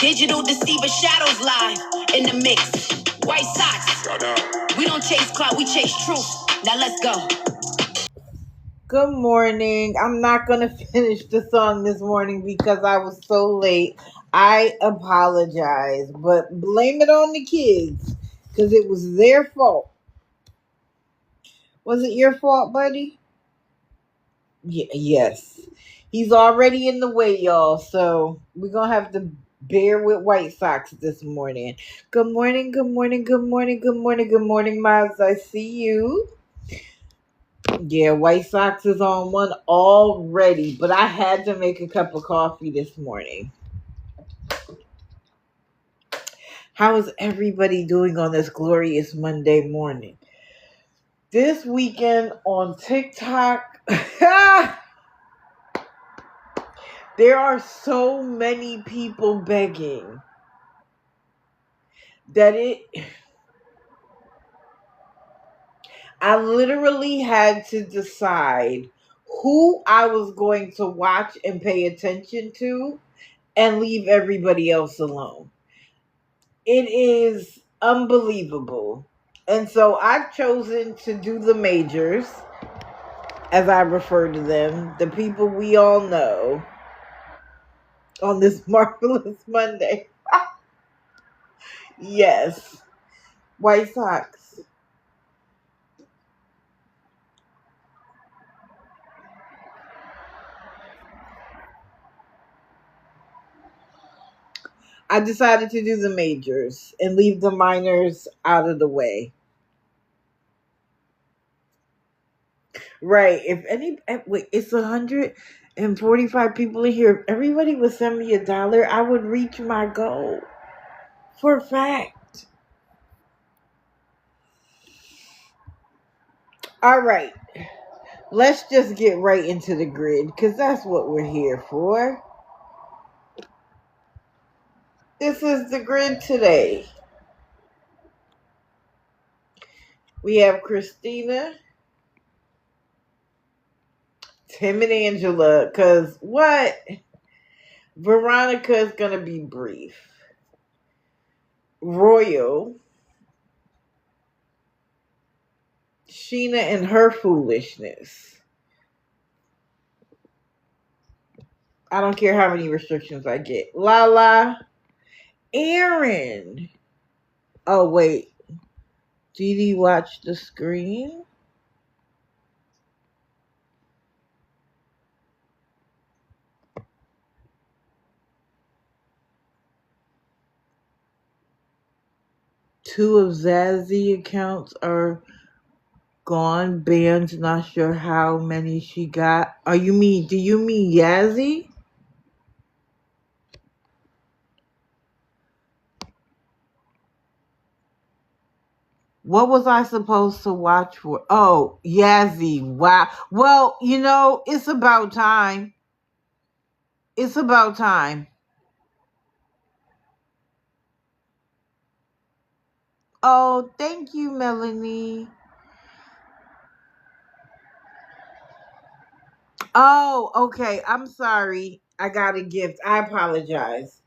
Digital Deceiver shadows live in the mix. White socks. We don't chase clout, we chase truth. Now let's go. Good morning. I'm not going to finish the song this morning because I was so late. I apologize, but blame it on the kids because it was their fault. Was it your fault, buddy? Yes. He's already in the way, y'all, so we're going to have to bear with White Sox this morning. Good morning, good morning, good morning, good morning, good morning, Miles. I see you. Yeah, White Sox is on one already, but I had to make a cup of coffee this morning. How is everybody doing on this glorious Monday morning? This weekend on TikTok, there are so many people begging that I literally had to decide who I was going to watch and pay attention to and leave everybody else alone. It is unbelievable. And so I've chosen to do the majors, as I refer to them, the people we all know on this marvelous Monday. Yes. White Sox. I decided to do the majors and leave the minors out of the way. Right. Wait, it's 145 people in here. If everybody would send me $1, I would reach my goal. For a fact. All right. Let's just get right into the grid because that's what we're here for. This is the grid today. We have Christina, Tim, and Angela. Because what? Veronica is going to be brief. Royal, Sheena and her foolishness. I don't care how many restrictions I get. Lala, Aaron. Oh, wait. Did he watch the screen? Two of Zazzy accounts are gone, banned, not sure how many she got. Do you mean Yazzie? What was I supposed to watch for? Oh, Yazzie. Wow. Well, it's about time. It's about time. Oh, thank you, Melanie. Oh, okay. I'm sorry. I got a gift. I apologize.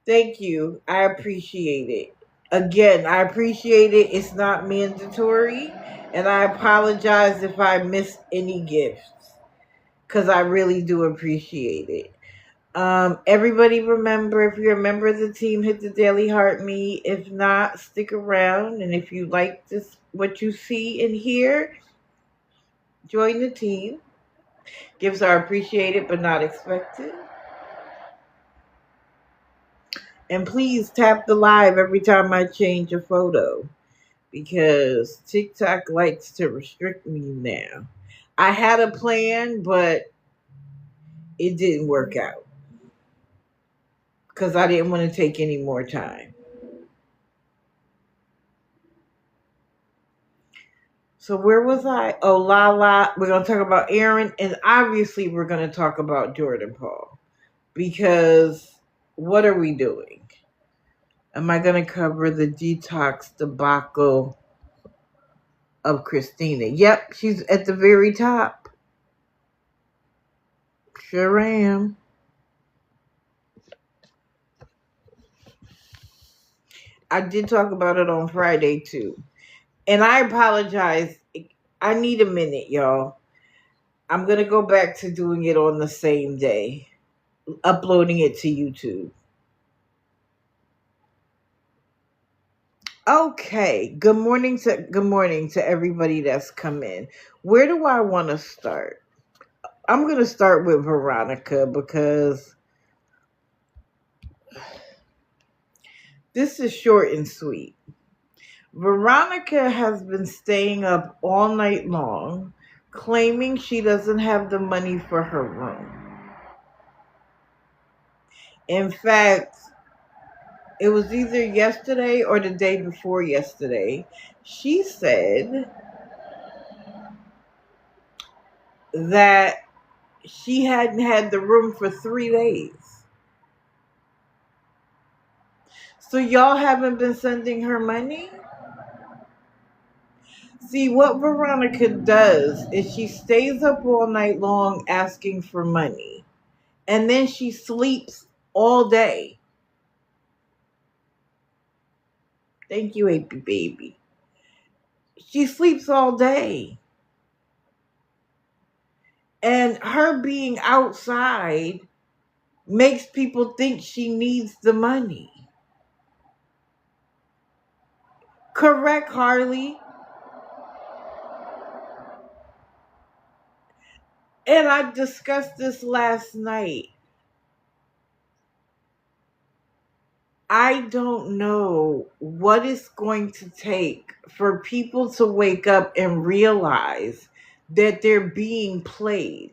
Thank you. I appreciate it. Again, I appreciate it. It's not mandatory. And I apologize if I missed any gifts. Because I really do appreciate it. Everybody remember, if you're a member of the team, hit the Daily Heart Me. If not, stick around. And if you like this, what you see and hear, join the team. Gifts are appreciated but not expected. And please tap the live every time I change a photo because TikTok likes to restrict me now. I had a plan, but it didn't work out because I didn't want to take any more time. So where was I? Oh, Lala. We're going to talk about Aaron, and obviously we're going to talk about Jordan Paul because what are we doing? Am I going to cover the detox debacle of Christina? Yep, she's at the very top. Sure am. I did talk about it on Friday too. And I apologize. I need a minute, y'all. I'm going to go back to doing it on the same day, uploading it to YouTube. Okay. Good morning to everybody that's come in. Where do I want to start? I'm going to start with Veronica because this is short and sweet. Veronica has been staying up all night long, claiming she doesn't have the money for her room. In fact, it was either yesterday or the day before yesterday. She said that she hadn't had the room for 3 days. So y'all haven't been sending her money? See, what Veronica does is she stays up all night long asking for money. And then she sleeps all day. Thank you, AP Baby. She sleeps all day. And her being outside makes people think she needs the money. Correct, Harley. And I discussed this last night. I don't know what it's going to take for people to wake up and realize that they're being played.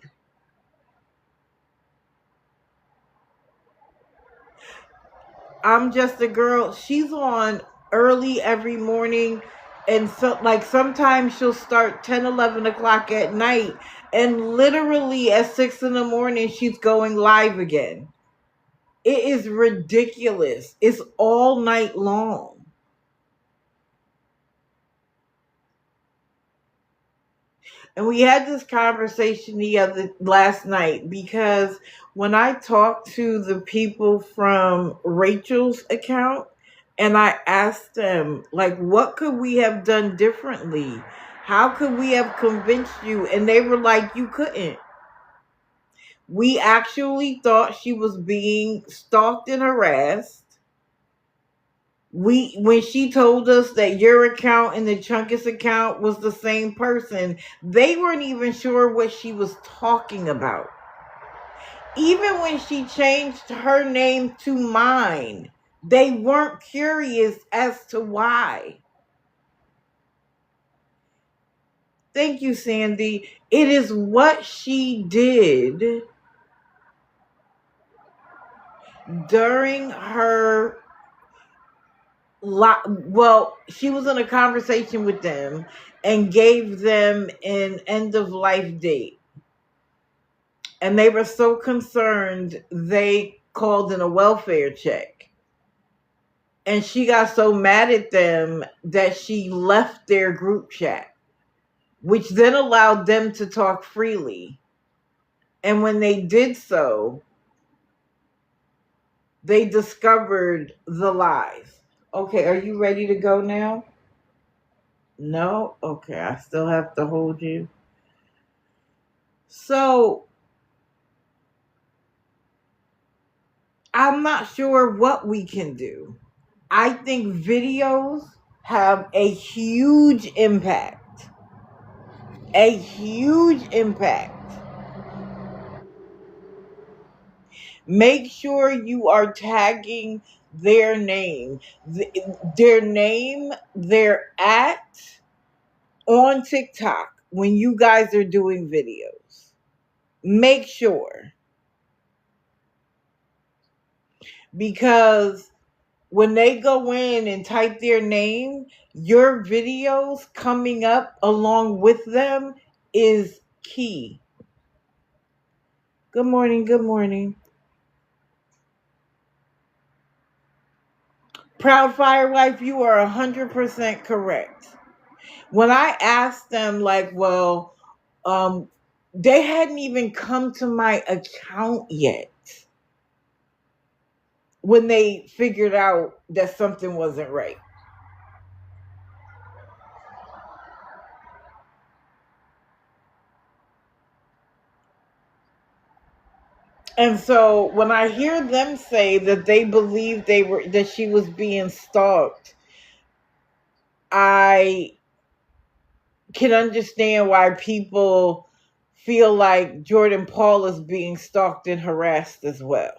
I'm Just a Girl. She's on early every morning. And so, like, sometimes she'll start 10, 11 o'clock at night. And literally at 6 in the morning, she's going live again. It is ridiculous. It's all night long. And we had this conversation last night because when I talked to the people from Rachel's account and I asked them, like, what could we have done differently? How could we have convinced you? And they were like, you couldn't. We actually thought she was being stalked and harassed. When she told us that your account and the Chunkus account was the same person, they weren't even sure what she was talking about. Even when she changed her name to mine, they weren't curious as to why. Thank you, Sandy. It is what she did during her she was in a conversation with them and gave them an end of life date. And they were so concerned, they called in a welfare check. And she got so mad at them that she left their group chat, which then allowed them to talk freely. And when they did so, they discovered the lies. Okay, are you ready to go now? No? Okay, I still have to hold you. So, I'm not sure what we can do. I think videos have a huge impact. A huge impact. Make sure you are tagging their name, their at on TikTok when you guys are doing videos. Make sure. Because when they go in and type their name, your videos coming up along with them is key. Good morning, good morning. Proud Firewife, you are 100% correct. When I asked them, like, well, they hadn't even come to my account yet. when they figured out that something wasn't right. And so when I hear them say that they believe that she was being stalked, I can understand why people feel like Jordan Paul is being stalked and harassed as well.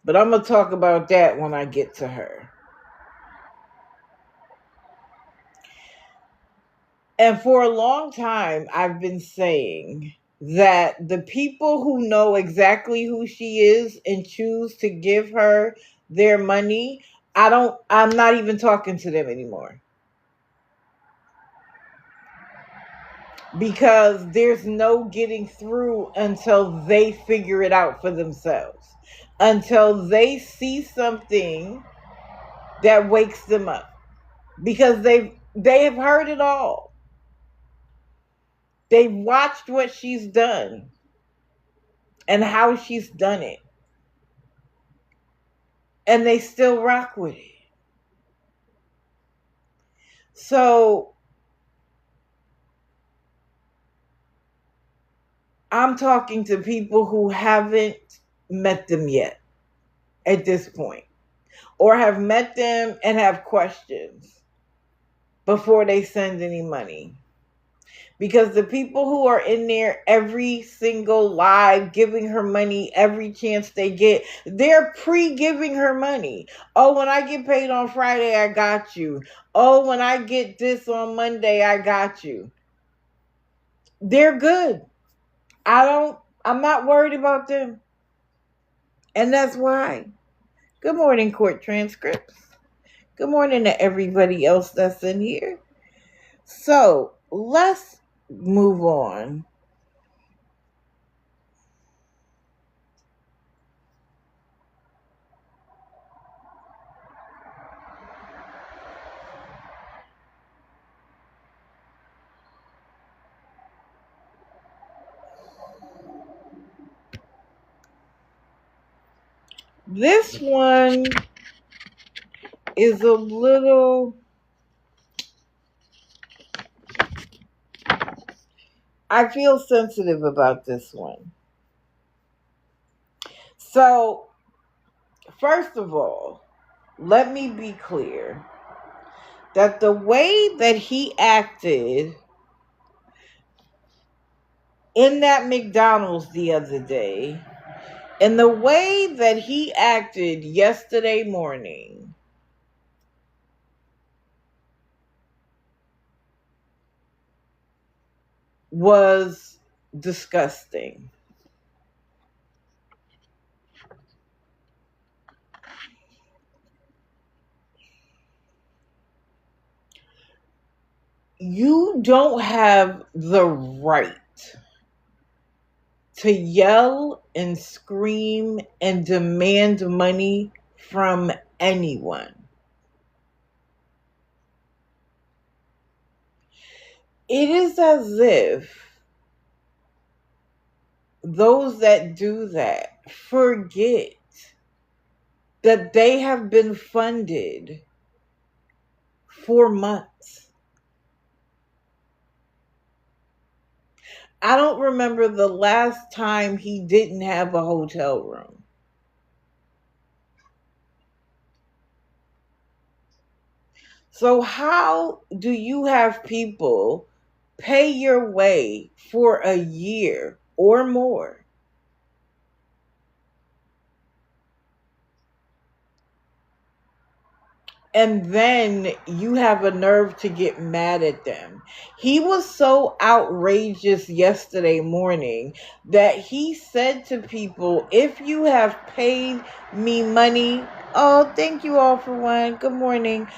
But I'm going to talk about that when I get to her. And for a long time, I've been saying that the people who know exactly who she is and choose to give her their money, I'm not even talking to them anymore. Because there's no getting through until they figure it out for themselves. Until they see something that wakes them up. Because they have heard it all. They've watched what she's done and how she's done it. And they still rock with it. So I'm talking to people who haven't met them yet at this point, or have met them and have questions before they send any money. Because the people who are in there every single live giving her money every chance they get, they're pre-giving her money. Oh, when I get paid on Friday, I got you. Oh, when I get this on Monday, I got you. They're good. I'm not worried about them. And that's why. Good morning, court transcripts. Good morning to everybody else that's in here. So let's move on. This one is a little, I feel sensitive about this one. So, first of all, let me be clear that the way that he acted in that McDonald's the other day, and the way that he acted yesterday morning, was disgusting. You don't have the right to yell and scream and demand money from anyone. It is as if those that do that forget that they have been funded for months. I don't remember the last time he didn't have a hotel room. So how do you have people pay your way for a year or more, and then you have a nerve to get mad at them? He was so outrageous yesterday morning that he said to people, if you have paid me money, oh, thank you all for one. Good morning.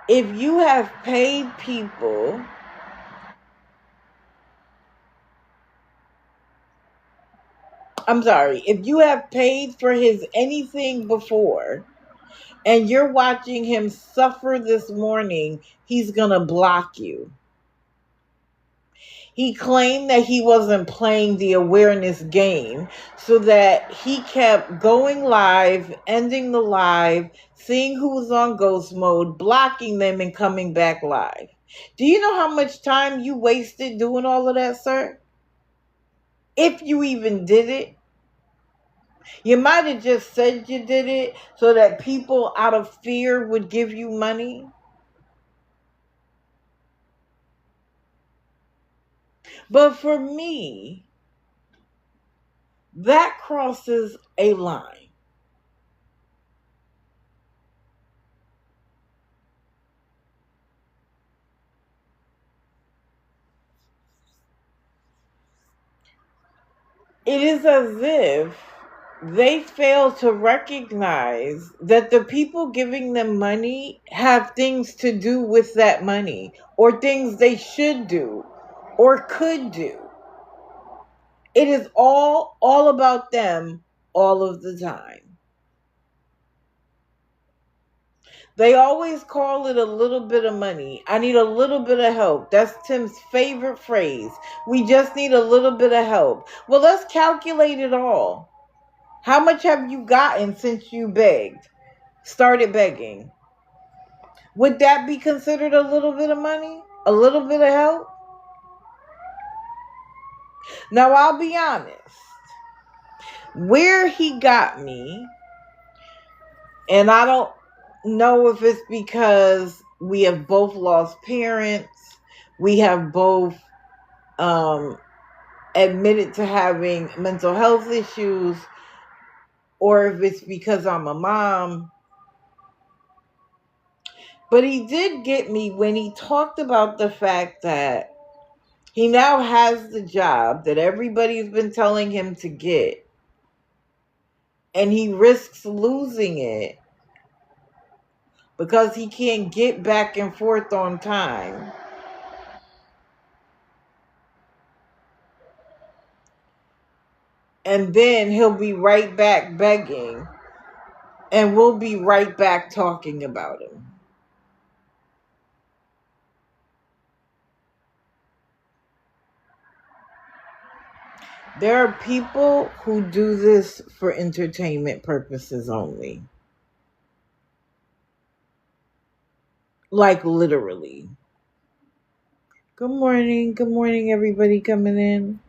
If you have paid people, I'm sorry, if you have paid for his anything before, and you're watching him suffer this morning, he's going to block you. He claimed that he wasn't playing the awareness game, so that he kept going live, ending the live, seeing who was on ghost mode, blocking them, and coming back live. Do you know how much time you wasted doing all of that, sir? If you even did it. You might have just said you did it so that people out of fear would give you money. But for me, that crosses a line. It is as if they fail to recognize that the people giving them money have things to do with that money, or things they should do or could do. It is all about them all of the time. They always call it a little bit of money. I need a little bit of help. That's Tim's favorite phrase. We just need a little bit of help. Well, let's calculate it all. How much have you gotten since you started begging? Would that be considered a little bit of money? A little bit of help? Now, I'll be honest. Where he got me, and I don't know if it's because we have both lost parents, we have both admitted to having mental health issues, or if it's because I'm a mom. But he did get me when he talked about the fact that he now has the job that everybody's been telling him to get, and he risks losing it because he can't get back and forth on time. And then he'll be right back begging, and we'll be right back talking about him. There are people who do this for entertainment purposes only. Like literally. Good morning everybody coming in.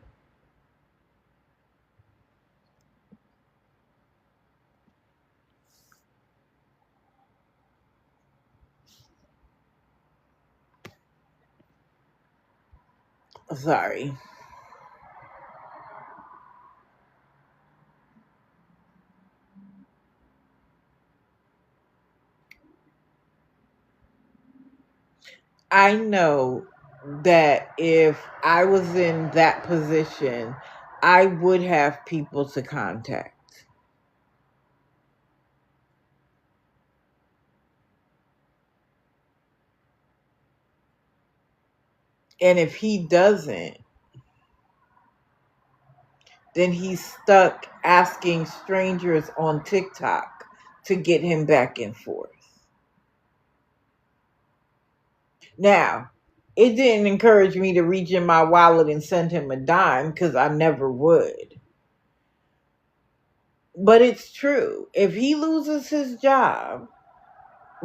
Sorry. I know that if I was in that position, I would have people to contact. And if he doesn't, then he's stuck asking strangers on TikTok to get him back and forth. Now, it didn't encourage me to reach in my wallet and send him a dime, because I never would. But it's true. If he loses his job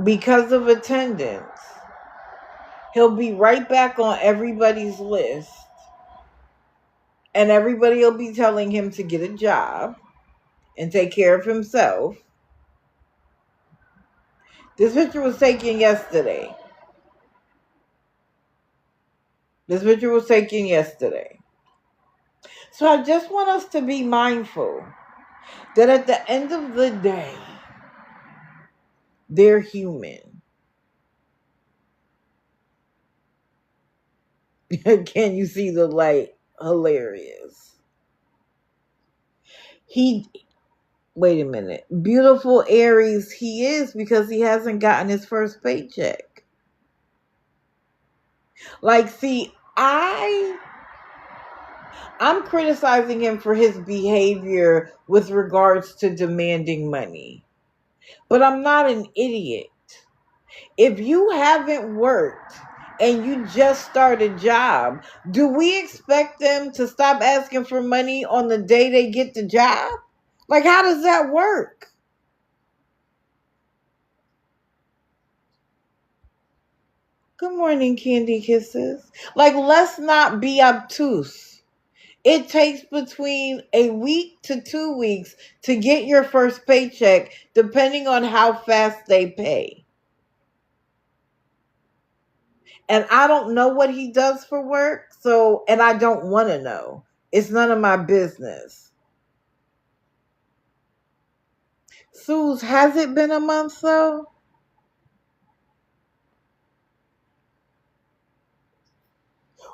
because of attendance, he'll be right back on everybody's list, and everybody will be telling him to get a job and take care of himself. This picture was taken yesterday. So I just want us to be mindful that at the end of the day, they're human. Can you see the light? Hilarious. Wait a minute. Beautiful Aries he is, because he hasn't gotten his first paycheck. Like, see, I'm criticizing him for his behavior with regards to demanding money. But I'm not an idiot. If you haven't worked and you just start a job. Do we expect them to stop asking for money on the day they get the job? Like, how does that work? Good morning, Candy Kisses. Like, let's not be obtuse. It takes between a week to 2 weeks to get your first paycheck, depending on how fast they pay. And I don't know what he does for work, and I don't want to know. It's none of my business. Suze, has it been a month though?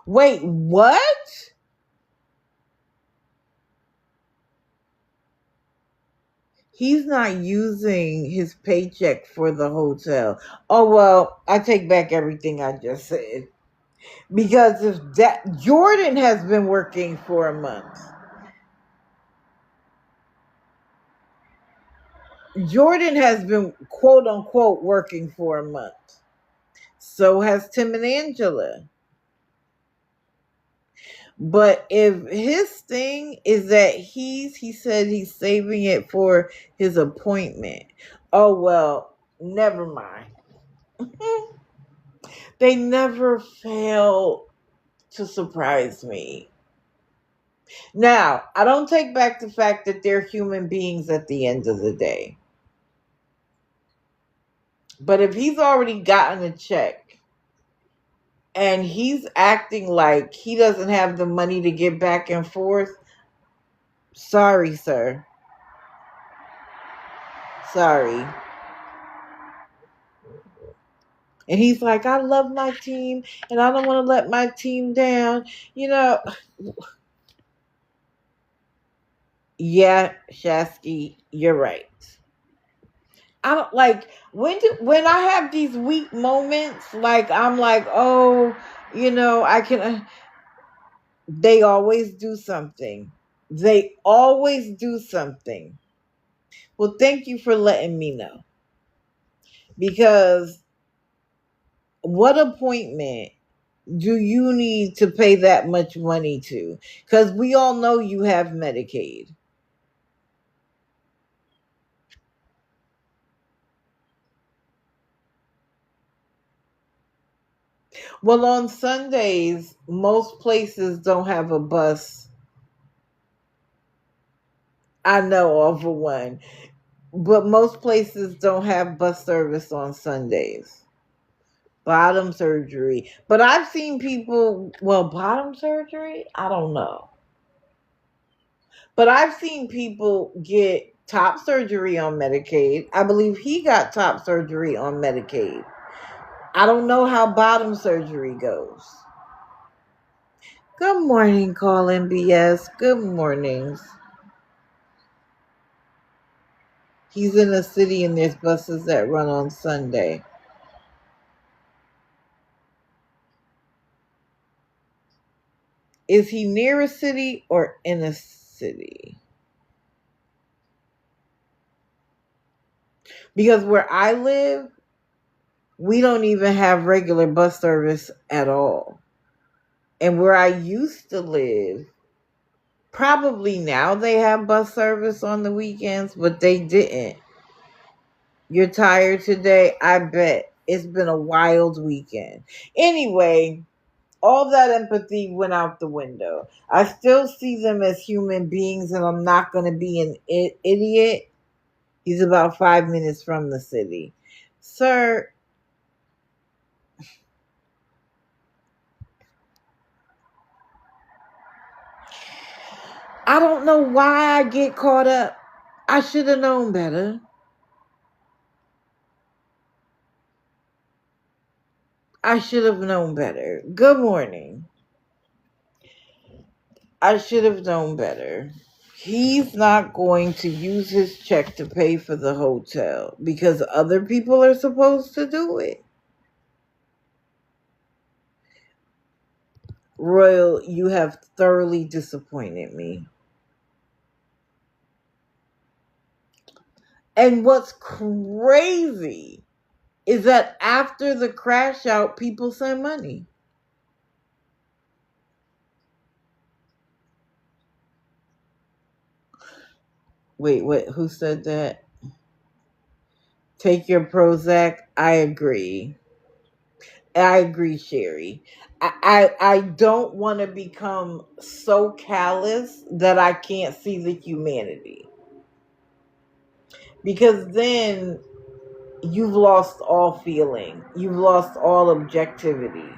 Wait, what? He's not using his paycheck for the hotel. Oh, well, I take back everything I just said. Because if that Jordan has been working for a month. Jordan has been quote unquote working for a month. So has Tim and Angela. But if his thing is that he said he's saving it for his appointment. Oh well, never mind. They never fail to surprise me. Now, I don't take back the fact that they're human beings at the end of the day. But if he's already gotten a check and he's acting like he doesn't have the money to get back and forth, sorry, sir. Sorry. And he's like, I love my team and I don't want to let my team down. You know, yeah, Shasky, you're right. I don't like when I have these weak moments, like I'm like, oh, I can. They always do something. They always do something. Well, thank you for letting me know. Because what appointment do you need to pay that much money to? Because we all know you have Medicaid. Well, on Sundays, most places don't have a bus. I know of one, but most places don't have bus service on Sundays. Bottom surgery. But I've seen people, well, bottom surgery? I don't know. But I've seen people get top surgery on Medicaid. I believe he got top surgery on Medicaid. I don't know how bottom surgery goes. Good morning, call MBS. Good mornings. He's in a city and there's buses that run on Sunday. Is he near a city or in a city? Because where I live, we don't even have regular bus service at all. And where I used to live, probably now they have bus service on the weekends, but they didn't. You're tired today? I bet. It's been a wild weekend. Anyway, all that empathy went out the window. I still see them as human beings, and I'm not going to be an idiot. He's about 5 minutes from the city. Sir, I don't know why I get caught up. I should have known better. I should have known better. Good morning. I should have known better. He's not going to use his check to pay for the hotel because other people are supposed to do it. Royal, you have thoroughly disappointed me. And what's crazy is that after the crash out, people send money. Wait, what? Who said that? Take your Prozac. I agree. I agree, Sherry. I don't want to become so callous that I can't see the humanity. Because then you've lost all feeling. You've lost all objectivity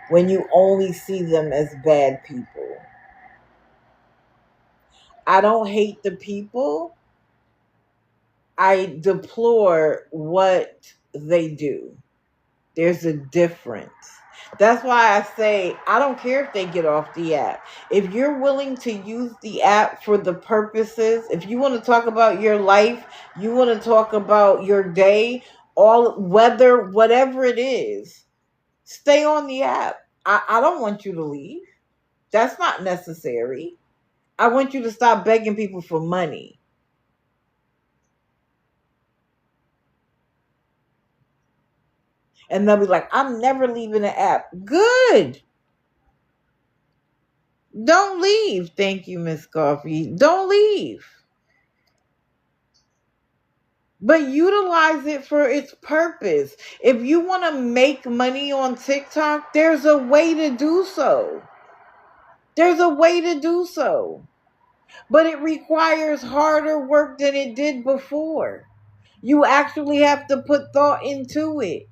when you only see them as bad people. I don't hate the people. I deplore what they do. There's a difference. That's why I say I don't care if they get off the app. If you're willing to use the app for the purposes, if you want to talk about your life, you want to talk about your day, all weather, whatever it is, stay on the app. I don't want you to leave. That's not necessary. I want you to stop begging people for money. And they'll be like, I'm never leaving the app. Good. Don't leave. Thank you, Miss Coffee. Don't leave. But utilize it for its purpose. If you want to make money on TikTok, there's a way to do so. There's a way to do so. But it requires harder work than it did before. You actually have to put thought into it.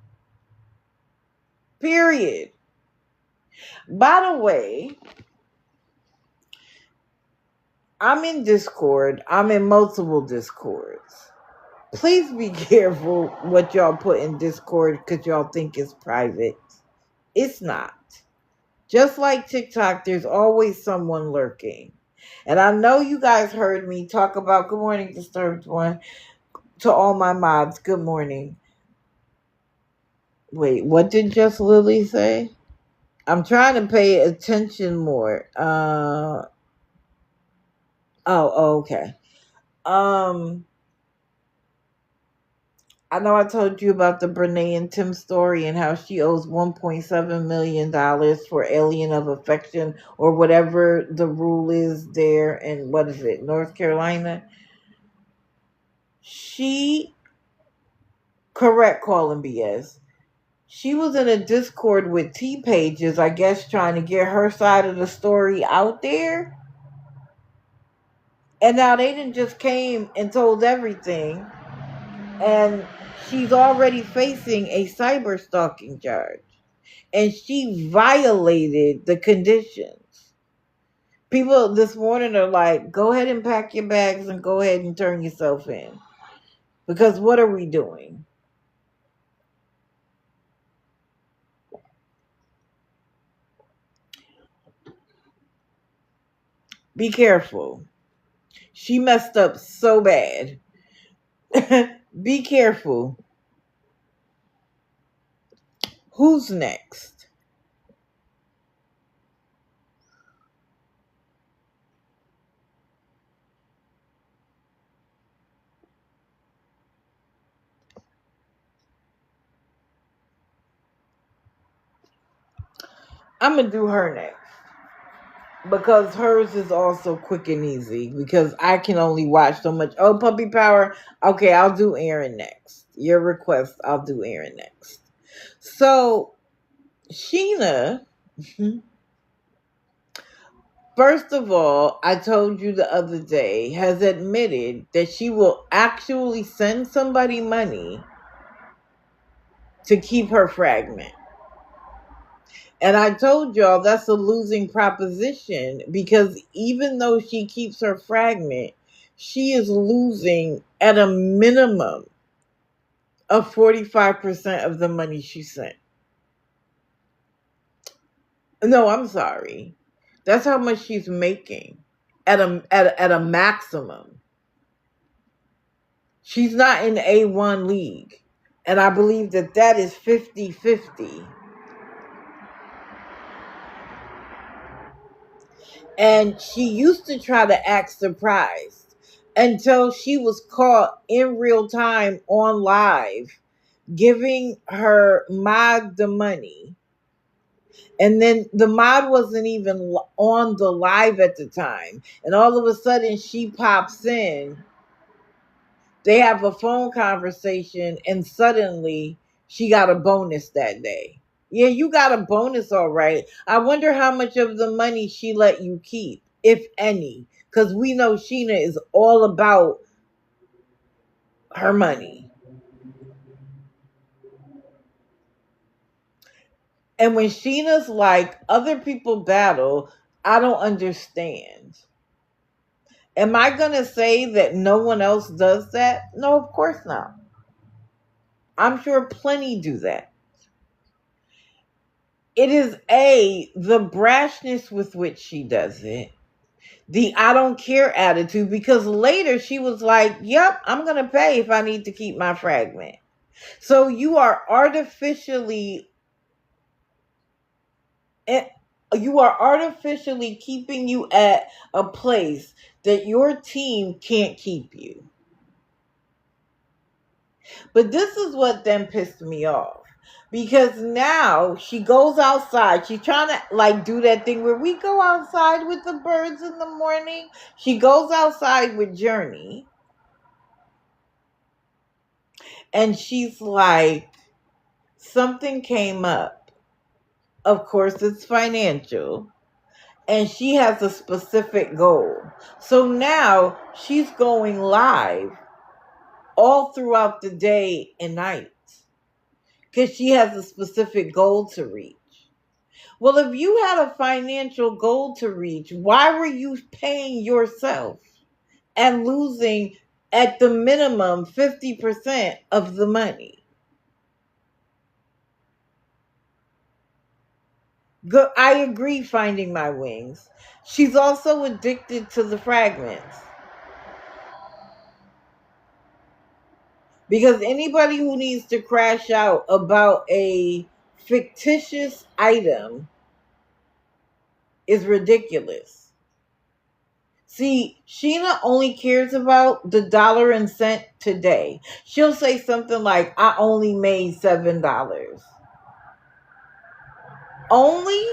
Period. By the way, I'm in Discord. I'm in multiple Discords. Please be careful what y'all put in Discord because y'all think it's private. It's not. Just like TikTok, there's always someone lurking. And I know you guys heard me talk about Good Morning Disturbed One to all my mods. Good morning. Wait, what did Just Lily say? I'm trying to pay attention more. Okay. I know I told you about the Brene and Tim story and how she owes $1.7 million for alien of affection or whatever the rule is there in, what is it, North Carolina? Correct, calling BS. She was in a Discord with T Pages, I guess, trying to get her side of the story out there. And now they didn't just came and told everything. And she's already facing a cyber stalking charge. And she violated the conditions. People this morning are like, go ahead and pack your bags and go ahead and turn yourself in. Because what are we doing? Be careful. She messed up so bad. Be careful. Who's next? I'm going to do her next. Because hers is also quick and easy. Because I can only watch so much. Oh, Puppy Power. Okay, I'll do Aaron next. Your request, I'll do Aaron next. So, Sheena, first of all, I told you the other day, has admitted that she will actually send somebody money to keep her fragment. And I told y'all that's a losing proposition because even though she keeps her fragment, she is losing at a minimum of 45% of the money she sent. No, I'm sorry. That's how much she's making at a maximum. She's not in A1 league. And I believe that is 50-50. And she used to try to act surprised until she was caught in real time on live giving her mod the money. And then the mod wasn't even on the live at the time. And all of a sudden she pops in. They have a phone conversation and suddenly she got a bonus that day. Yeah, you got a bonus, all right. I wonder how much of the money she let you keep, if any. Because we know Sheena is all about her money. And when Sheena's like, other people battle, I don't understand. Am I going to say that no one else does that? No, of course not. I'm sure plenty do that. It is the brashness with which she does it, the I don't care attitude, because later she was like, yep, I'm going to pay if I need to keep my fragment. So you are artificially keeping you at a place that your team can't keep you. But this is what then pissed me off. Because now she goes outside. She's trying to like do that thing where we go outside with the birds in the morning. She goes outside with Journey. And she's like, something came up. Of course, it's financial. And she has a specific goal. So now she's going live all throughout the day and night because she has a specific goal to reach. Well, if you had a financial goal to reach, why were you paying yourself and losing at the minimum 50% of the money? I agree, finding my wings. She's also addicted to the fragments. Because anybody who needs to crash out about a fictitious item is ridiculous. See, Sheena only cares about the dollar and cent today. She'll say something like, I only made $7. Only?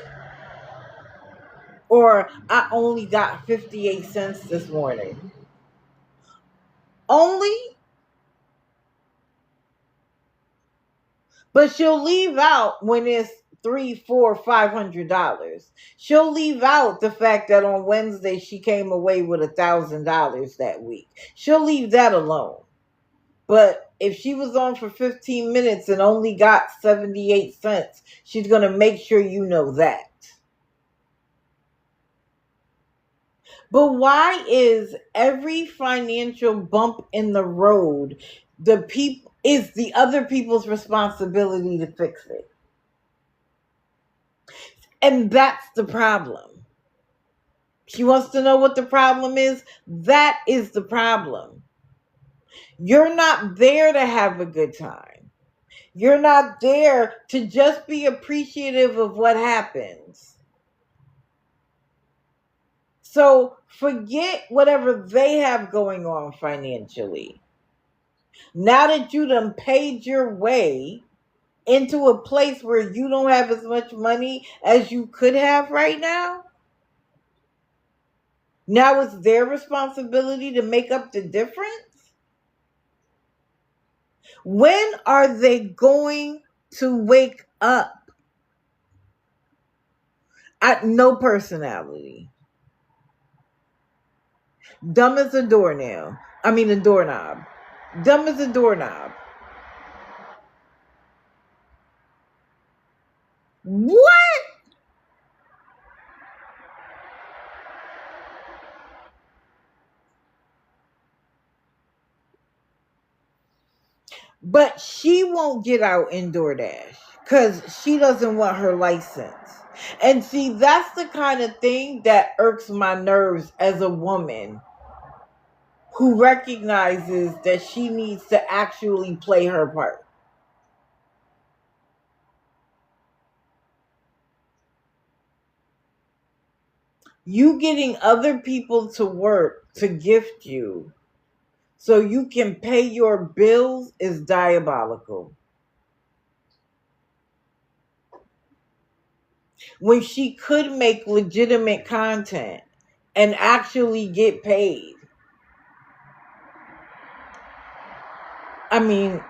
Or I only got 58 cents this morning. Only? But she'll leave out when it's $300, $400, $500. She'll leave out the fact that on Wednesday she came away with $1,000 that week. She'll leave that alone. But if she was on for 15 minutes and only got 78 cents, she's going to make sure you know that. But why is every financial bump in the road is the other people's responsibility to fix it? And that's the problem. She wants to know what the problem is. That is the problem. You're not there to have a good time. You're not there to just be appreciative of what happens. So forget whatever they have going on financially. Now that you done paid your way into a place where you don't have as much money as you could have right now, now it's their responsibility to make up the difference. When are they going to wake up? No personality. Dumb as a doornail. A doorknob. Dumb as a doorknob. What? But she won't get out in DoorDash because she doesn't want her license. And see, that's the kind of thing that irks my nerves as a woman who recognizes that she needs to actually play her part. You getting other people to work to gift you so you can pay your bills is diabolical. when she could make legitimate content and actually get paid. I mean,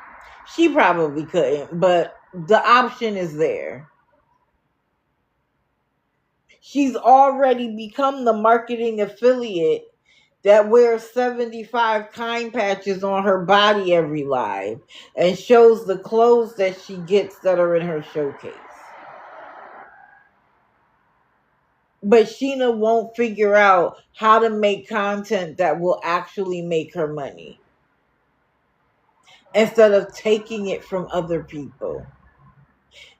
she probably couldn't, but the option is there. She's already become the marketing affiliate that wears 75 kind patches on her body every live and shows the clothes that she gets that are in her showcase. But Sheena won't figure out how to make content that will actually make her money instead of taking it from other people.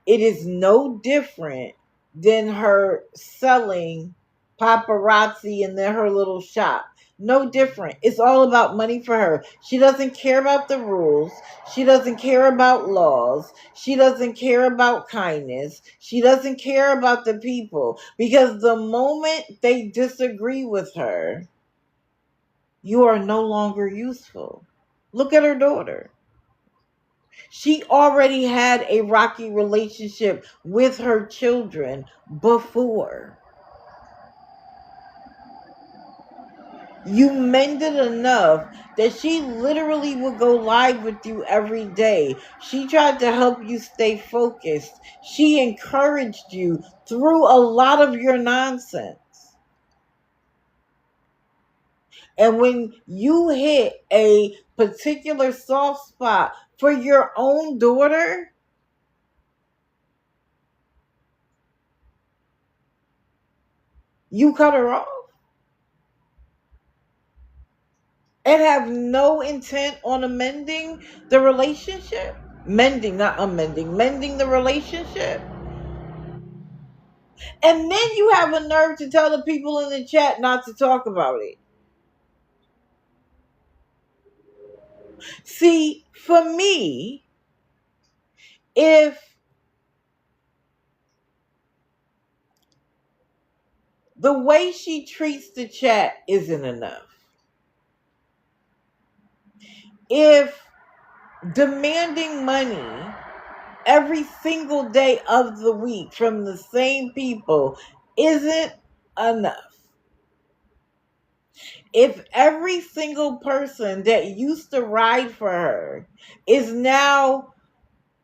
It is no different than her selling paparazzi in her little shop. No different. It's all about money for her. She doesn't care about the rules. She doesn't care about laws. She doesn't care about kindness. She doesn't care about the people. Because the moment they disagree with her, you are no longer useful. Look at her daughter. She already had a rocky relationship with her children before. You mended enough that she literally would go live with you every day. She tried to help you stay focused. She encouraged you through a lot of your nonsense. And when you hit a particular soft spot for your own daughter, you cut her off and have no intent on amending the relationship. Mending, not amending, mending the relationship. And then you have a nerve to tell the people in the chat not to talk about it. See, for me, if the way she treats the chat isn't enough, if demanding money every single day of the week from the same people isn't enough, if every single person that used to ride for her is now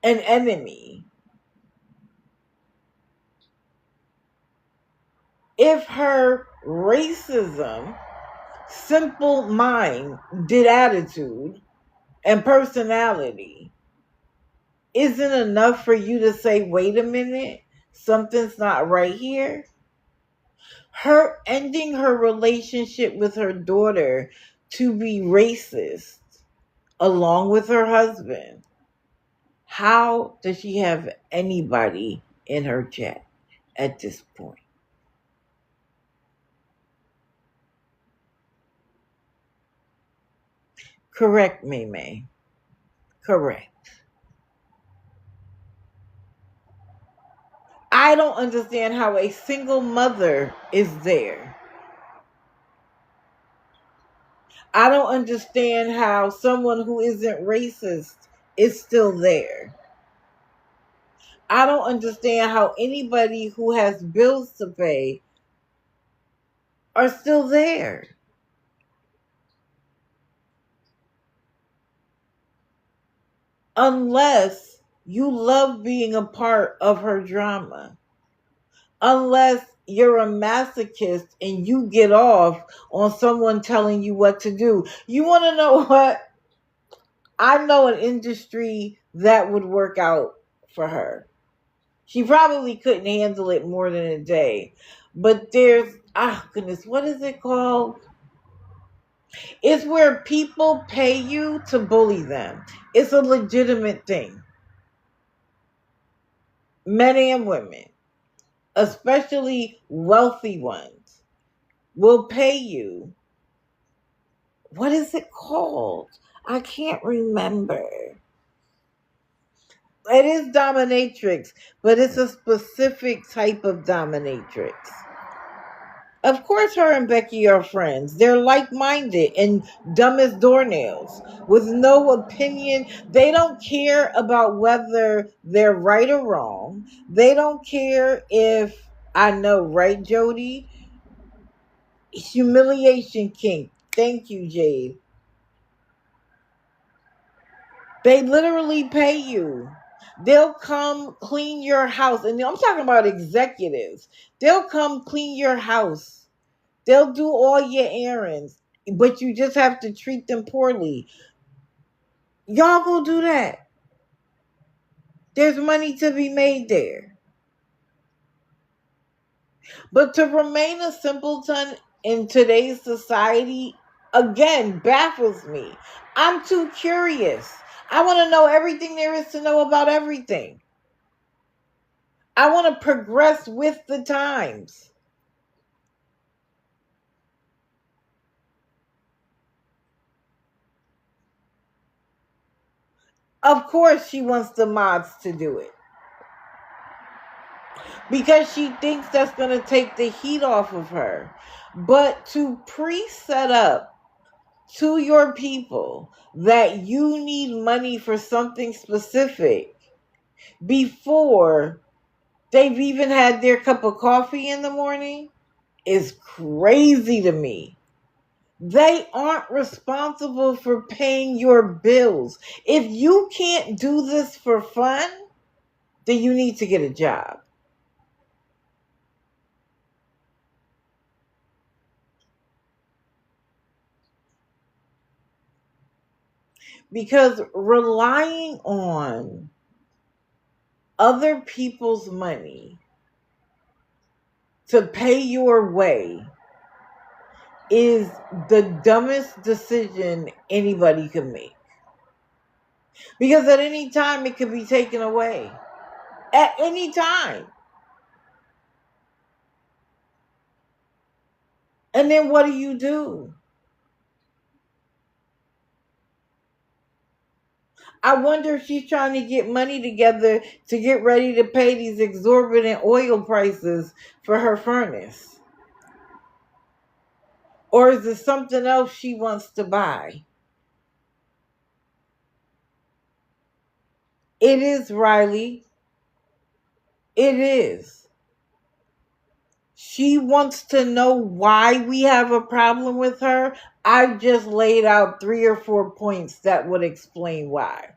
an enemy, if her racism, simple minded attitude, and personality isn't enough for you to say, wait a minute, something's not right here. Her ending her relationship with her daughter to be racist along with her husband. How does she have anybody in her chat at this point? Correct me, May. Correct. I don't understand how a single mother is there. I don't understand how someone who isn't racist is still there. I don't understand how anybody who has bills to pay are still there. Unless you love being a part of her drama. Unless you're a masochist and you get off on someone telling you what to do. You want to know what? I know an industry that would work out for her. She probably couldn't handle it more than a day. But there's, goodness, what is it called? It's where people pay you to bully them. It's a legitimate thing. Men and women, especially wealthy ones, will pay you. What is it called? I can't remember. It is dominatrix, but it's a specific type of dominatrix. Of course, her and Becky are friends. They're like-minded and dumb as doornails with no opinion. They don't care about whether they're right or wrong. They don't care if I know, right, Jody? Humiliation kink. Thank you, Jade. They literally pay you. They'll come clean your house. And I'm talking about executives. They'll come clean your house. They'll do all your errands. But you just have to treat them poorly. Y'all go do that. There's money to be made there. But to remain a simpleton in today's society, again, baffles me. I'm too curious. I want to know everything there is to know about everything. I want to progress with the times. Of course, she wants the mods to do it. Because she thinks that's going to take the heat off of her. But to pre-set up to your people that you need money for something specific before they've even had their cup of coffee in the morning is crazy to me. They aren't responsible for paying your bills. If you can't do this for fun, then you need to get a job. Because relying on other people's money to pay your way is the dumbest decision anybody can make. Because at any time it could be taken away. At any time. And then what do? I wonder if she's trying to get money together to get ready to pay these exorbitant oil prices for her furnace. Or is it something else she wants to buy? It is, Riley. It is. She wants to know why we have a problem with her. I've just laid out 3 or 4 points that would explain why.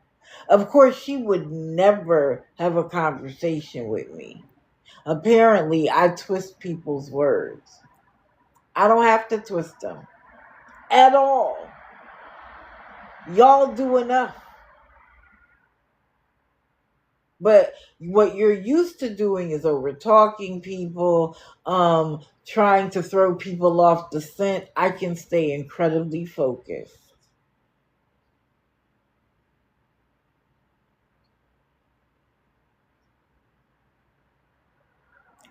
Of course, she would never have a conversation with me. Apparently, I twist people's words. I don't have to twist them at all. Y'all do enough. But what you're used to doing is over talking people, trying to throw people off the scent. I can stay incredibly focused.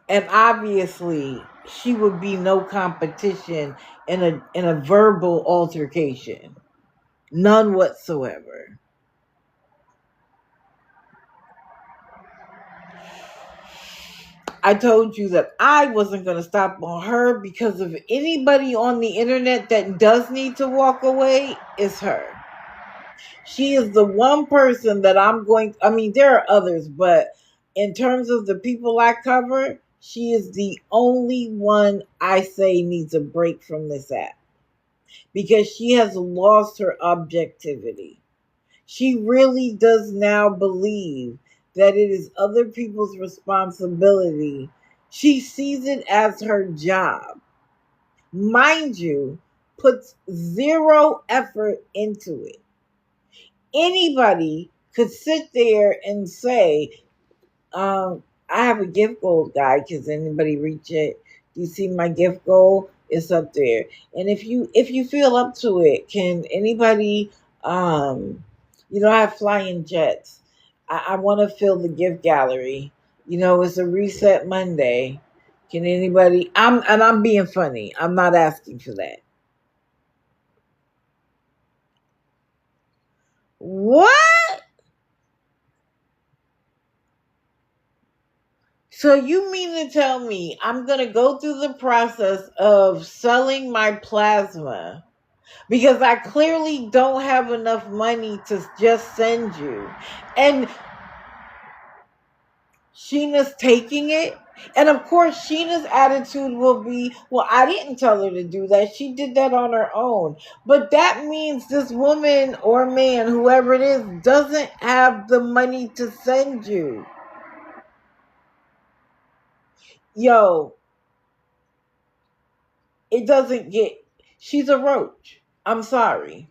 And obviously, she would be no competition in a verbal altercation. None whatsoever. I told you that I wasn't going to stop on her because of anybody on the internet that does need to walk away is her. She is the one person that I mean, there are others, but in terms of the people I cover, she is the only one I say needs a break from this app because she has lost her objectivity. She really does now believe that it is other people's responsibility. She sees it as her job. Mind you, puts zero effort into it. Anybody could sit there and say, I have a gift goal, guy. Does anybody reach it? Do you see my gift goal? It's up there. And if you feel up to it, can anybody I have flying jets. I want to fill the gift gallery. It's a reset Monday. Can anybody I'm being funny. I'm not asking for that. What? So you mean to tell me I'm going to go through the process of selling my plasma because I clearly don't have enough money to just send you. And Sheena's taking it. And of course, Sheena's attitude will be, well, I didn't tell her to do that. She did that on her own. But that means this woman or man, whoever it is, doesn't have the money to send you. Yo, it doesn't get, she's a roach. I'm sorry.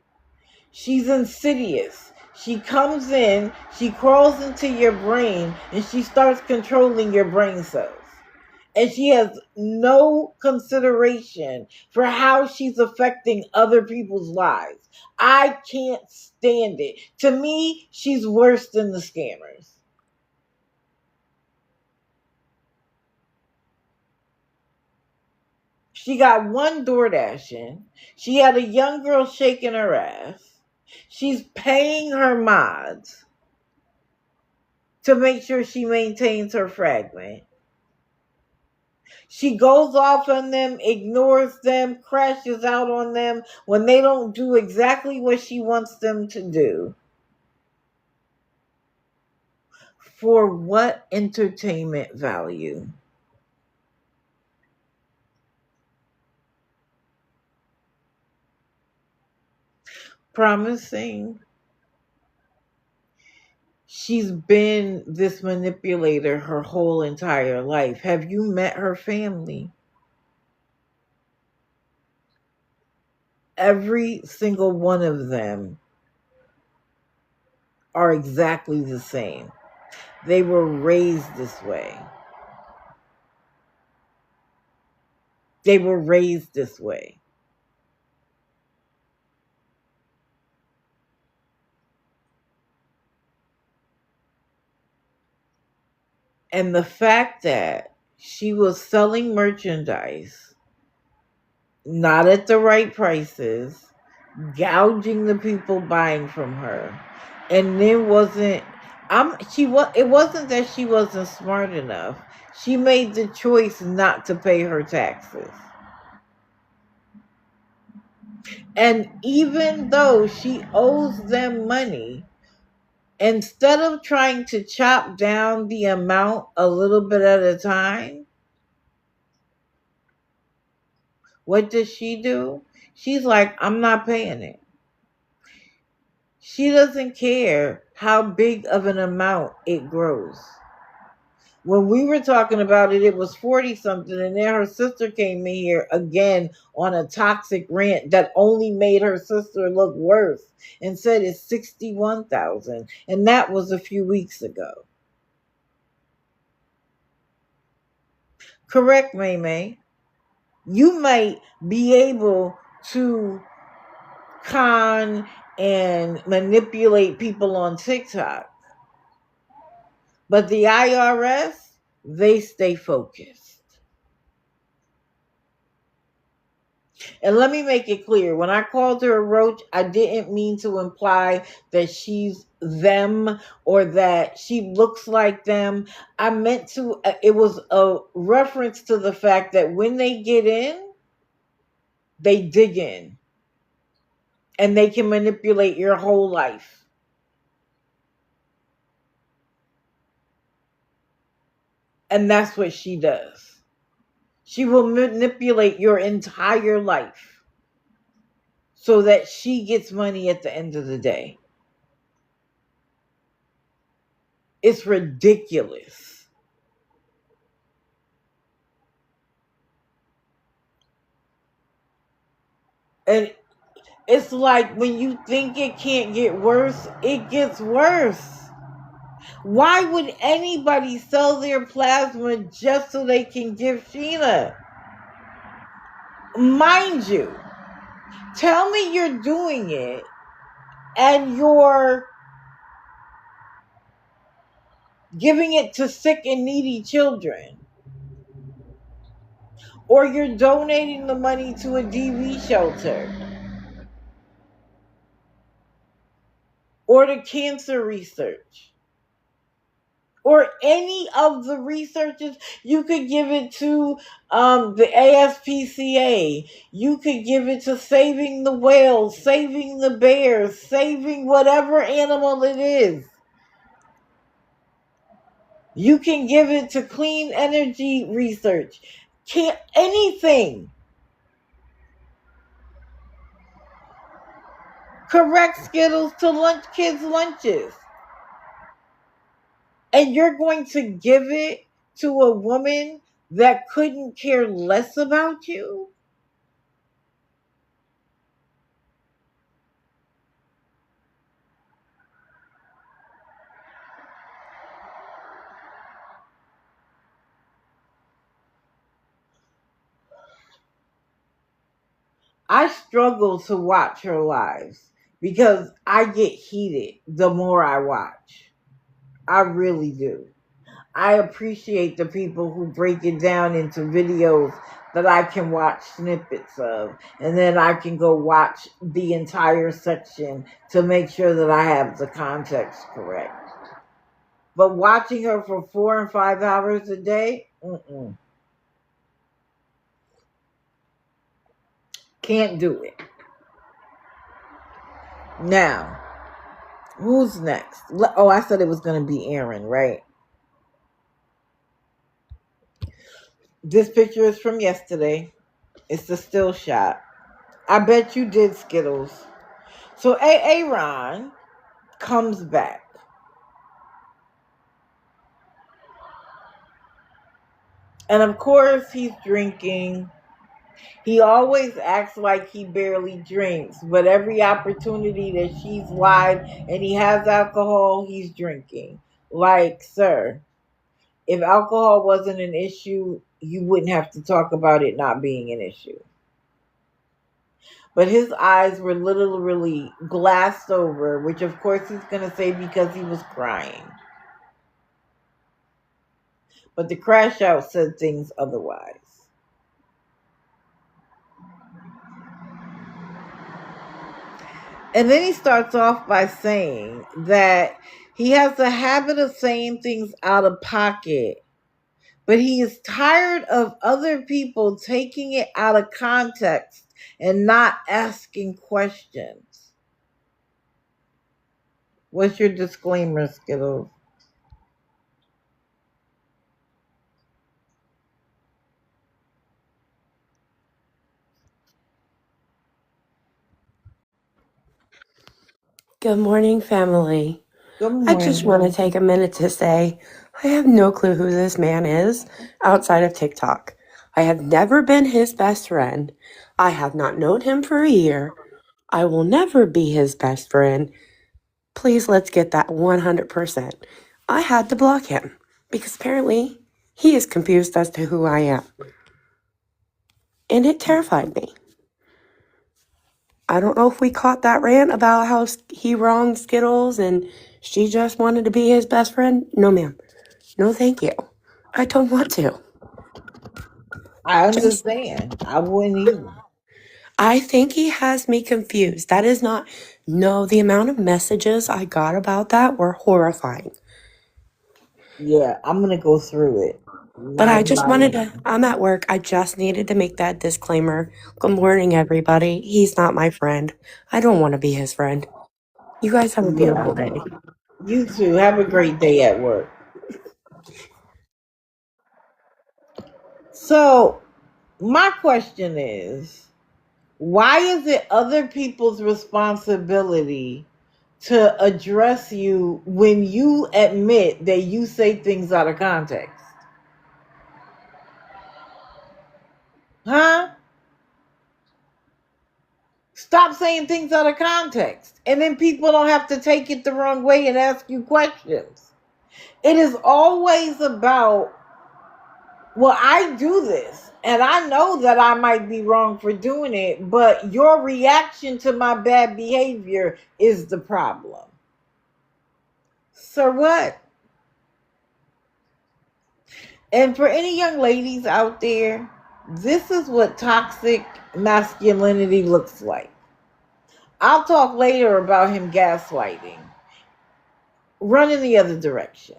She's insidious. She comes in, she crawls into your brain, and she starts controlling your brain cells. And she has no consideration for how she's affecting other people's lives. I can't stand it. To me, she's worse than the scammers. She got one DoorDash in. She had a young girl shaking her ass. She's paying her mods to make sure she maintains her fragment. She goes off on them, ignores them, crashes out on them when they don't do exactly what she wants them to do. For what entertainment value? Promising. She's been this manipulator her whole entire life. Have you met her family? Every single one of them are exactly the same. They were raised this way. They were raised this way. And the fact that she was selling merchandise not at the right prices, gouging the people buying from her, and then it wasn't that she wasn't smart enough. She made the choice not to pay her taxes. And even though she owes them money, instead of trying to chop down the amount a little bit at a time, what does she do? She's like, I'm not paying it. She doesn't care how big of an amount it grows. When we were talking about it, it was 40 something, and then her sister came in here again on a toxic rant that only made her sister look worse and said it's 61,000, and that was a few weeks ago. Correct, May May. You might be able to con and manipulate people on TikTok, but the IRS, they stay focused. And let me make it clear, when I called her a roach, I didn't mean to imply that she's them or that she looks like them. I meant to, it was a reference to the fact that when they get in, they dig in and they can manipulate your whole life. And that's what she does. She will manipulate your entire life so that she gets money at the end of the day. It's ridiculous. And it's like when you think it can't get worse, it gets worse. Why would anybody sell their plasma just so they can give Sheena? Mind you, tell me you're doing it and you're giving it to sick and needy children. Or you're donating the money to a DV shelter. Or to cancer research. Or any of the researchers. You could give it to the ASPCA. You could give it to saving the whales, saving the bears, saving whatever animal it is. You can give it to clean energy research. Can't anything. Correct Skittles to lunch kids' lunches. And you're going to give it to a woman that couldn't care less about you? I struggle to watch her lives because I get heated the more I watch. I really do. I appreciate the people who break it down into videos that I can watch snippets of, and then I can go watch the entire section to make sure that I have the context correct. But watching her for 4 and 5 hours a day, can't do it. Now, who's next? Oh, I said it was going to be Aaron, right? This picture is from yesterday. It's the still shot. I bet you did Skittles. So Aaron comes back. And of course, he's drinking. He always acts like he barely drinks, but every opportunity that she's lied and he has alcohol, he's drinking. Like, sir, if alcohol wasn't an issue, you wouldn't have to talk about it not being an issue. But his eyes were literally glassed over, which of course he's going to say because he was crying. But the crash out said things otherwise. And then he starts off by saying that he has a habit of saying things out of pocket, but he is tired of other people taking it out of context and not asking questions. What's your disclaimer, Skittles? Good morning, family. Good I just want to morning. take a minute to say I have no clue who this man is outside of TikTok. I have never been his best friend. I have not known him for a year. I will never be his best friend. Please let's get that 100%. I had to block him because apparently he is confused as to who I am. And it terrified me. I don't know if we caught that rant about how he wronged Skittles and she just wanted to be his best friend. No, ma'am. No, thank you. I don't want to. I Just, understand. I wouldn't either. I think he has me confused. That is not, no, the amount of messages I got about that were horrifying. Yeah, I'm going to go through it. But My, I just wanted my, to, I'm at work. I just needed to make that disclaimer. Good morning, everybody. He's not my friend. I don't want to be his friend. You guys have a beautiful yeah. day. You too. Have a great day at work. So, my question is, why is it other people's responsibility to address you when you admit that you say things out of context? Huh? Stop saying things out of context. And then people don't have to take it the wrong way and ask you questions. It is always about, well, I do this, and I know that I might be wrong for doing it, but your reaction to my bad behavior is the problem. So what? And for any young ladies out there, this is what toxic masculinity looks like. I'll talk later about him gaslighting, running the other direction.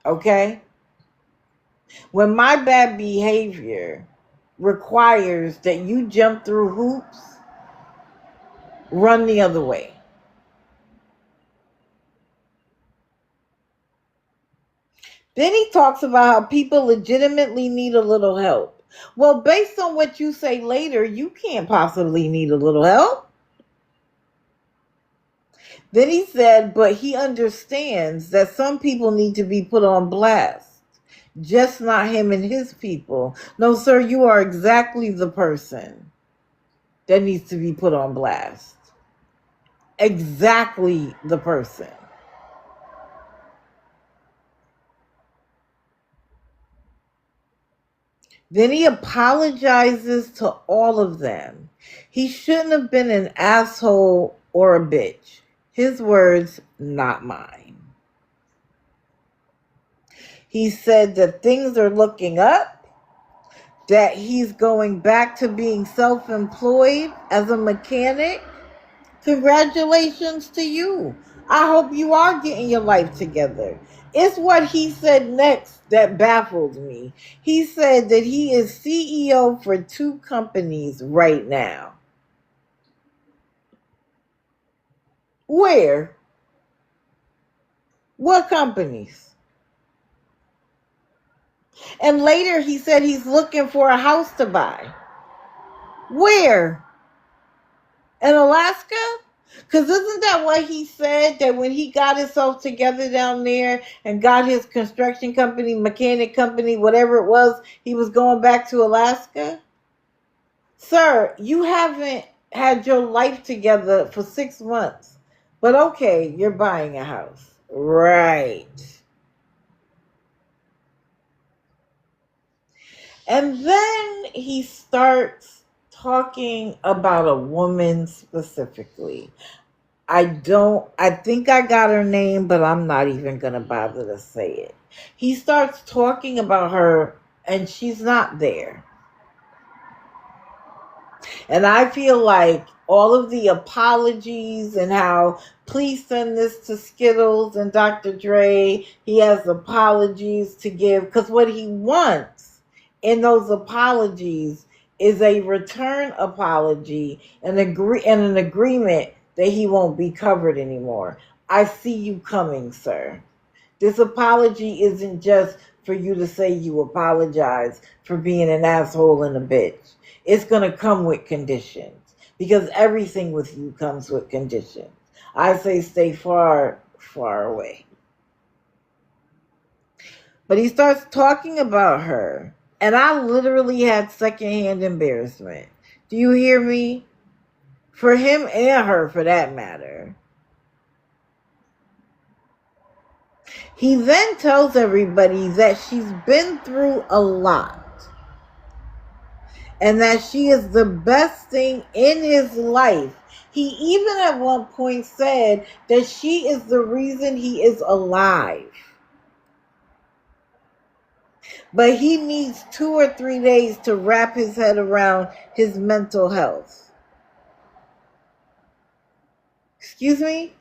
Okay? When my bad behavior requires that you jump through hoops, run the other way. Then he talks about how people legitimately need a little help. Well, based on what you say later, you can't possibly need a little help. Then he said, but he understands that some people need to be put on blast. Just not him and his people. No, sir, you are exactly the person that needs to be put on blast. Exactly the person. Then he apologizes to all of them. He shouldn't have been an asshole or a bitch. His words, not mine. He said that things are looking up, that he's going back to being self-employed as a mechanic. Congratulations to you. I hope you are getting your life together. It's what he said next that baffled me. He said that he is CEO for 2 companies right now. Where? What companies? And later he said he's looking for a house to buy. Where? In Alaska? Because isn't that what he said? That when he got himself together down there and got his construction company, mechanic company, whatever it was, he was going back to Alaska? Sir, you haven't had your life together for 6 months. But okay, you're buying a house. Right. And then he starts talking about a woman specifically. I think I got her name, but I'm not even going to bother to say it. He starts talking about her, and she's not there. And I feel like all of the apologies and how, please send this to Skittles and Dr. Dre, he has apologies to give. Because what he wants in those apologies is a return apology and an agreement that he won't be covered anymore. I see you coming, sir. This apology isn't just for you to say you apologize for being an asshole and a bitch. It's going to come with conditions because everything with you comes with conditions. I say stay far, far away. But he starts talking about her, and I literally had secondhand embarrassment. Do you hear me? For him and her, for that matter. He then tells everybody that she's been through a lot and that she is the best thing in his life. He even at one point said that she is the reason he is alive. But he needs 2 or 3 days to wrap his head around his mental health. Excuse me?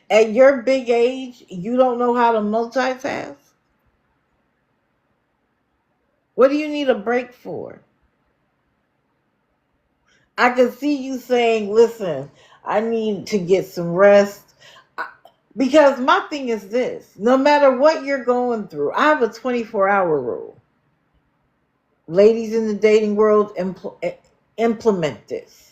At your big age, you don't know how to multitask? What do you need a break for? I can see you saying, listen, I need to get some rest. Because my thing is this, no matter what you're going through, I have a 24-hour rule. Ladies in the dating world, implement this.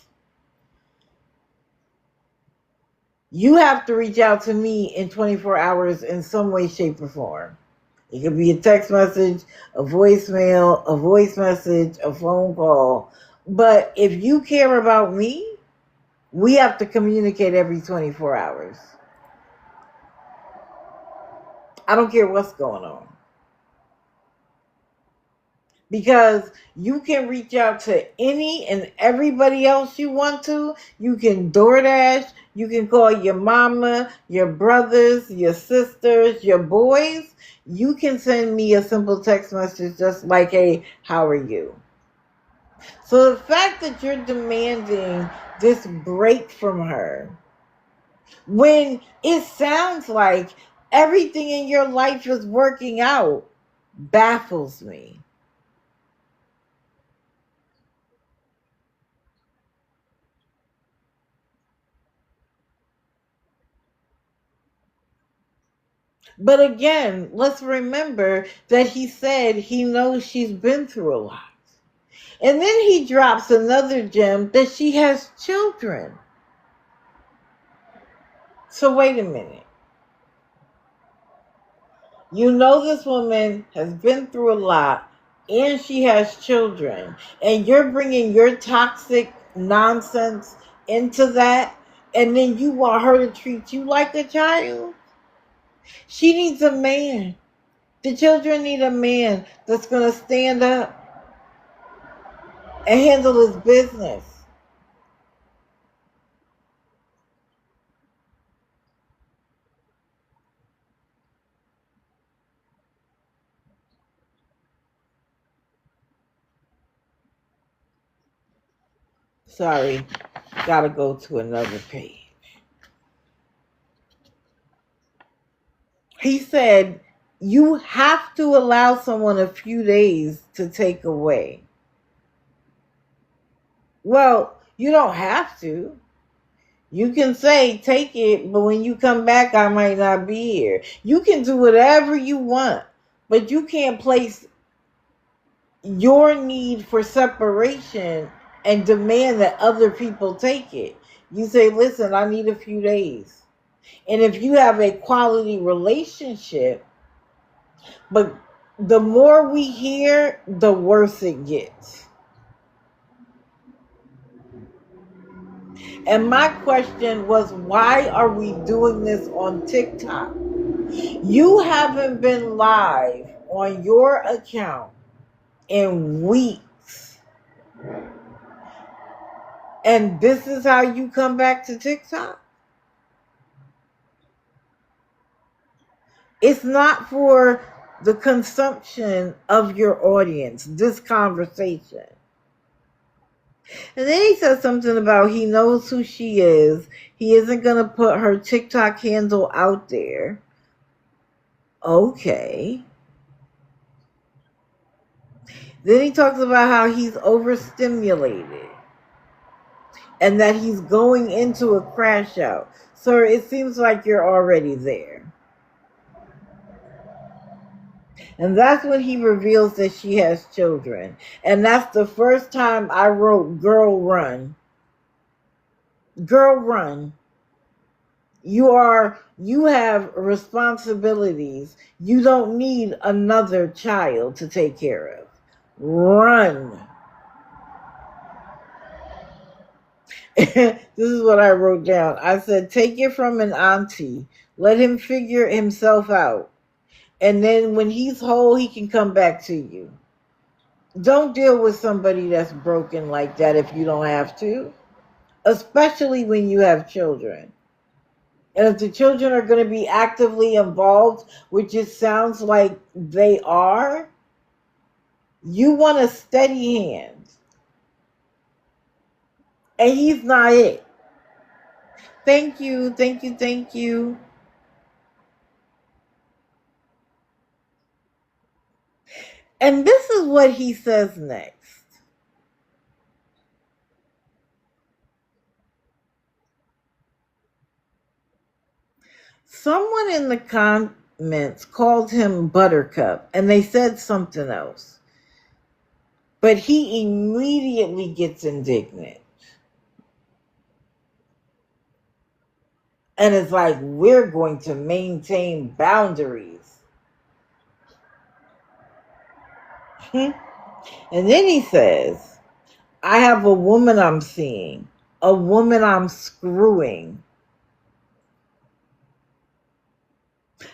You have to reach out to me in 24 hours in some way, shape, or form. It could be a text message, a voicemail, a voice message, a phone call. But if you care about me, we have to communicate every 24 hours. I don't care what's going on. Because you can reach out to any and everybody else you want to. You can DoorDash. You can call your mama, your brothers, your sisters, your boys. You can send me a simple text message just like, hey, how are you? So the fact that you're demanding this break from her, when it sounds like everything in your life is working out, baffles me. But again, let's remember that he said he knows she's been through a lot. And then he drops another gem that she has children. So wait a minute. You know this woman has been through a lot and she has children. And you're bringing your toxic nonsense into that. And then you want her to treat you like a child? She needs a man. The children need a man that's going to stand up and handle his business. Sorry, gotta go to another page. He said, you have to allow someone a few days to take away. Well, you don't have to. You can say, take it, but when you come back, I might not be here. You can do whatever you want, but you can't place your need for separation and demand that other people take it. You say, listen, I need a few days. And if you have a quality relationship, but the more we hear, the worse it gets. And my question was, why are we doing this on TikTok? You haven't been live on your account in weeks. And this is how you come back to TikTok? It's not for the consumption of your audience, this conversation. And then he says something about he knows who she is. He isn't going to put her TikTok handle out there. Okay. Then he talks about how he's overstimulated and that he's going into a crash out. Sir, it seems like you're already there. And that's when he reveals that she has children. And that's the first time I wrote, girl, run. Girl, run. You have responsibilities. You don't need another child to take care of. Run. This is what I wrote down. I said, take it from an auntie. Let him figure himself out. And then when he's whole, he can come back to you. Don't deal with somebody that's broken like that if you don't have to, especially when you have children. And if the children are going to be actively involved, which it sounds like they are, you want a steady hand. And he's not it. Thank you, thank you, thank you. And this is what he says next. Someone in the comments called him Buttercup, and they said something else. But he immediately gets indignant. And it's like, we're going to maintain boundaries. And then he says, I have a woman I'm seeing, a woman I'm screwing.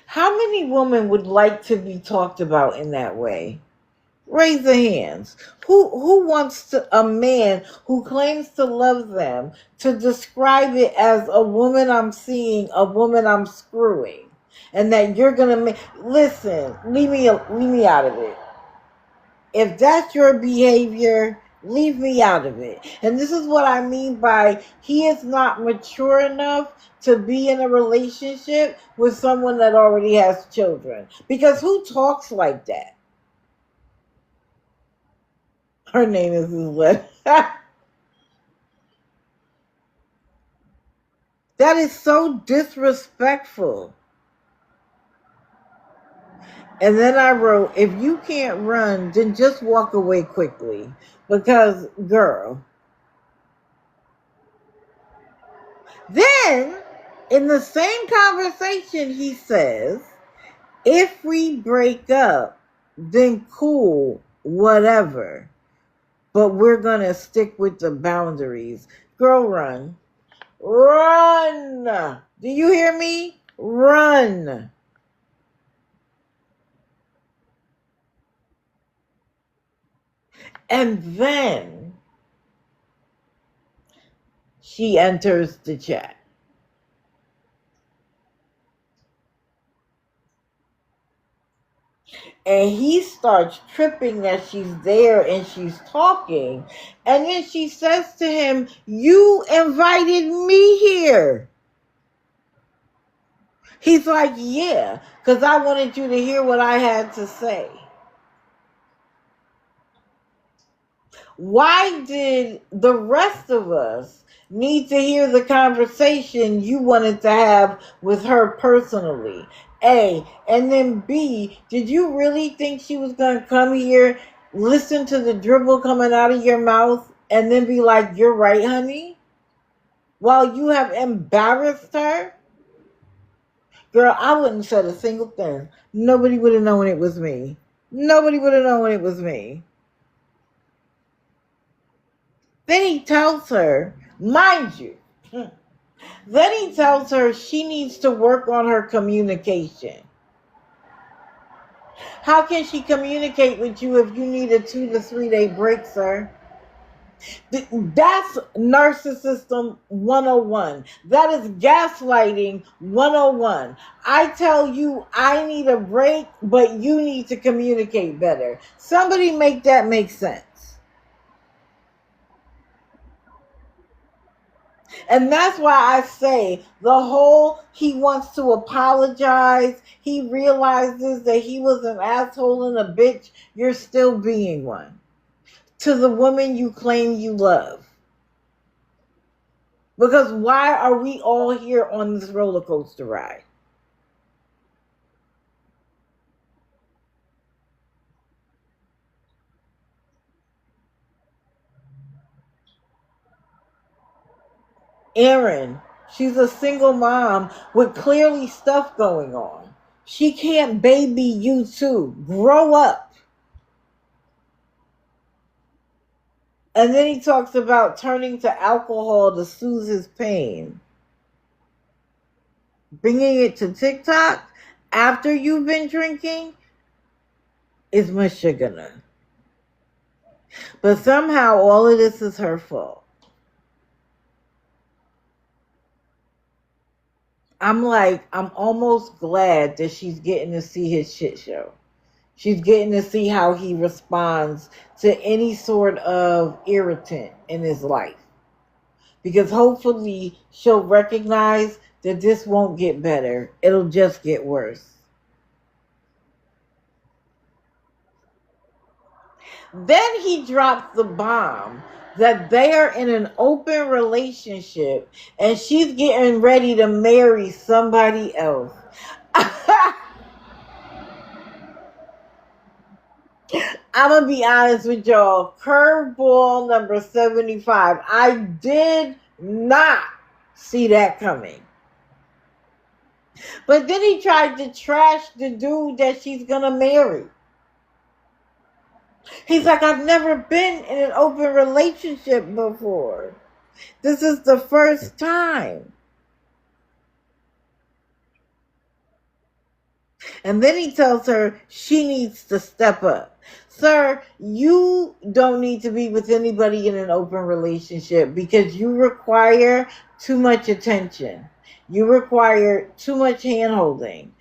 How many women would like to be talked about in that way? Raise their hands. Who wants a man who claims to love them to describe it as a woman I'm seeing, a woman I'm screwing, and that you're gonna listen? Leave me out of it. If that's your behavior, leave me out of it. And this is what I mean by he is not mature enough to be in a relationship with someone that already has children. Because who talks like that? Her name is what? That is so disrespectful. And then I wrote, if you can't run, then just walk away quickly. Because, girl. Then, in the same conversation, he says, if we break up, then cool, whatever. But we're going to stick with the boundaries. Girl, run. Run. Do you hear me? Run. And then she enters the chat. And he starts tripping that she's there and she's talking. And then she says to him, you invited me here. He's like, yeah, because I wanted you to hear what I had to say. Why did the rest of us need to hear the conversation you wanted to have with her personally? A. And then B, did you really think she was going to come here, listen to the dribble coming out of your mouth, and then be like, you're right, honey? While you have embarrassed her? Girl, I wouldn't have said a single thing. Nobody would have known it was me. Nobody would have known it was me. Then he tells her, mind you, then he tells her she needs to work on her communication. How can she communicate with you if you need a 2 to 3 day break, sir? That's narcissism 101. That is gaslighting 101. I tell you I need a break, but you need to communicate better. Somebody make that make sense. And that's why I say the whole he wants to apologize. He realizes that he was an asshole and a bitch. You're still being one. To the woman you claim you love. Because why are we all here on this roller coaster ride? Erin, she's a single mom with clearly stuff going on. She can't baby you too. Grow up. And then he talks about turning to alcohol to soothe his pain. Bringing it to TikTok after you've been drinking is mashigana. But somehow all of this is her fault. I'm almost glad that she's getting to see his shit show. She's getting to see how he responds to any sort of irritant in his life. Because hopefully she'll recognize that this won't get better. It'll just get worse. Then he drops the bomb that they are in an open relationship and she's getting ready to marry somebody else. I'm going to be honest with y'all. Curveball number 75. I did not see that coming. But then he tried to trash the dude that she's going to marry. He's like, I've never been in an open relationship before. This is the first time. And then he tells her she needs to step up. Sir, you don't need to be with anybody in an open relationship because you require too much attention. You require too much hand-holding.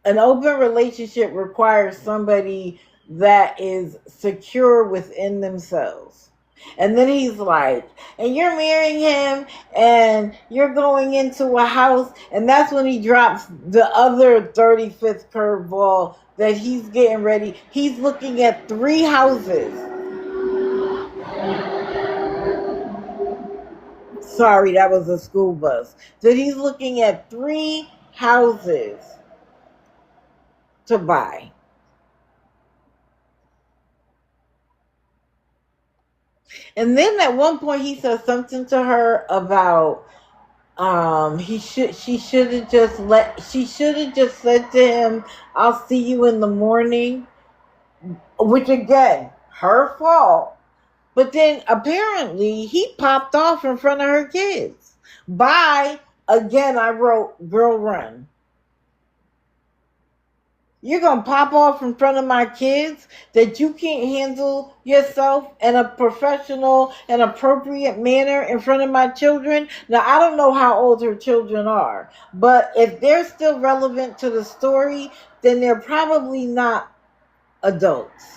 An open relationship requires somebody that is secure within themselves. And then he's like, and you're marrying him and you're going into a house. And that's when he drops the other 35th curveball that he's getting ready. He's looking at 3 houses. Sorry, that was a school bus. That he's looking at 3 houses to buy. And then at one point he said something to her about she should have just said to him, I'll see you in the morning, which again, her fault. But then apparently he popped off in front of her kids. By, again, I wrote, girl, run. You're going to pop off in front of my kids that you can't handle yourself in a professional and appropriate manner in front of my children. Now, I don't know how old her children are, but if they're still relevant to the story, then they're probably not adults.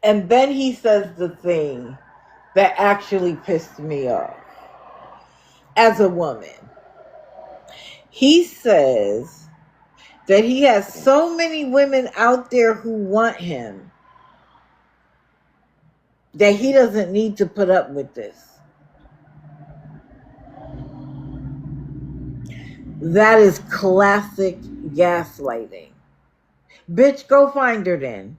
And then he says the thing that actually pissed me off as a woman. He says that he has so many women out there who want him that he doesn't need to put up with this. That is classic gaslighting. Bitch, go find her then.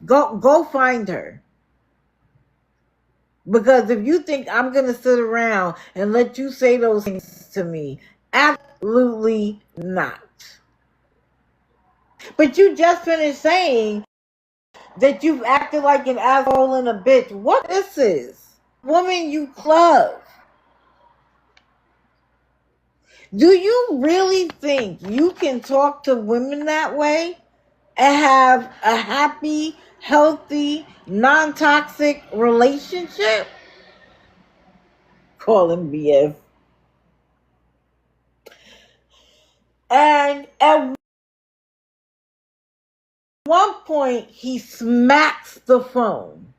Go find her. Because if you think I'm going to sit around and let you say those things to me, absolutely not. But you just finished saying that you've acted like an asshole and a bitch. What this is? Woman you club. Do you really think you can talk to women that way and have a happy, healthy, non-toxic relationship? Call him BS. And at one point, he smacks the phone.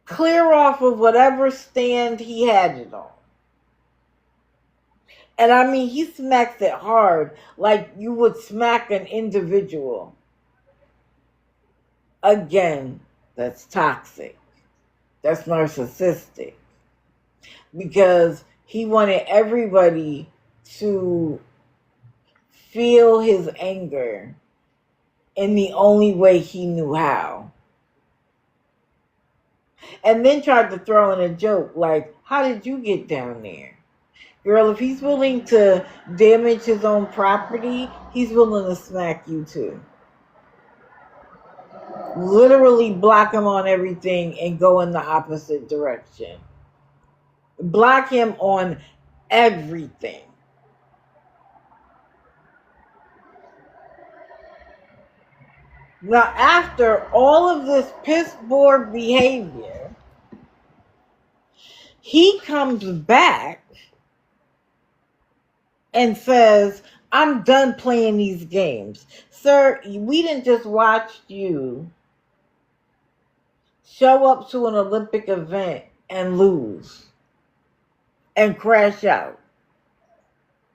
Clear off of whatever stand he had it on. And I mean, he smacks it hard, like you would smack an individual. Again, that's toxic. That's narcissistic. Because he wanted everybody to feel his anger in the only way he knew how. And then tried to throw in a joke like, how did you get down there? Girl, if he's willing to damage his own property, he's willing to smack you too. Literally block him on everything and go in the opposite direction. Block him on everything. Now, after all of this piss poor behavior, he comes back and says, I'm done playing these games. Sir, we didn't just watch you show up to an Olympic event and lose and crash out.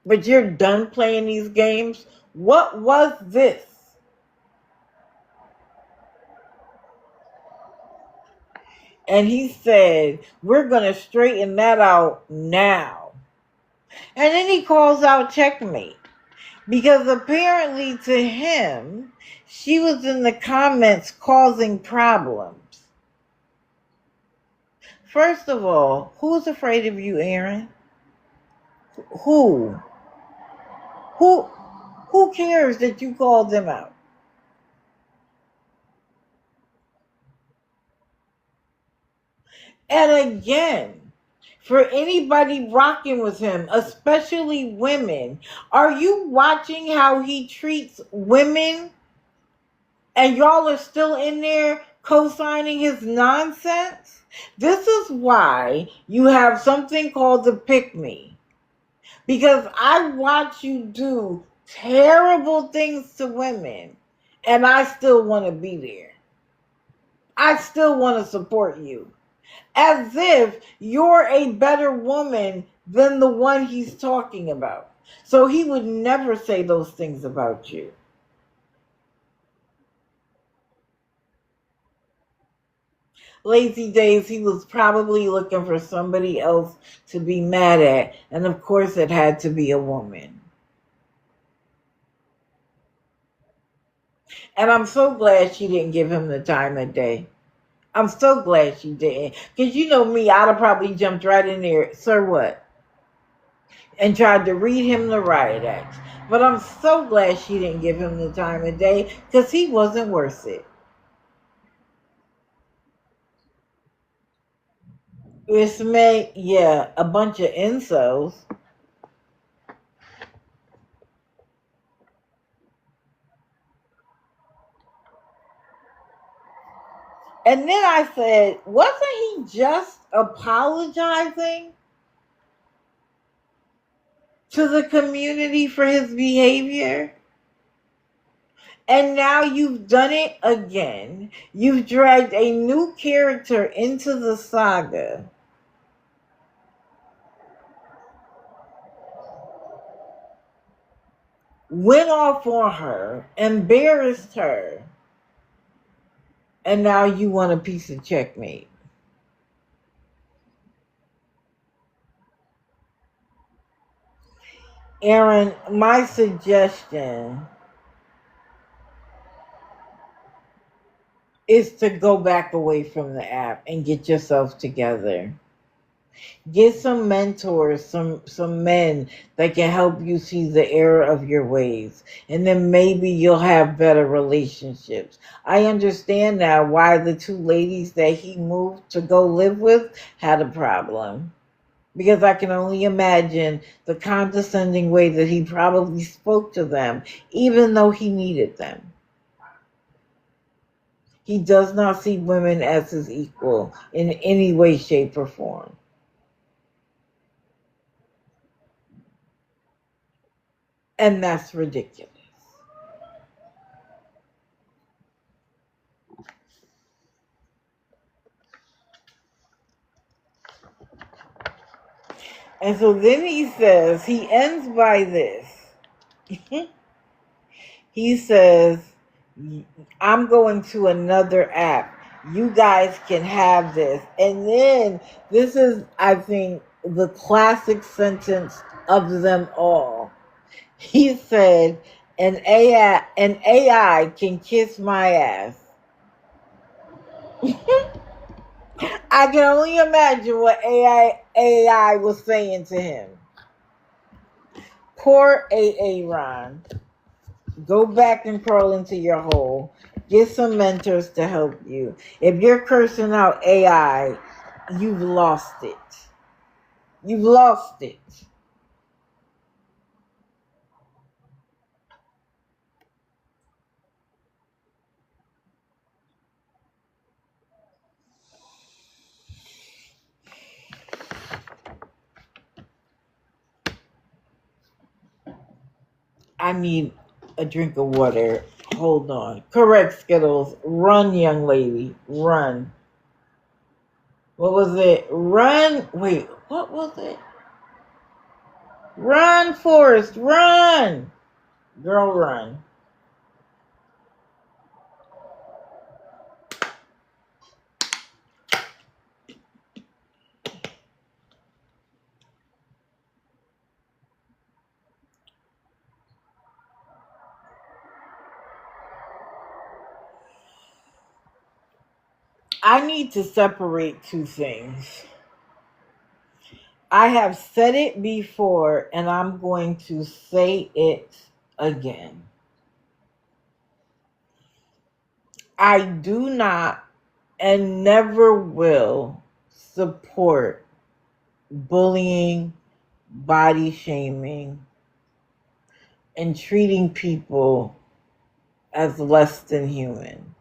But you're done playing these games? What was this? And he said, we're going to straighten that out now. And then he calls out checkmate. Because apparently to him, she was in the comments causing problems. First of all, who's afraid of you, Aaron? Who? Who cares that you called them out? And again, for anybody rocking with him, especially women, are you watching how he treats women? And y'all are still in there co-signing his nonsense? This is why you have something called the pick me. Because I watch you do terrible things to women, and I still want to be there. I still want to support you. As if you're a better woman than the one he's talking about. So he would never say those things about you. Lazy days, he was probably looking for somebody else to be mad at. And of course, it had to be a woman. And I'm so glad she didn't give him the time of day. I'm so glad she didn't. Because you know me, I'd have probably jumped right in there. Sir, what? And tried to read him the riot act. But I'm so glad she didn't give him the time of day because he wasn't worth it. It's made, yeah, a bunch of incels. And then I said, wasn't he just apologizing to the community for his behavior? And now you've done it again. You've dragged a new character into the saga. Went off on her, embarrassed her, and now you want a piece of checkmate. Aaron, my suggestion is to go back away from the app and get yourself together. Get some mentors, some men that can help you see the error of your ways. And then maybe you'll have better relationships. I understand now why the two ladies that he moved to go live with had a problem. Because I can only imagine the condescending way that he probably spoke to them, even though he needed them. He does not see women as his equal in any way, shape, or form. And that's ridiculous. And so then he says, he ends by this. He says, I'm going to another app. You guys can have this. And then this is, I think, the classic sentence of them all. He said, an AI can kiss my ass. I can only imagine what AI was saying to him. Poor Ron. Go back and crawl into your hole. Get some mentors to help you. If you're cursing out AI, you've lost it. You've lost it. I need a drink of water. Hold on. Correct, Skittles. Run, young lady. Run. What was it? Run. Wait, what was it? Run, Forrest. Run. Girl, run. I need to separate two things. I have said it before, and I'm going to say it again. I do not and never will support bullying, body shaming, and treating people as less than human.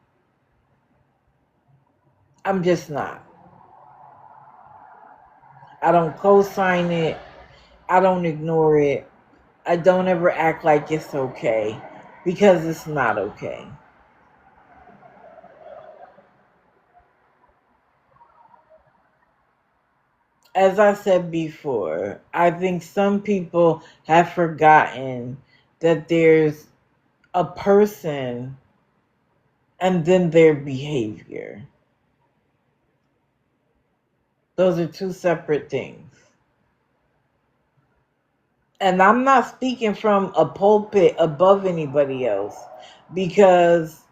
I'm just not. I don't co-sign it. I don't ignore it. I don't ever act like it's okay because it's not okay. As I said before, I think some people have forgotten that there's a person and then their behavior. Those are two separate things. And I'm not speaking from a pulpit above anybody else, because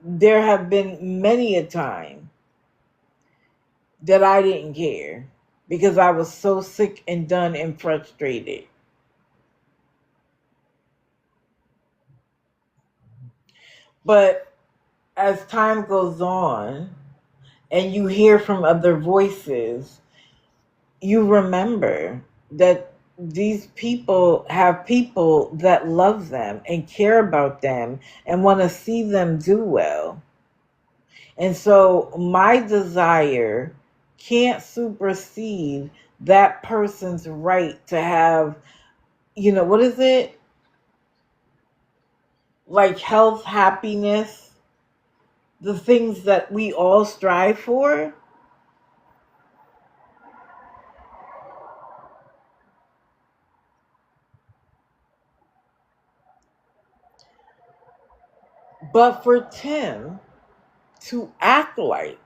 there have been many a time that I didn't care because I was so sick and done and frustrated. But as time goes on and you hear from other voices, you remember that these people have people that love them and care about them and want to see them do well. And so my desire can't supersede that person's right to have, what is it? Like health, happiness, the things that we all strive for. But for Tim to act like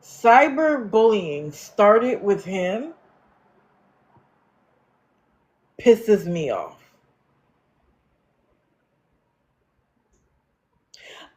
cyberbullying started with him pisses me off.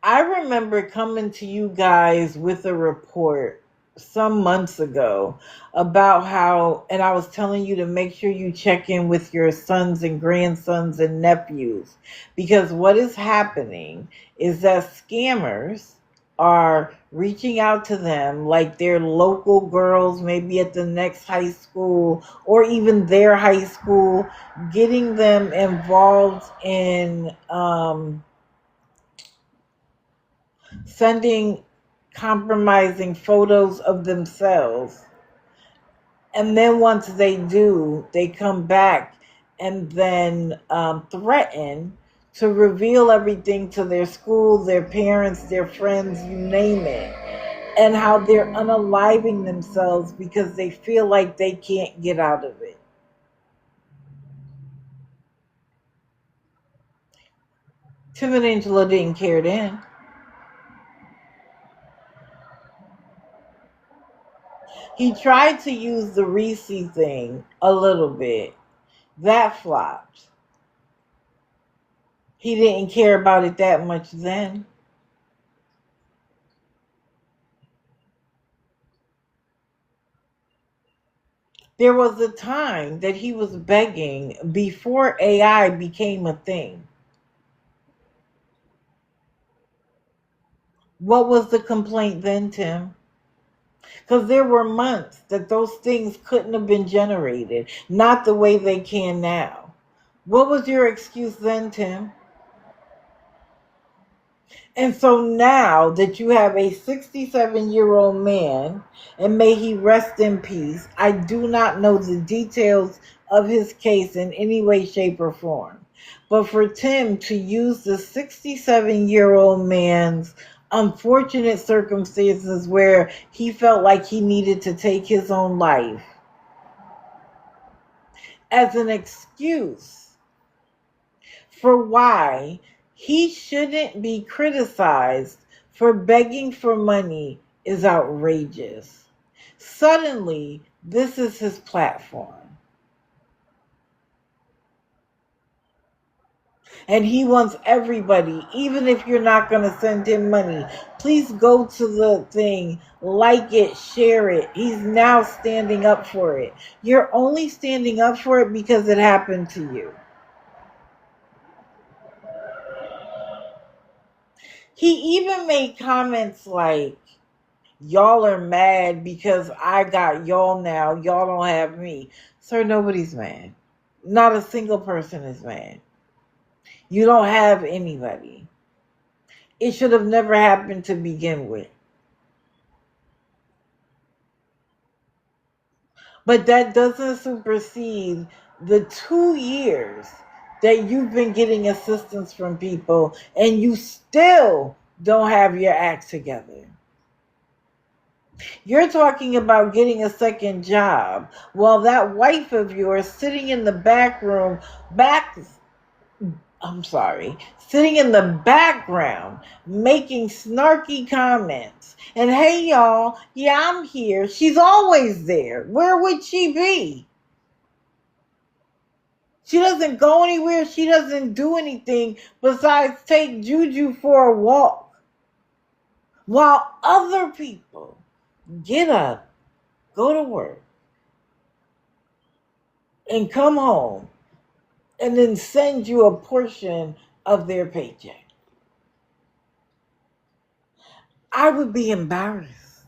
I remember coming to you guys with a report some months ago about how, and I was telling you to make sure you check in with your sons and grandsons and nephews, because what is happening is that scammers are reaching out to them like they're local girls, maybe at the next high school or even their high school, getting them involved in sending compromising photos of themselves. And then once they do, they come back and then threaten to reveal everything to their school, their parents, their friends, you name it. And how they're unaliving themselves because they feel like they can't get out of it. Tim and Angela didn't care then. He tried to use the Reese thing a little bit. That flopped. He didn't care about it that much then. There was a time that he was begging before AI became a thing. What was the complaint then, Tim? Because there were months that those things couldn't have been generated, not the way they can now. What was your excuse then, Tim? And so now that you have a 67-year-old man, and may he rest in peace, I do not know the details of his case in any way, shape, or form. But for Tim to use the 67-year-old man's unfortunate circumstances where he felt like he needed to take his own life as an excuse for why he shouldn't be criticized for begging for money is outrageous. Suddenly, this is his platform. And he wants everybody, even if you're not going to send him money, please go to the thing, like it, share it. He's now standing up for it. You're only standing up for it because it happened to you. He even made comments like, y'all are mad because I got y'all now. Y'all don't have me. Sir, nobody's mad. Not a single person is mad. You don't have anybody. It should have never happened to begin with. But that doesn't supersede the 2 years that you've been getting assistance from people and you still don't have your act together. You're talking about getting a second job while that wife of yours sitting in the back room, back I'm sorry, sitting in the background, making snarky comments. And hey, y'all, yeah, I'm here. She's always there. Where would she be? She doesn't go anywhere. She doesn't do anything besides take Juju for a walk. While other people get up, go to work, and come home, and then send you a portion of their paycheck. I would be embarrassed.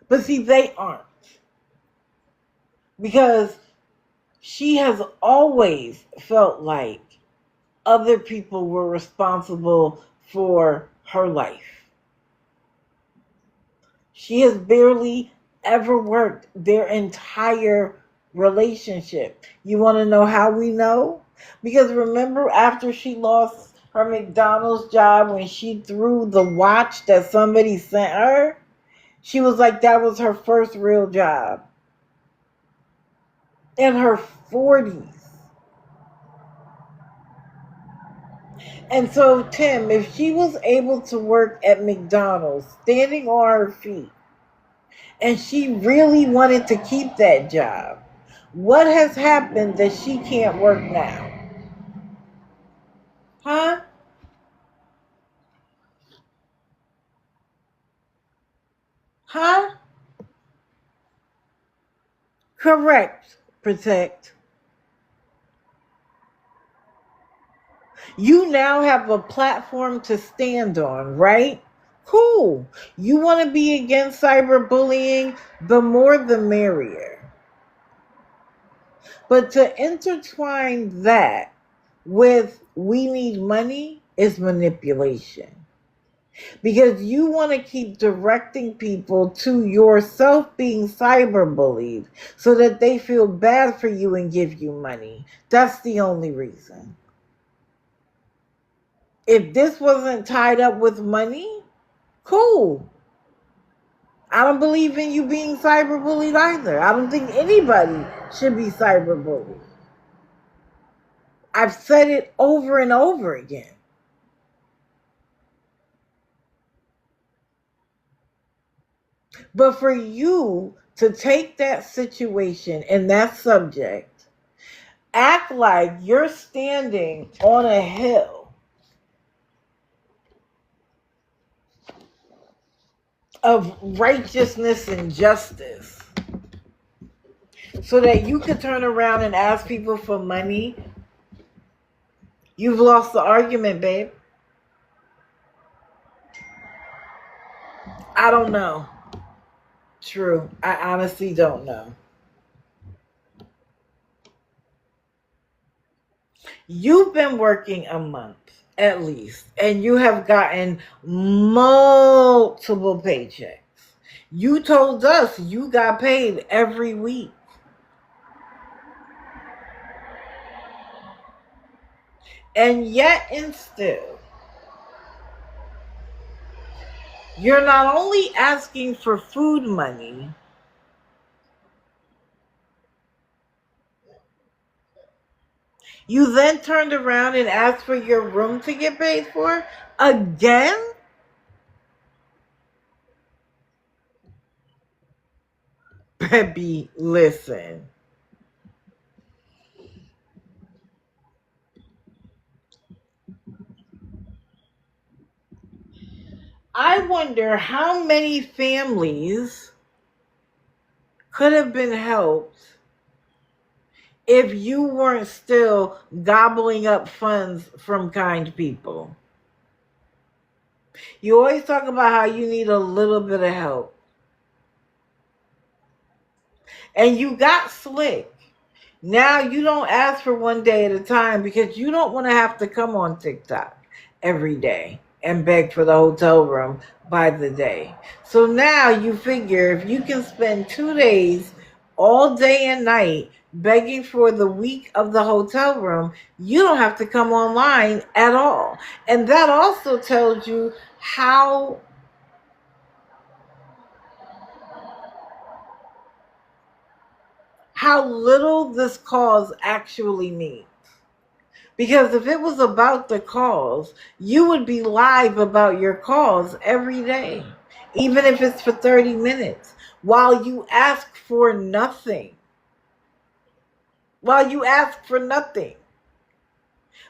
But see, they aren't. Because she has always felt like other people were responsible for her life. She has barely ever worked their entire relationship. You want to know how we know? Because remember, after she lost her McDonald's job, when she threw the watch that somebody sent her, she was like, that was her first real job. In her 40s. And so, Tim, if she was able to work at McDonald's, standing on her feet, and she really wanted to keep that job, what has happened that she can't work now? Huh? Huh? Correct. Protect. You now have a platform to stand on, right? Cool. You want to be against cyberbullying? The more the merrier. But to intertwine that with we need money is manipulation. Because you want to keep directing people to yourself being cyberbullied so that they feel bad for you and give you money. That's the only reason. If this wasn't tied up with money, cool. I don't believe in you being cyberbullied either. I don't think anybody should be cyberbullied. I've said it over and over again. But for you to take that situation and that subject, act like you're standing on a hill of righteousness and justice so that you could turn around and ask people for money, you've lost the argument, babe. I don't know. True. I honestly don't know. You've been working a month at least, and you have gotten multiple paychecks. You told us you got paid every week. And yet and still, you're not only asking for food money, you then turned around and asked for your room to get paid for again? Baby, listen. I wonder how many families could have been helped if you weren't still gobbling up funds from kind people. You always talk about how you need a little bit of help. And you got slick. Now you don't ask for one day at a time because you don't want to have to come on TikTok every day and beg for the hotel room by the day. So now you figure if you can spend 2 days all day and night begging for the week of the hotel room, you don't have to come online at all. And that also tells you how little this cause actually means. Because if it was about the calls, you would be live about your calls every day, even if it's for 30 minutes, while you ask for nothing. While you ask for nothing.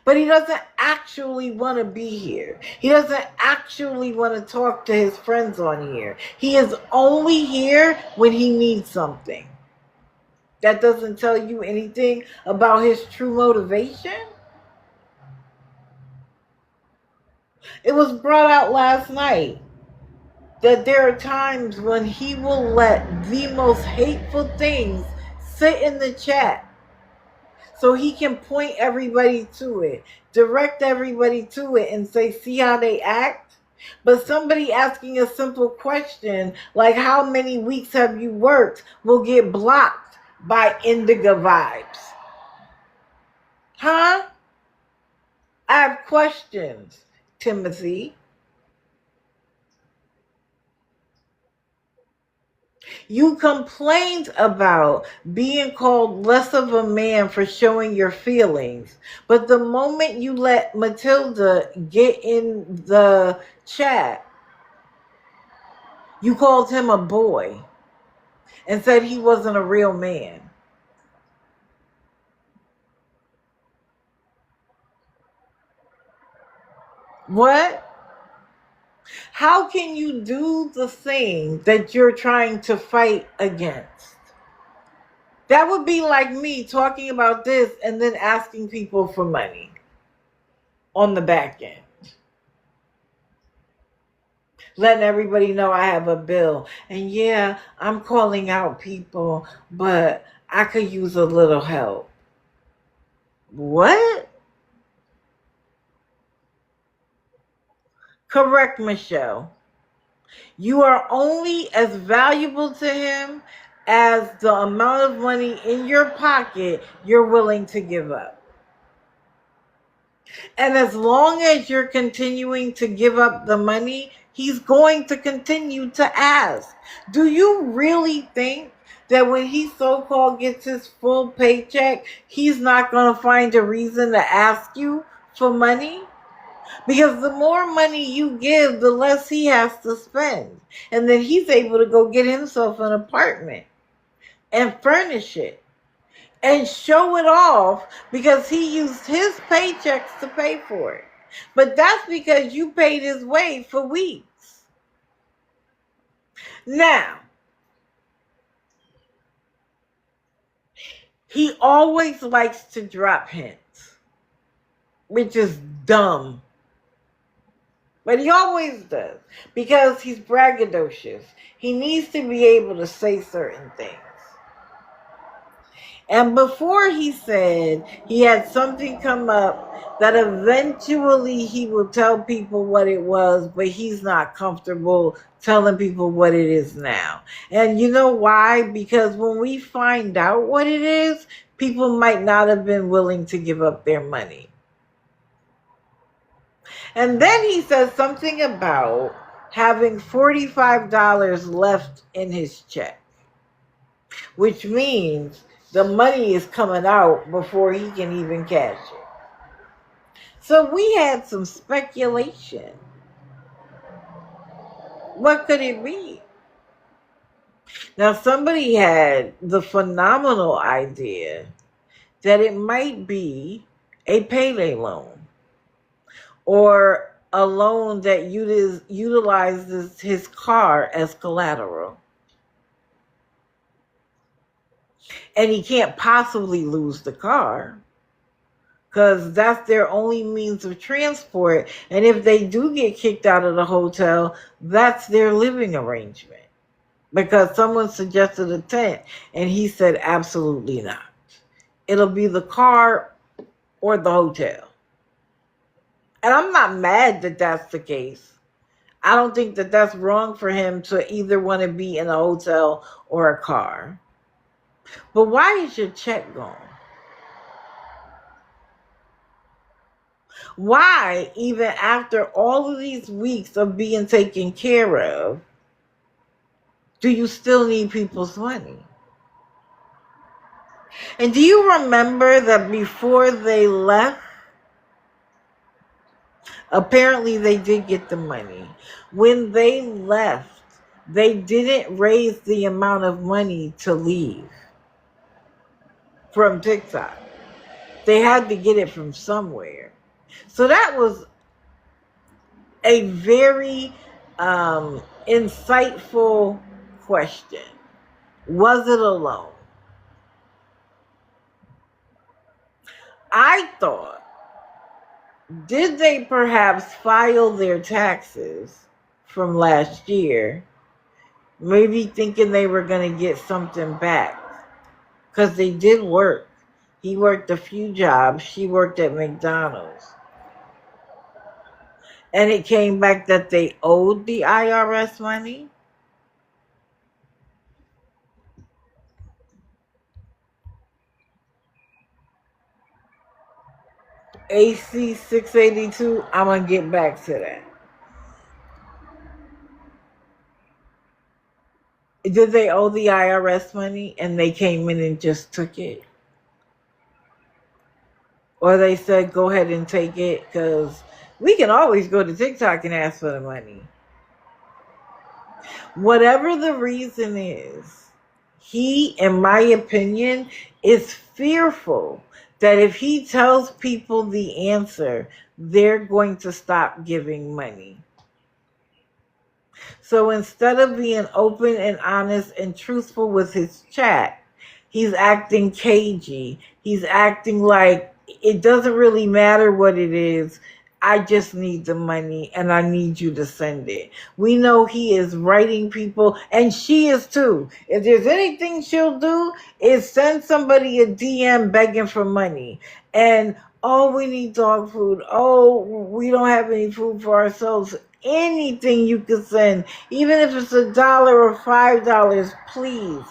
But he doesn't actually want to be here. He doesn't actually want to talk to his friends on here. He is only here when he needs something. That doesn't tell you anything about his true motivation. It was brought out last night that there are times when he will let the most hateful things sit in the chat so he can point everybody to it, direct everybody to it, and say, see how they act? But somebody asking a simple question like, how many weeks have you worked, will get blocked by Indigo Vibes. Huh? I have questions, Timothy. You complained about being called less of a man for showing your feelings. But the moment you let Matilda get in the chat, you called him a boy and said he wasn't a real man. What? How can you do the thing that you're trying to fight against? That would be like me talking about this and then asking people for money on the back end. Letting everybody know I have a bill. And yeah, I'm calling out people, but I could use a little help. What? Correct, Michelle. You are only as valuable to him as the amount of money in your pocket you're willing to give up. And as long as you're continuing to give up the money, he's going to continue to ask. Do you really think that when he so-called gets his full paycheck, he's not going to find a reason to ask you for money? Because the more money you give, the less he has to spend. And then he's able to go get himself an apartment and furnish it and show it off because he used his paychecks to pay for it. But that's because you paid his way for weeks. Now, he always likes to drop hints, which is dumb. But he always does because he's braggadocious. He needs to be able to say certain things. And before he said he had something come up that eventually he will tell people what it was, but he's not comfortable telling people what it is now. And you know why? Because when we find out what it is, people might not have been willing to give up their money. And then he says something about having $45 left in his check, which means the money is coming out before he can even cash it. So we had some speculation. What could it be? Now somebody had the phenomenal idea that it might be a payday loan or a loan that utilizes his car as collateral. And he can't possibly lose the car because that's their only means of transport. And if they do get kicked out of the hotel, that's their living arrangement. Because someone suggested a tent and he said absolutely not. It'll be the car or the hotel. And I'm not mad that that's the case. I don't think that that's wrong for him to either want to be in a hotel or a car. But why is your check gone? Why, even after all of these weeks of being taken care of, do you still need people's money? And do you remember that before they left, Apparently, they did get the money. When they left, they didn't raise the amount of money to leave from TikTok. They had to get it from somewhere. So that was a very insightful question. Was it a loan? I thought, did they perhaps file their taxes from last year, maybe thinking they were going to get something back? Because they did work. He worked a few jobs. She worked at McDonald's. And it came back that they owed the IRS money. AC 682, I'm going to get back to that. Did they owe the IRS money and they came in and just took it? Or they said, go ahead and take it, because we can always go to TikTok and ask for the money. Whatever the reason is, he, in my opinion, is fearful that if he tells people the answer, they're going to stop giving money. So instead of being open and honest and truthful with his chat, he's acting cagey. He's acting like it doesn't really matter what it is. I just need the money and I need you to send it. We know he is writing people, and she is too. If there's anything she'll do is send somebody a DM begging for money. And, oh, we need dog food. Oh, we don't have any food for ourselves. Anything you can send, even if it's $1 or $5, please.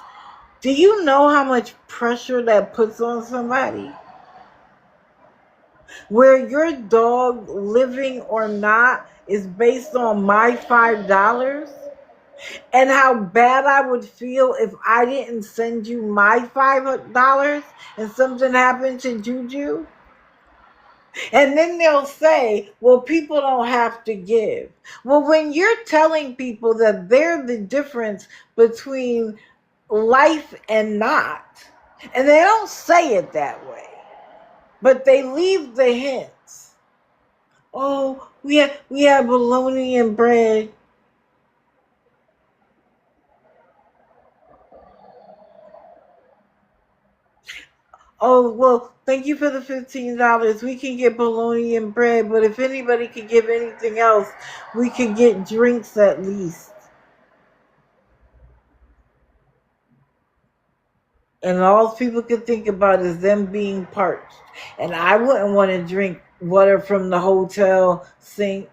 Do you know how much pressure that puts on somebody? Where your dog, living or not, is based on my $5, and how bad I would feel if I didn't send you my $5 and something happened to Juju. And then they'll say, well, people don't have to give. Well, when you're telling people that they're the difference between life and not, and they don't say it that way, but they leave the hints. Oh, we have bologna and bread. Oh, well, thank you for the $15. We can get bologna and bread, but if anybody could give anything else, we could get drinks at least. And all people could think about is them being parched. And I wouldn't want to drink water from the hotel sink.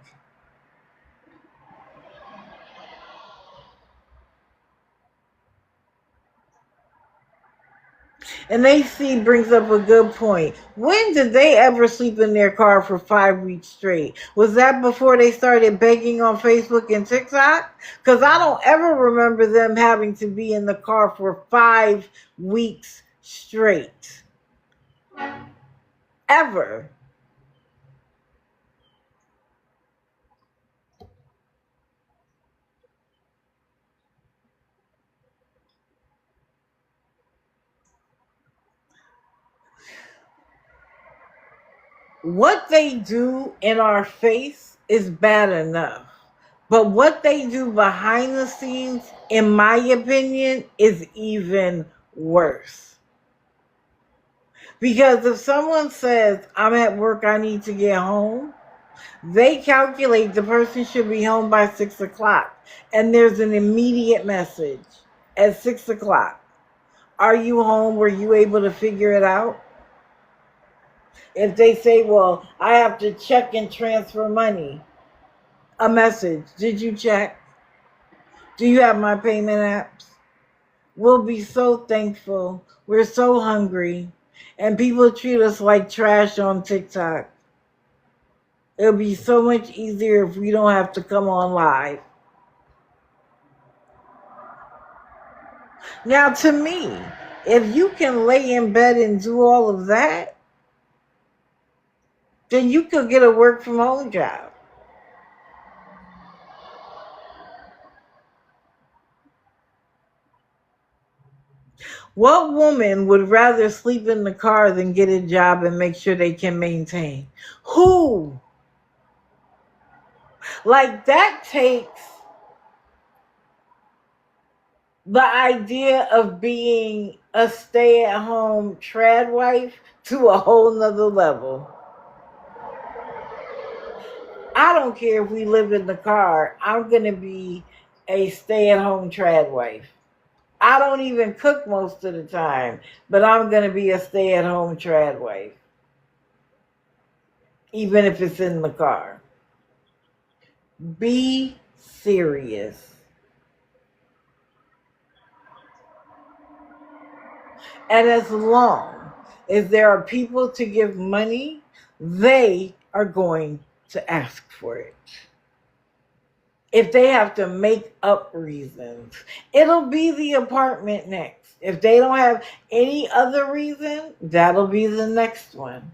And AC brings up a good point. When did they ever sleep in their car for 5 weeks straight? Was that before they started begging on Facebook and TikTok? Because I don't ever remember them having to be in the car for 5 weeks straight. Ever. What they do in our face is bad enough. But what they do behind the scenes, in my opinion, is even worse. Because if someone says, I'm at work, I need to get home, they calculate the person should be home by 6 o'clock. And there's an immediate message at 6 o'clock. Are you home? Were you able to figure it out? If they say, well, I have to check and transfer money, a message, did you check? Do you have my payment apps? We'll be so thankful. We're so hungry. And people treat us like trash on TikTok. It'll be so much easier if we don't have to come on live. Now, to me, if you can lay in bed and do all of that, then you could get a work from home job. What woman would rather sleep in the car than get a job and make sure they can maintain? Who? Like, that takes the idea of being a stay-at-home trad wife to a whole nother level. I don't care if we live in the car. I'm going to be a stay-at-home trad wife. I don't even cook most of the time, but I'm going to be a stay-at-home trad wife, even if it's in the car. Be serious. And as long as there are people to give money, they are going to ask for it. If they have to make up reasons, it'll be the apartment next. If they don't have any other reason, that'll be the next one.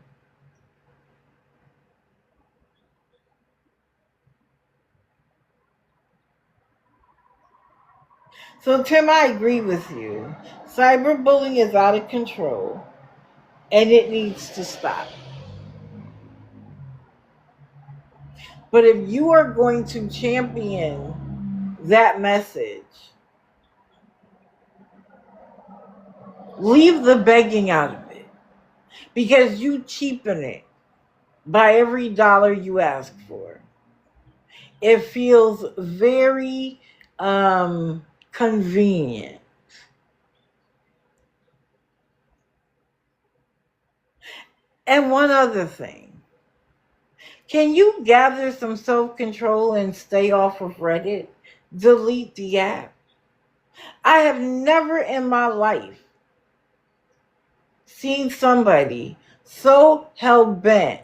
So, Tim, I agree with you. Cyberbullying is out of control and it needs to stop. But if you are going to champion that message, leave the begging out of it because you cheapen it by every dollar you ask for. It feels very convenient. And one other thing, can you gather some self-control and stay off of Reddit? Delete the app. I have never in my life seen somebody so hell-bent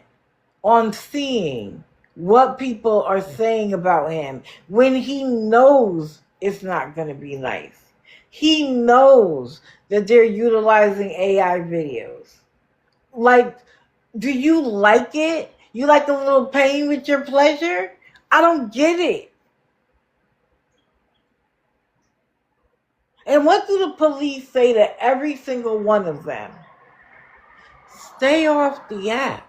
on seeing what people are saying about him when he knows it's not going to be nice. He knows that they're utilizing AI videos. Like, do you like it? You like a little pain with your pleasure? I don't get it. And what do the police say to every single one of them? Stay off the app.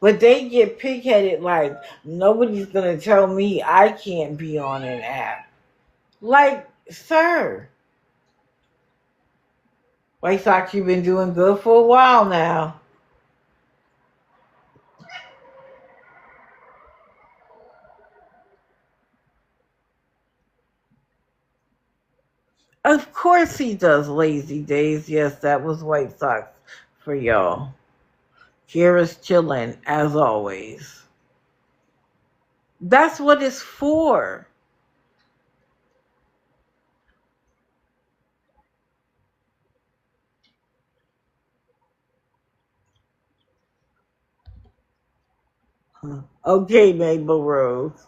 But they get pig-headed like, nobody's going to tell me I can't be on an app. Like, sir, White Sox, you've been doing good for a while now. Of course he does, Lazy Days. Yes, that was White Sox for y'all. Kira's chilling, as always. That's what it's for. Okay, Mabel Rose.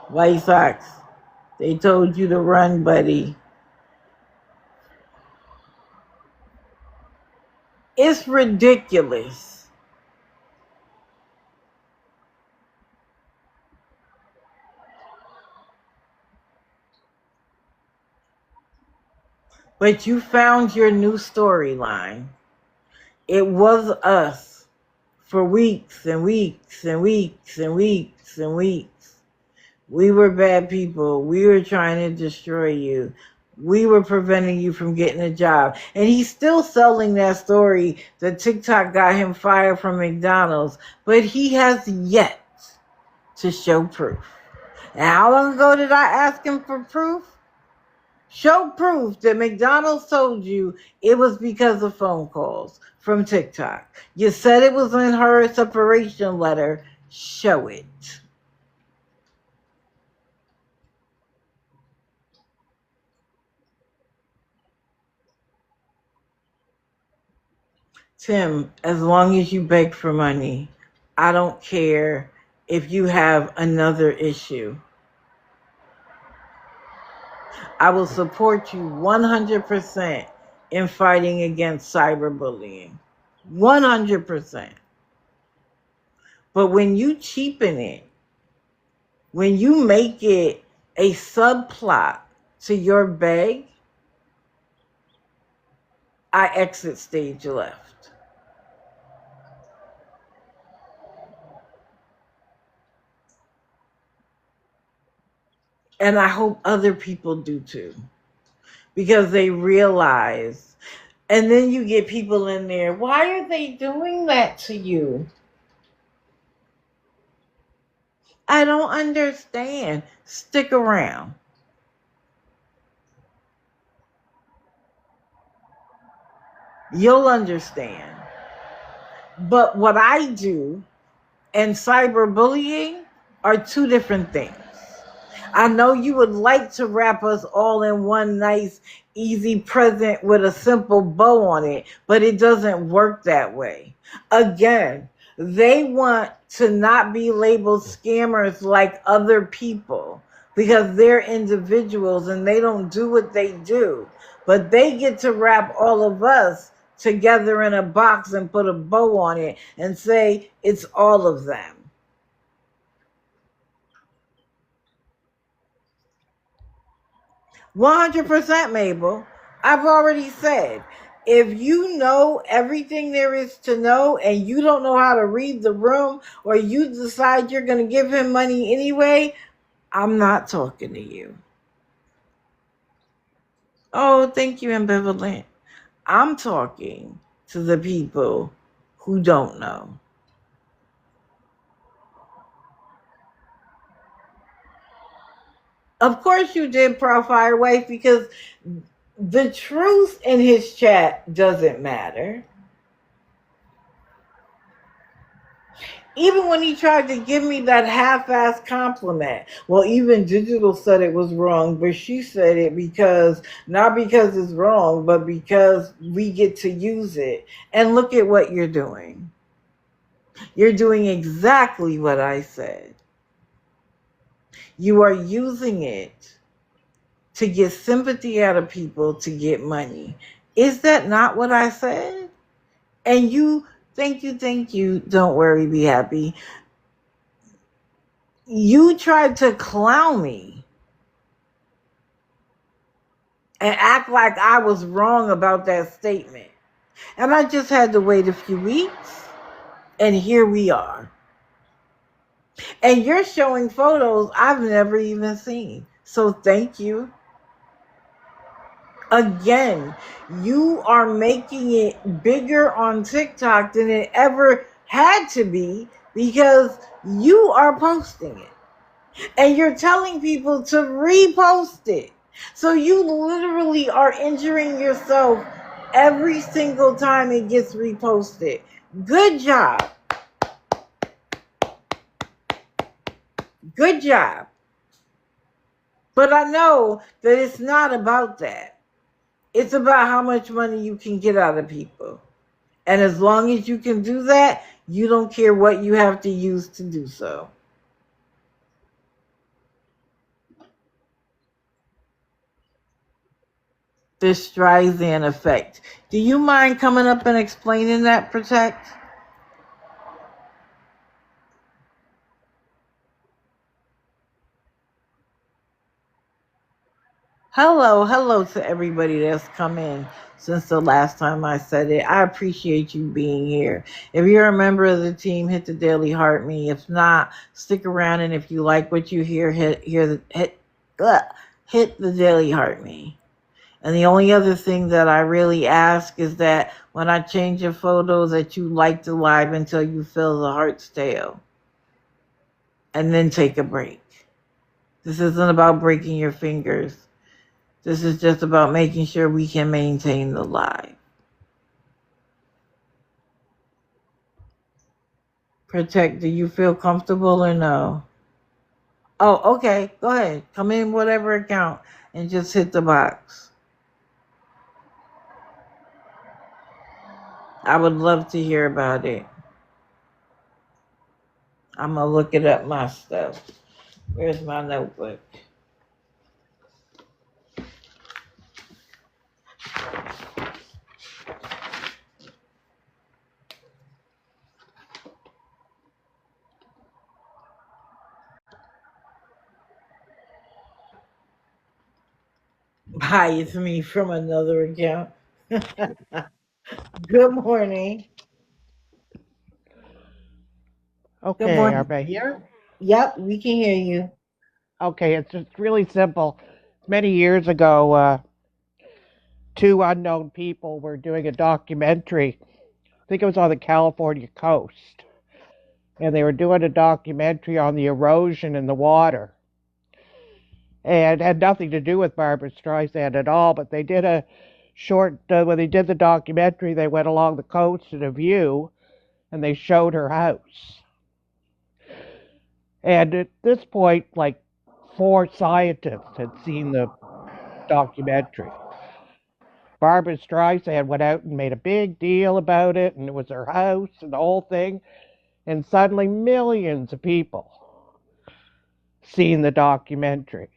White Sox, they told you to run, buddy. It's ridiculous. But you found your new storyline. It was us for weeks and weeks and weeks and weeks and weeks. We were bad people. We were trying to destroy you. We were preventing you from getting a job. And he's still selling that story that TikTok got him fired from McDonald's, but he has yet to show proof. And how long ago did I ask him for proof? Show proof that McDonald's told you it was because of phone calls from TikTok. You said it was in her separation letter. Show it. Tim, as long as you beg for money, I don't care if you have another issue. I will support you 100% in fighting against cyberbullying. 100%. But when you cheapen it, when you make it a subplot to your beg, I exit stage left. And I hope other people do too, because they realize. And then you get people in there, why are they doing that to you? I don't understand. Stick around. You'll understand. But what I do and cyberbullying are two different things. I know you would like to wrap us all in one nice, easy present with a simple bow on it, but it doesn't work that way. Again, they want to not be labeled scammers like other people because they're individuals and they don't do what they do. But they get to wrap all of us together in a box and put a bow on it and say it's all of them. 100%, Mabel. I've already said, if you know everything there is to know and you don't know how to read the room, or you decide you're going to give him money anyway, I'm not talking to you. Oh, thank you, ambivalent. I'm talking to the people who don't know. Of course you did, Prof. Firewife, because the truth in his chat doesn't matter. Even when he tried to give me that half-assed compliment. Well, even Digital said it was wrong, but she said it because, not because it's wrong, but because we get to use it. And look at what you're doing. You're doing exactly what I said. You are using it to get sympathy out of people to get money. Is that not what I said? And you, thank you, don't worry, be happy. You tried to clown me and act like I was wrong about that statement. And I just had to wait a few weeks, and here we are. And you're showing photos I've never even seen. So thank you. Again, you are making it bigger on TikTok than it ever had to be because you are posting it. And you're telling people to repost it. So you literally are injuring yourself every single time it gets reposted. Good job. Good job. But I know that it's not about that. It's about how much money you can get out of people. And as long as you can do that, you don't care what you have to use to do so. The Streisand effect. Do you mind coming up and explaining that, Protect? Hello to everybody that's come in since the last time I said it. I appreciate you being here. If you're a member of the team, hit the Daily Heart Me. If not, stick around, and if you like what you hear, hit the Daily Heart Me. And the only other thing that I really ask is that when I change your photo, that you like the live until you feel the heart stale. And then take a break. This isn't about breaking your fingers. This is just about making sure we can maintain the live. Protect, do you feel comfortable or no? Oh, okay. Go ahead. Come in whatever account and just hit the box. I would love to hear about it. I'm going to look it up myself. Where's my notebook? Hi, it's me from another account. Good morning. Good Okay, are morning. they here? Yep, we can hear you. Okay, it's just really simple. Many years ago, two unknown people were doing a documentary. I think it was on the California coast. And they were doing a documentary on the erosion in the water. And it had nothing to do with Barbara Streisand at all, but they did a short, when they did the documentary, they went along the coast in a view and they showed her house. And at this point, like four scientists had seen the documentary. Barbara Streisand went out and made a big deal about it, and it was her house and the whole thing. And suddenly, millions of people seen the documentary.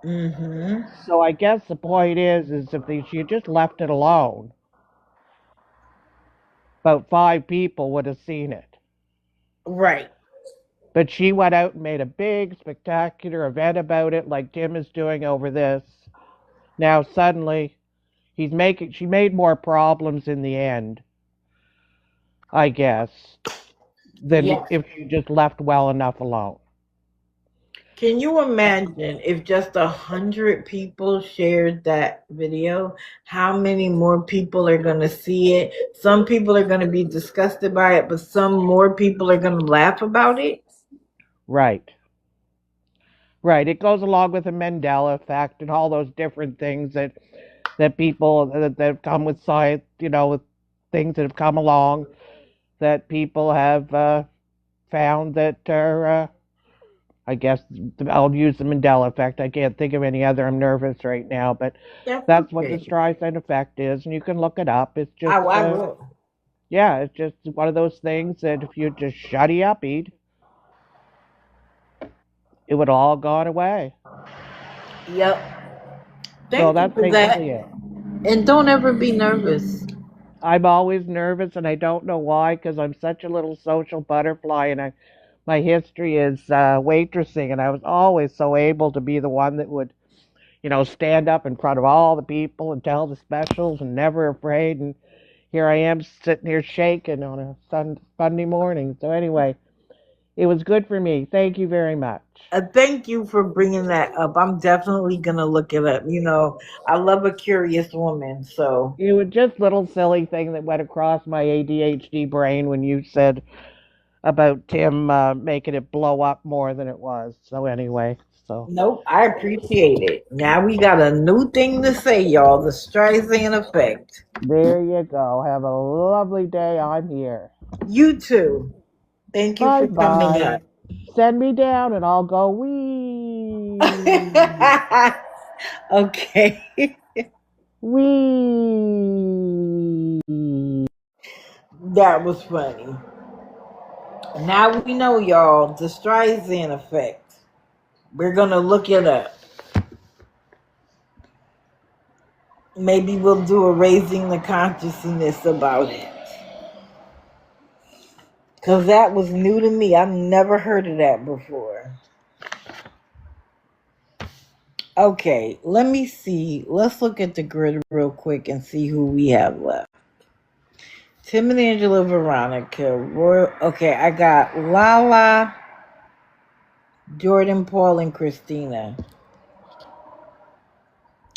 Mm-hmm. So I guess the point is if she had just left it alone, about five people would have seen it. Right. But she went out and made a big, spectacular event about it, like Tim is doing over this. Now suddenly, she made more problems in the end, I guess, than Yes. if she just left well enough alone. Can you imagine if just 100 people shared that video? How many more people are going to see it? Some people are going to be disgusted by it, but some more people are going to laugh about it. Right. Right. It goes along with the Mandela effect and all those different things that people that come with science, with things that have come along that people have found that are, I guess, I'll use the Mandela effect. I can't think of any other. I'm nervous right now, but That's that's what the okay. Streisand effect is, and you can look it up. It's I, just, I will. yeah, it's just one of those things that if you just shutty uppied, it would all gone away. Yep. So Thank you that's for that. basically it. And don't ever be nervous. I'm always nervous, and I don't know why, because I'm such a little social butterfly, and my history is waitressing, and I was always so able to be the one that would, stand up in front of all the people and tell the specials, and never afraid. And here I am sitting here shaking on a Sunday morning. So anyway, it was good for me. Thank you very much. Thank you for bringing that up. I'm definitely gonna look it up. I love a curious woman. So It was just little silly thing that went across my ADHD brain when you said about Tim making it blow up more than it was. So anyway, so nope, I appreciate it. Now we got a new thing to say, y'all. The Streisand effect. there you go. Have a lovely day. I'm here. You too. Thank you Bye for coming bye. up. Send me down and I'll go wee. Okay, Wee. that was funny. Now we know, y'all, the Streisand effect. We're gonna look it up. Maybe we'll do a raising the consciousness about it. Because that was new to me. I've never heard of that before. Okay, let me see. Let's look at the grid real quick and see who we have left. Tim and Angela, Veronica, Royal. Okay, I got Lala, Jordan, Paul, and Christina.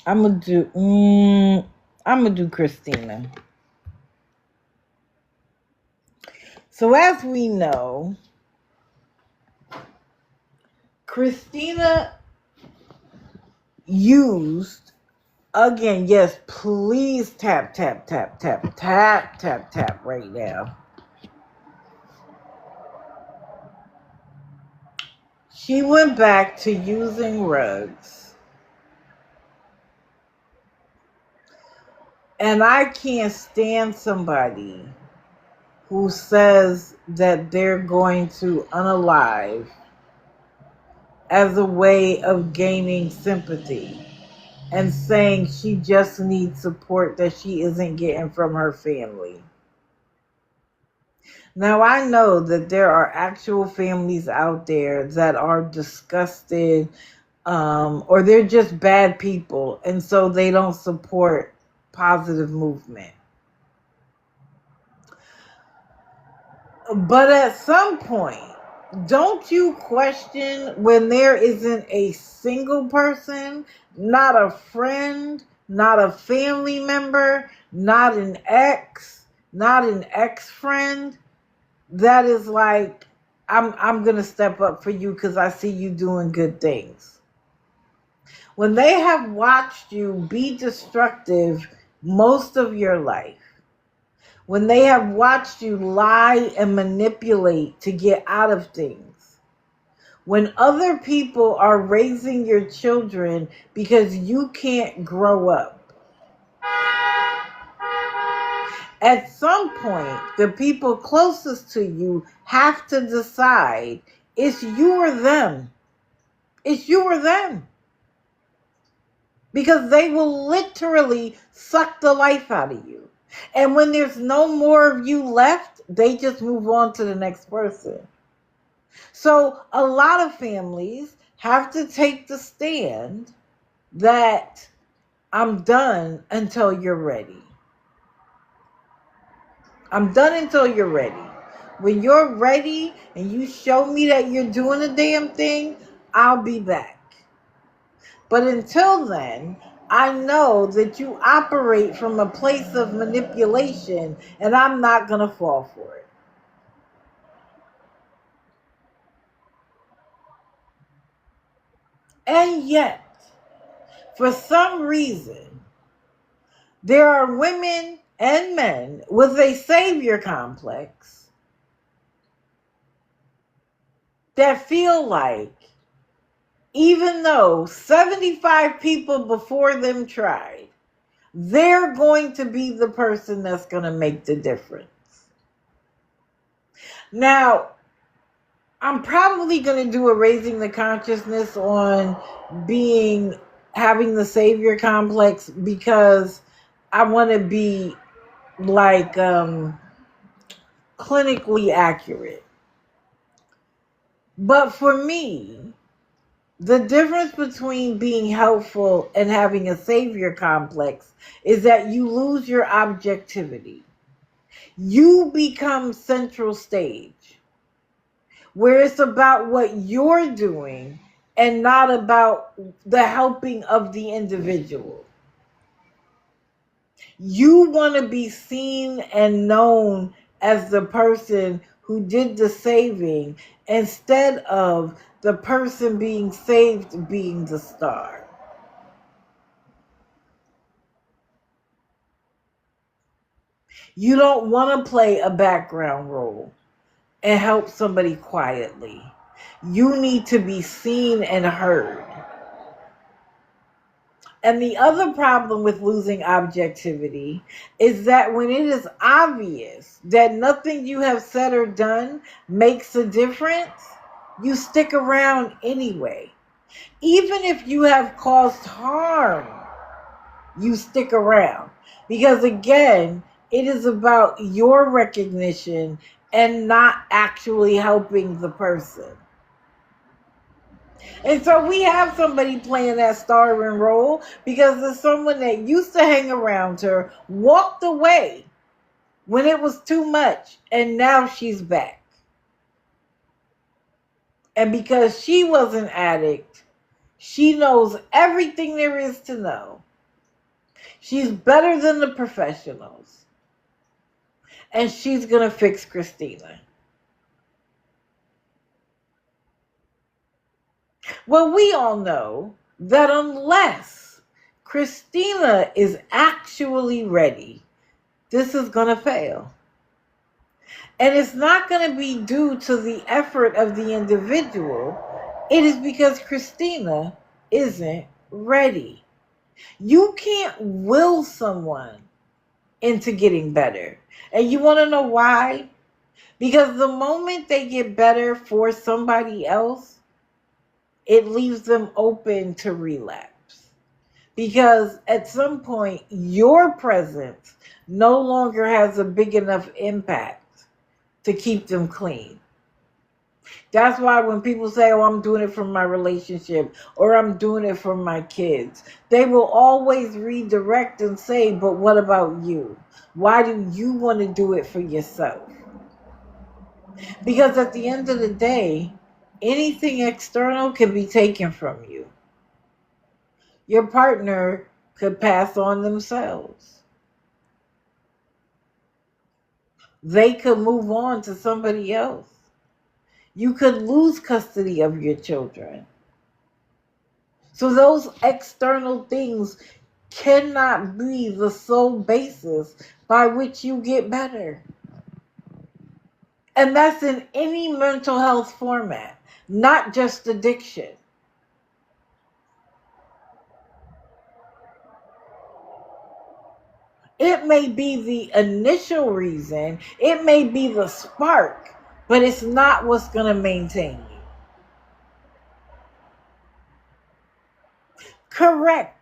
I'm gonna do. I'm gonna do Christina. So as we know, Christina used again. Yes, please tap tap tap tap tap tap tap right now. She went back to using rugs. And I can't stand somebody who says that they're going to unalive as a way of gaining sympathy and saying she just needs support that she isn't getting from her family. Now, I know that there are actual families out there that are disgusted or they're just bad people, and so they don't support positive movement. But at some point, don't you question when there isn't a single person, not a friend, not a family member, not an ex, not an ex-friend, that is like, I'm gonna step up for you because I see you doing good things. When they have watched you be destructive most of your life, when they have watched you lie and manipulate to get out of things, when other people are raising your children because you can't grow up, at some point, the people closest to you have to decide it's you or them. It's you or them. Because they will literally suck the life out of you. And when there's no more of you left, they just move on to the next person. So a lot of families have to take the stand that I'm done until you're ready. I'm done until you're ready. When you're ready and you show me that you're doing a damn thing, I'll be back. But until then, I know that you operate from a place of manipulation, and I'm not going to fall for it. And yet, for some reason, there are women and men with a savior complex that feel like even though 75 people before them tried, they're going to be the person that's going to make the difference. Now, I'm probably going to do a raising the consciousness on having the savior complex because I want to be like clinically accurate. But for me, the difference between being helpful and having a savior complex is that you lose your objectivity. You become central stage, where it's about what you're doing and not about the helping of the individual. You want to be seen and known as the person who did the saving instead of the person being saved being the star. You don't want to play a background role and help somebody quietly. You need to be seen and heard. And the other problem with losing objectivity is that when it is obvious that nothing you have said or done makes a difference, you stick around anyway. Even if you have caused harm, you stick around. Because again, it is about your recognition and not actually helping the person. And so we have somebody playing that starring role because there's someone that used to hang around her, walked away when it was too much, and now she's back. And because she was an addict, she knows everything there is to know. She's better than the professionals. And she's going to fix Christina. Well, we all know that unless Christina is actually ready, this is going to fail. And it's not going to be due to the effort of the individual. It is because Christina isn't ready. You can't will someone into getting better. And you want to know why? Because the moment they get better for somebody else, it leaves them open to relapse. Because at some point, your presence no longer has a big enough impact to keep them clean. That's why when people say, oh, I'm doing it for my relationship or I'm doing it for my kids, they will always redirect and say, but what about you? Why do you want to do it for yourself? Because at the end of the day, anything external can be taken from you. Your partner could pass on themselves. They could move on to somebody else. You could lose custody of your children. So those external things cannot be the sole basis by which you get better. And that's in any mental health format, not just addiction. It may be the initial reason, it may be the spark, but it's not what's going to maintain you. Correct,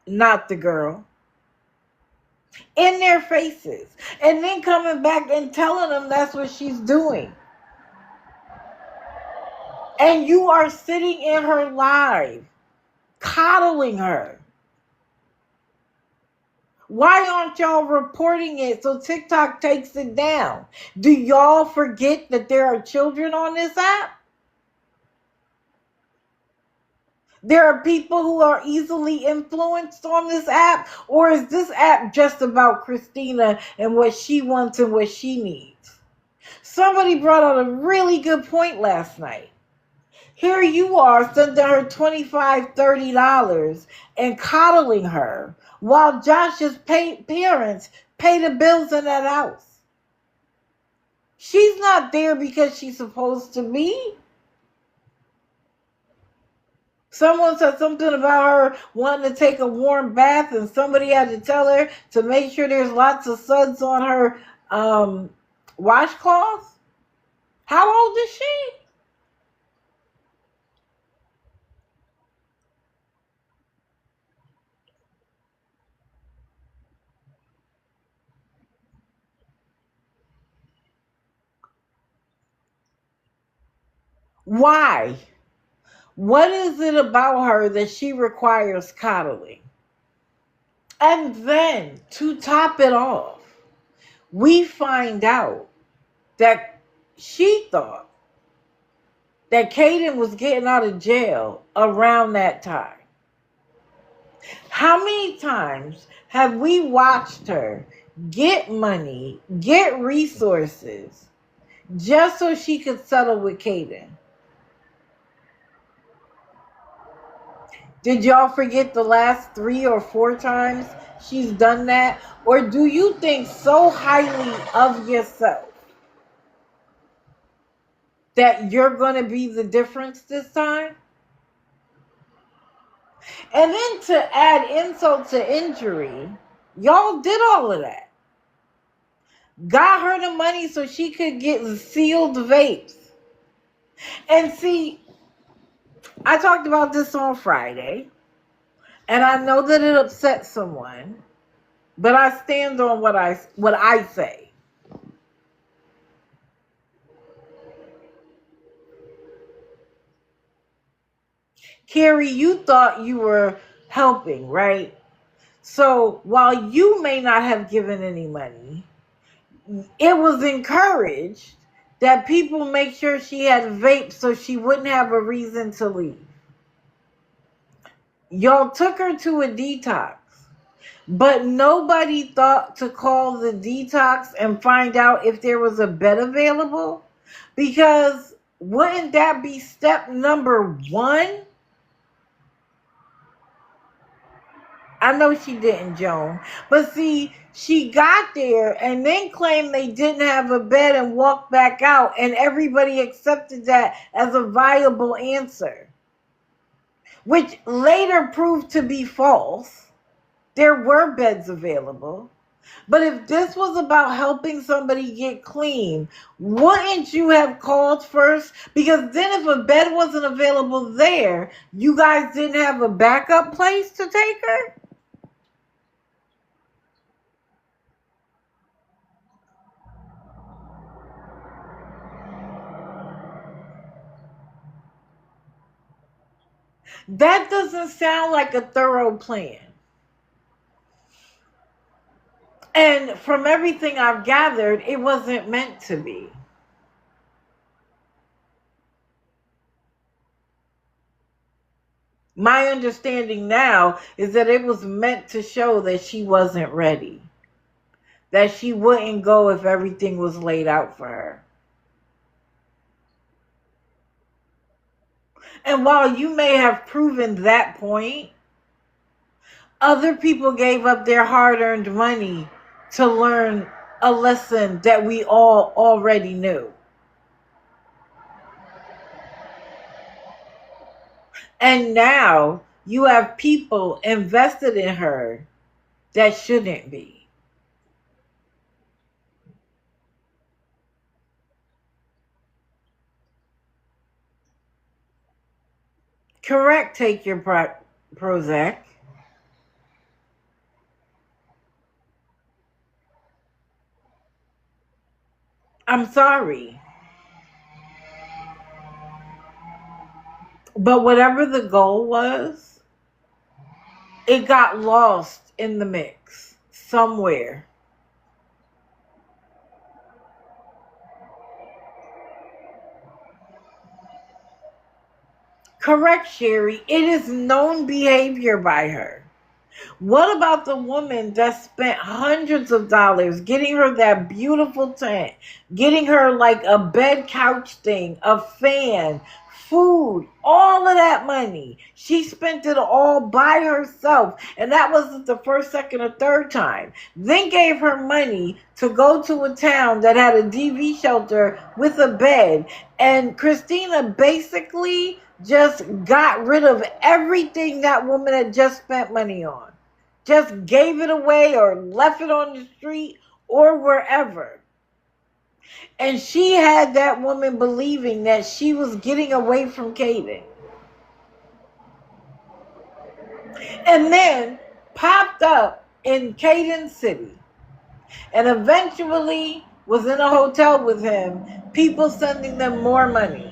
not the girl. In their faces. And then coming back and telling them that's what she's doing. And you are sitting in her live, coddling her. Why aren't y'all reporting it so TikTok takes it down? Do y'all forget that there are children on this app? There are people who are easily influenced on this app? Or is this app just about Christina and what she wants and what she needs? Somebody brought out a really good point last night. Here you are sending her $25, $30 and coddling her while Josh's parents pay the bills in that house. She's not there because she's supposed to be. Someone said something about her wanting to take a warm bath, and somebody had to tell her to make sure there's lots of suds on her washcloth. How old is she? Why? What is it about her that she requires coddling? And then, to top it off, we find out that she thought that Kaden was getting out of jail around that time. How many times have we watched her get money, get resources, just so she could settle with Kaden? Did y'all forget the last 3 or 4 times she's done that? Or do you think so highly of yourself that you're going to be the difference this time? And then to add insult to injury, y'all did all of that. Got her the money so she could get sealed vapes. And see, I talked about this on Friday, and I know that it upset someone, but I stand on what I say. Carrie, you thought you were helping, right? So while you may not have given any money, it was encouraged that people make sure she had vapes so she wouldn't have a reason to leave. Y'all took her to a detox, but nobody thought to call the detox and find out if there was a bed available, because wouldn't that be step number 1? I know she didn't, Joan. But see, she got there and then claimed they didn't have a bed and walked back out, and everybody accepted that as a viable answer, which later proved to be false. There were beds available. But if this was about helping somebody get clean, wouldn't you have called first? Because then if a bed wasn't available there, you guys didn't have a backup place to take her? That doesn't sound like a thorough plan. And from everything I've gathered, it wasn't meant to be. My understanding now is that it was meant to show that she wasn't ready. That she wouldn't go if everything was laid out for her. And while you may have proven that point, other people gave up their hard-earned money to learn a lesson that we all already knew. And now you have people invested in her that shouldn't be. Correct, take your Prozac. I'm sorry. But whatever the goal was, it got lost in the mix somewhere. Correct, Sherry. It is known behavior by her. What about the woman that spent hundreds of dollars getting her that beautiful tent, getting her like a bed couch thing, a fan, food, all of that money? She spent it all by herself, and that wasn't the first, second, or third time. Then gave her money to go to a town that had a DV shelter with a bed, and Christina basically just got rid of everything that woman had just spent money on. Just gave it away or left it on the street or wherever. And she had that woman believing that she was getting away from Caden. And then popped up in Caden City. And eventually was in a hotel with him, people sending them more money.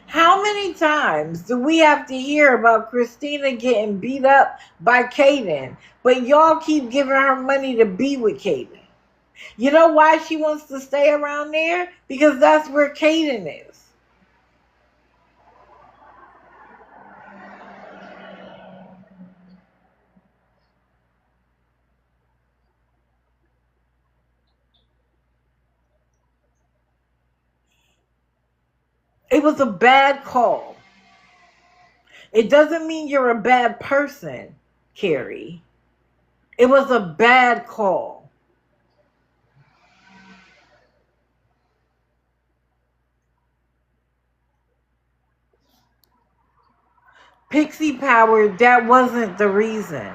How many times do we have to hear about Christina getting beat up by Caden, but y'all keep giving her money to be with Caden? You know why she wants to stay around there? Because that's where Caden is. It was a bad call. It doesn't mean you're a bad person, Carrie. It was a bad call. Pixie power, that wasn't the reason.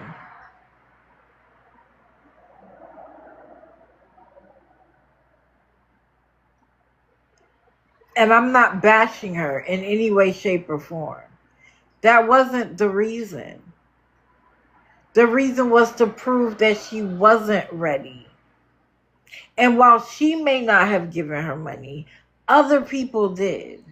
And I'm not bashing her in any way, shape, or form. That wasn't the reason. The reason was to prove that she wasn't ready. And while she may not have given her money, other people did.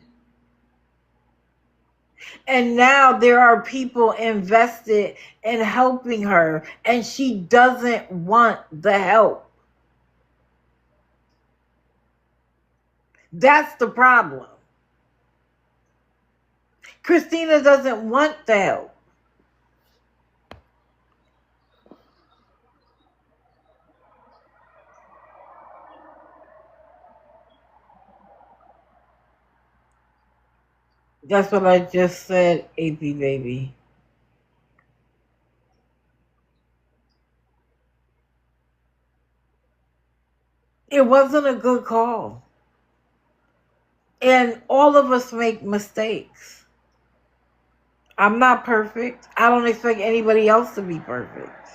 And now there are people invested in helping her, and she doesn't want the help. That's the problem. Christina doesn't want the help. That's what I just said, AP baby. It wasn't a good call. And all of us make mistakes. I'm not perfect. I don't expect anybody else to be perfect.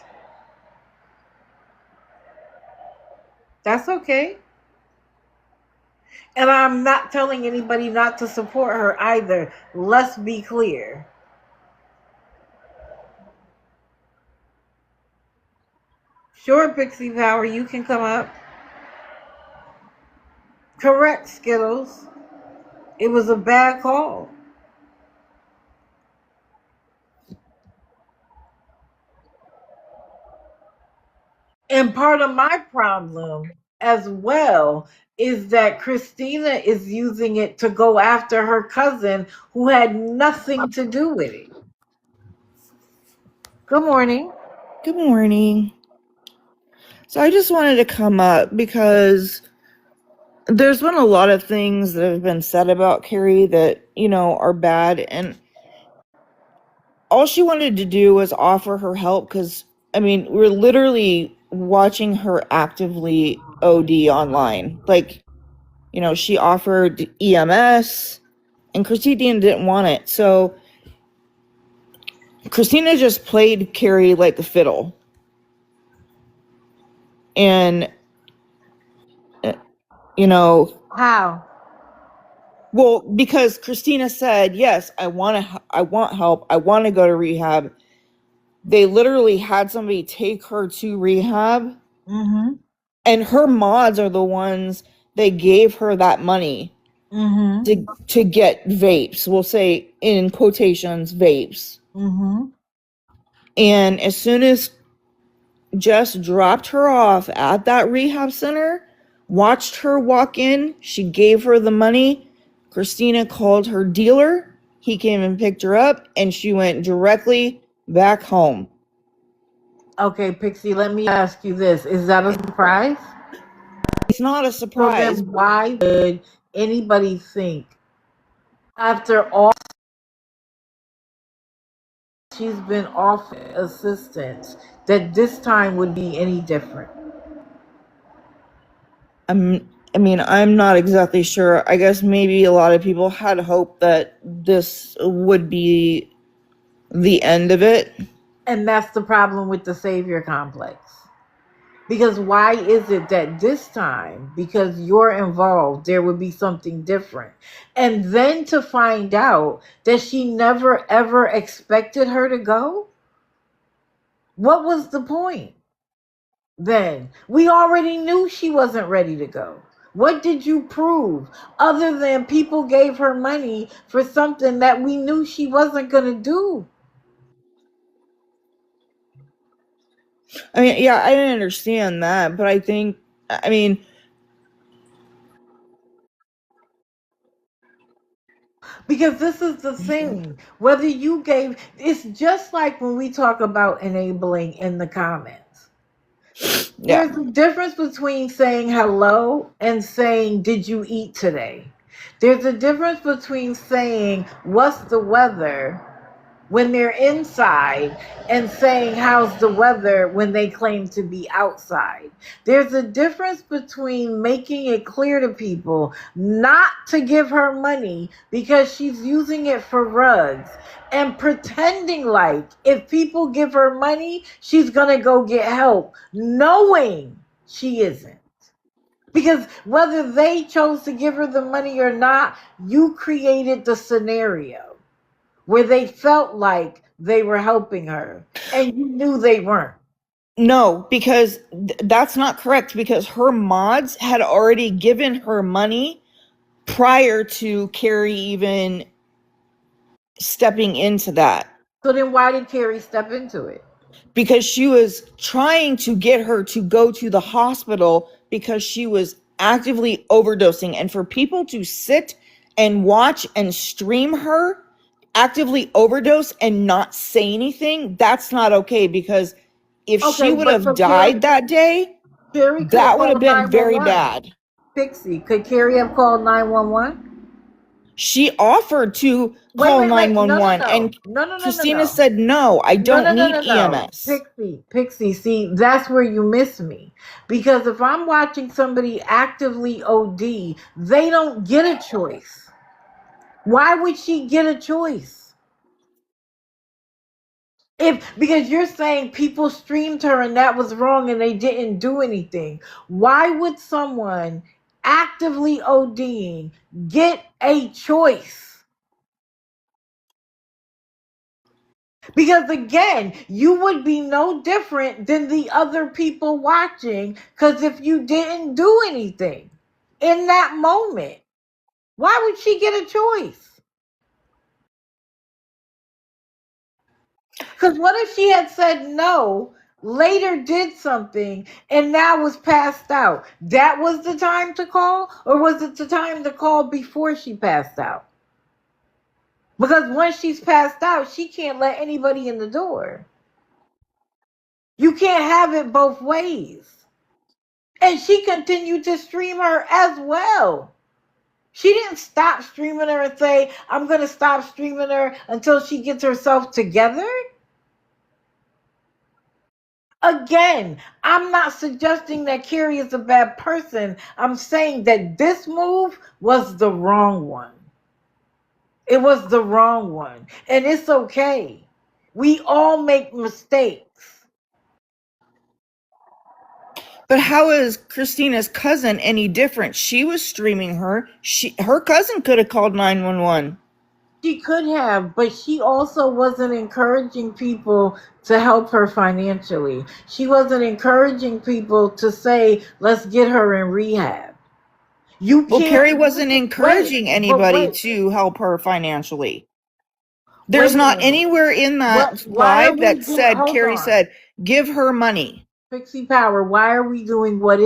That's okay. And I'm not telling anybody not to support her either. Let's be clear. Sure, Pixie Power, you can come up. Correct, Skittles. It was a bad call. And part of my problem as well is that Christina is using it to go after her cousin who had nothing to do with it. Good morning. Good morning. So I just wanted to come up because there's been a lot of things that have been said about Carrie that, are bad. And all she wanted to do was offer her help because, we're literally watching her actively OD online. Like, she offered EMS and Christina didn't want it. So Christina just played Carrie like a fiddle. And, How? well, because Christina said, "Yes, I want help. I want to go to rehab." They literally had somebody take her to rehab, Mm-hmm. and her mods are the ones that gave her that money Mm-hmm. to get vapes. We'll say in quotations, vapes. Mm-hmm. And as soon as Jess dropped her off at that rehab center, watched her walk in, she gave her the money. Christina called her dealer. He came and picked her up, and she went directly back home. Okay, Pixie, let me ask you this. Is that a surprise? It's not a So surprise. then why would anybody think after all she's been offered assistance that this time would be any different? I'm not exactly sure. I guess maybe a lot of people had hope that this would be the end of it. And that's the problem with the savior complex. Because why is it that this time, because you're involved, there would be something different? And then to find out that she never ever expected her to go? What was the point? Then we already knew she wasn't ready to go. What did you prove other than people gave her money for something that we knew she wasn't going to do? Yeah, I didn't understand that, but I think, Because this is the thing. Whether you gave, it's just like when we talk about enabling in the comments. yeah. There's a difference between saying hello and saying, "Did you eat today?" There's a difference between saying, "What's the weather?" when they're inside and saying, "How's the weather?" when they claim to be outside. There's a difference between making it clear to people not to give her money because she's using it for rugs and pretending like if people give her money, she's going to go get help, knowing she isn't. Because whether they chose to give her the money or not, you created the scenario where they felt like they were helping her and you knew they weren't. No, because that's not correct, because her mods had already given her money prior to Carrie even stepping into that. So then why did Carrie step into it? Because she was trying to get her to go to the hospital because she was actively overdosing. And for people to sit and watch and stream her actively overdose and not say anything, that's not okay. Because if she would have died that day, Carrie could that would call have been very 911. bad. Pixie, could Carrie have called 911? She offered to call 911 and Christina said, "No, I don't need EMS." Pixie, see, that's where you miss me. Because if I'm watching somebody actively OD, they don't get a choice. Why would she get a choice? Because you're saying people streamed her and that was wrong and they didn't do anything. Why would someone actively ODing get a choice? Because again, you would be no different than the other people watching, because if you didn't do anything in that moment, why would she get a choice? Because what if she had said no, later did something and now was passed out, that was the time to call? Or was it the time to call before she passed out? Because once she's passed out, she can't let anybody in the door. You can't have it both ways. And she continued to stream her as well. She didn't stop streaming her and say, I'm going to stop streaming her until she gets herself together. Again, I'm not suggesting that Carrie is a bad person. I'm saying that this move was the wrong one. It was the wrong one. And it's okay. We all make mistakes. But how is Christina's cousin any different? She was streaming her. Her cousin could have called 911. She could have, but she also wasn't encouraging people to help her financially. She wasn't encouraging people to say, let's get her in rehab. You Well, can't. Carrie wasn't encouraging anybody to help her financially. There's not anywhere in that live that said, Carrie said, give her money. Pixie Power, why are we doing what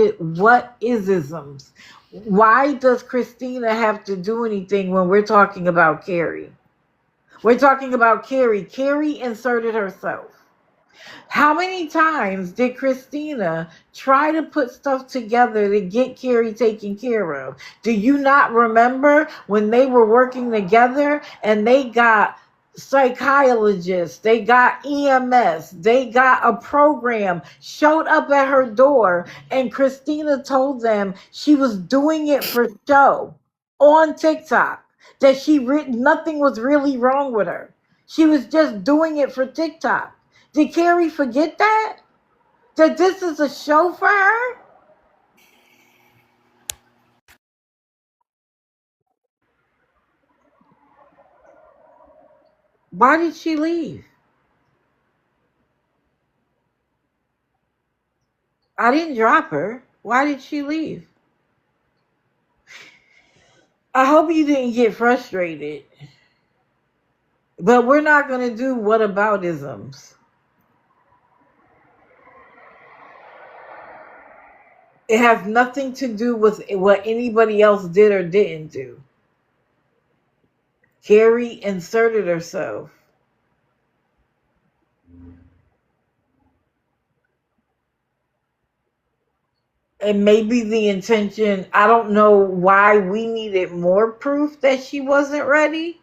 is isms? Why does Christina have to do anything when we're talking about Carrie? We're talking about Carrie. Carrie inserted herself. How many times did Christina try to put stuff together to get Carrie taken care of? Do you not remember when they were working together and they got psychologists, they got EMS, they got a program, showed up at her door, and Christina told them she was doing it for show on TikTok, that nothing was really wrong with her. She was just doing it for TikTok. Did Carrie forget that? That this is a show for her? Why did she leave? I didn't drop her. Why did she leave? I hope you didn't get frustrated. But we're not going to do whataboutisms. It has nothing to do with what anybody else did or didn't do. Carrie inserted herself. And maybe the intention, I don't know why we needed more proof that she wasn't ready.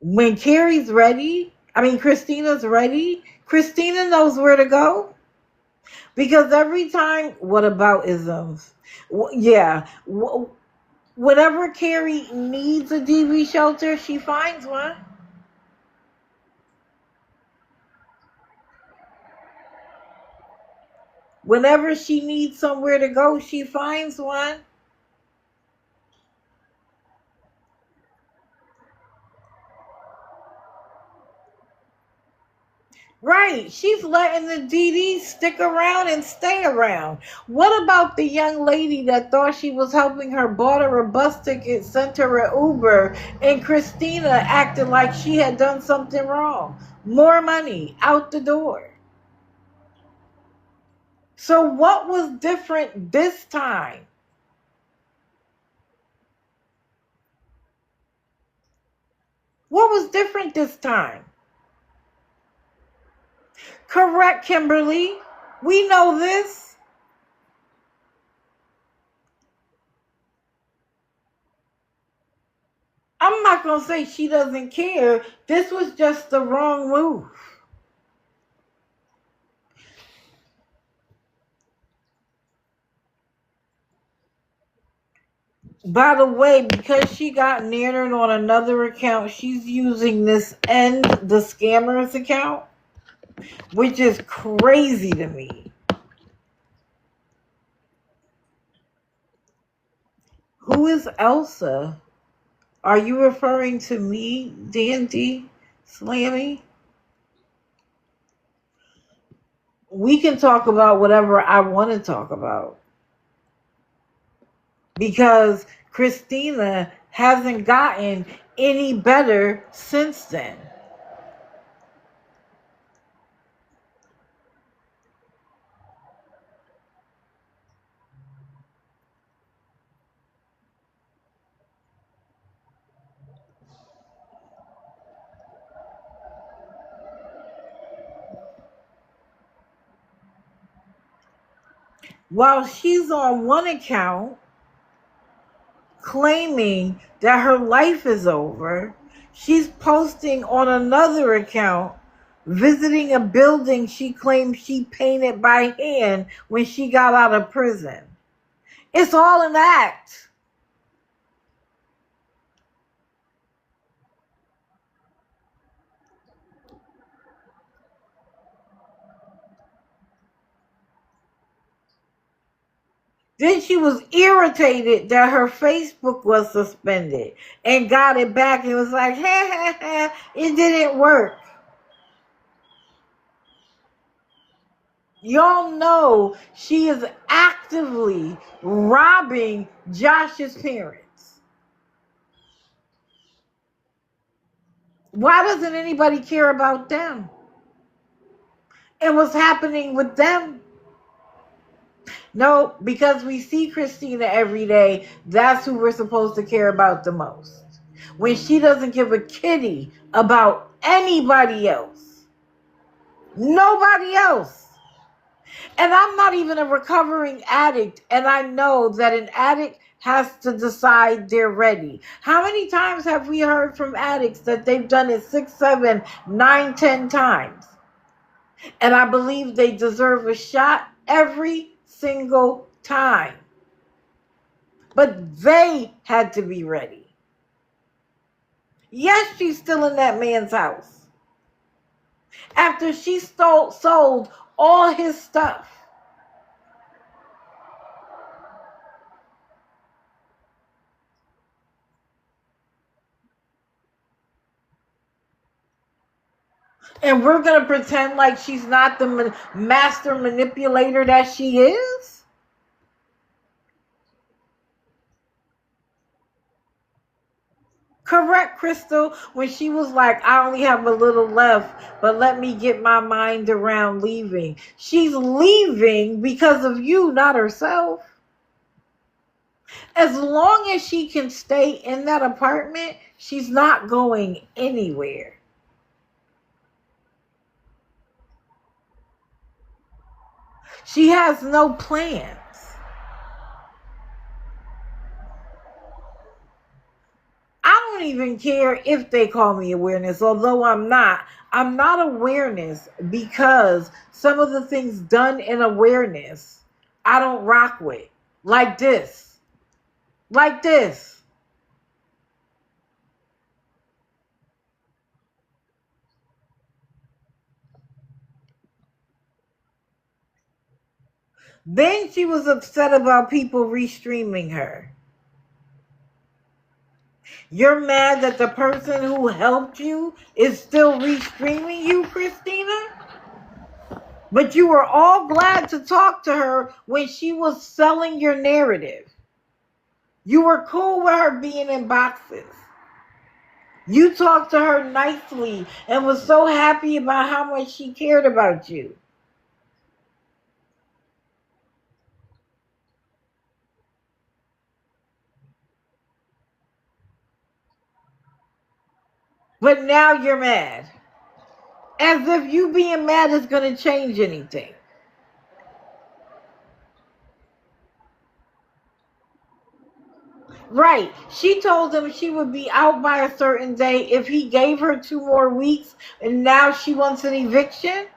When Carrie's ready, Christina's ready, Christina knows where to go. Because every time, what about isms? Yeah. Whenever Carrie needs a DV shelter, she finds one. Whenever she needs somewhere to go, she finds one. Right. She's letting the DD stick around and stay around. What about the young lady that thought she was helping her, bought her a bus ticket, sent her an Uber, and Christina acted like she had done something wrong? More money out the door. So what was different this time? What was different this time? Correct, Kimberly. We know this. I'm not going to say she doesn't care. This was just the wrong move. By the way, because she got nannered on another account, she's using this the scammers account, which is crazy to me. Who is Elsa? Are you referring to me, Dandy Slammy? We can talk about whatever I want to talk about. Because Christina hasn't gotten any better since then. While she's on one account claiming that her life is over, she's posting on another account visiting a building she claims she painted by hand when she got out of prison. It's all an act. Then she was irritated that her Facebook was suspended and got it back and was like, ha ha ha, it didn't work. Y'all know she is actively robbing Josh's parents. Why doesn't anybody care about them and what's happening with them? No, because we see Christina every day. That's who we're supposed to care about the most. When she doesn't give a kitty about anybody else. Nobody else. And I'm not even a recovering addict, and I know that an addict has to decide they're ready. How many times have we heard from addicts that they've done it 6, 7, 9, 10 times? And I believe they deserve a shot every single time. But they had to be ready. Yes, she's still in that man's house. After she sold all his stuff. And we're going to pretend like she's not the master manipulator that she is? Correct, Crystal, when she was like, I only have a little left, but let me get my mind around leaving. She's leaving because of you, not herself. As long as she can stay in that apartment, she's not going anywhere. She has no plans. I don't even care if they call me awareness, although I'm not. I'm not awareness because some of the things done in awareness I don't rock with. Like this. Like this. Then she was upset about people restreaming her. You're mad that the person who helped you is still restreaming you, Christina? But you were all glad to talk to her when she was selling your narrative. You were cool with her being in boxes. You talked to her nicely and was so happy about how much she cared about you. But now you're mad. As if you being mad is going to change anything. Right. She told him she would be out by a certain day if he gave her 2 more weeks, and now she wants an eviction.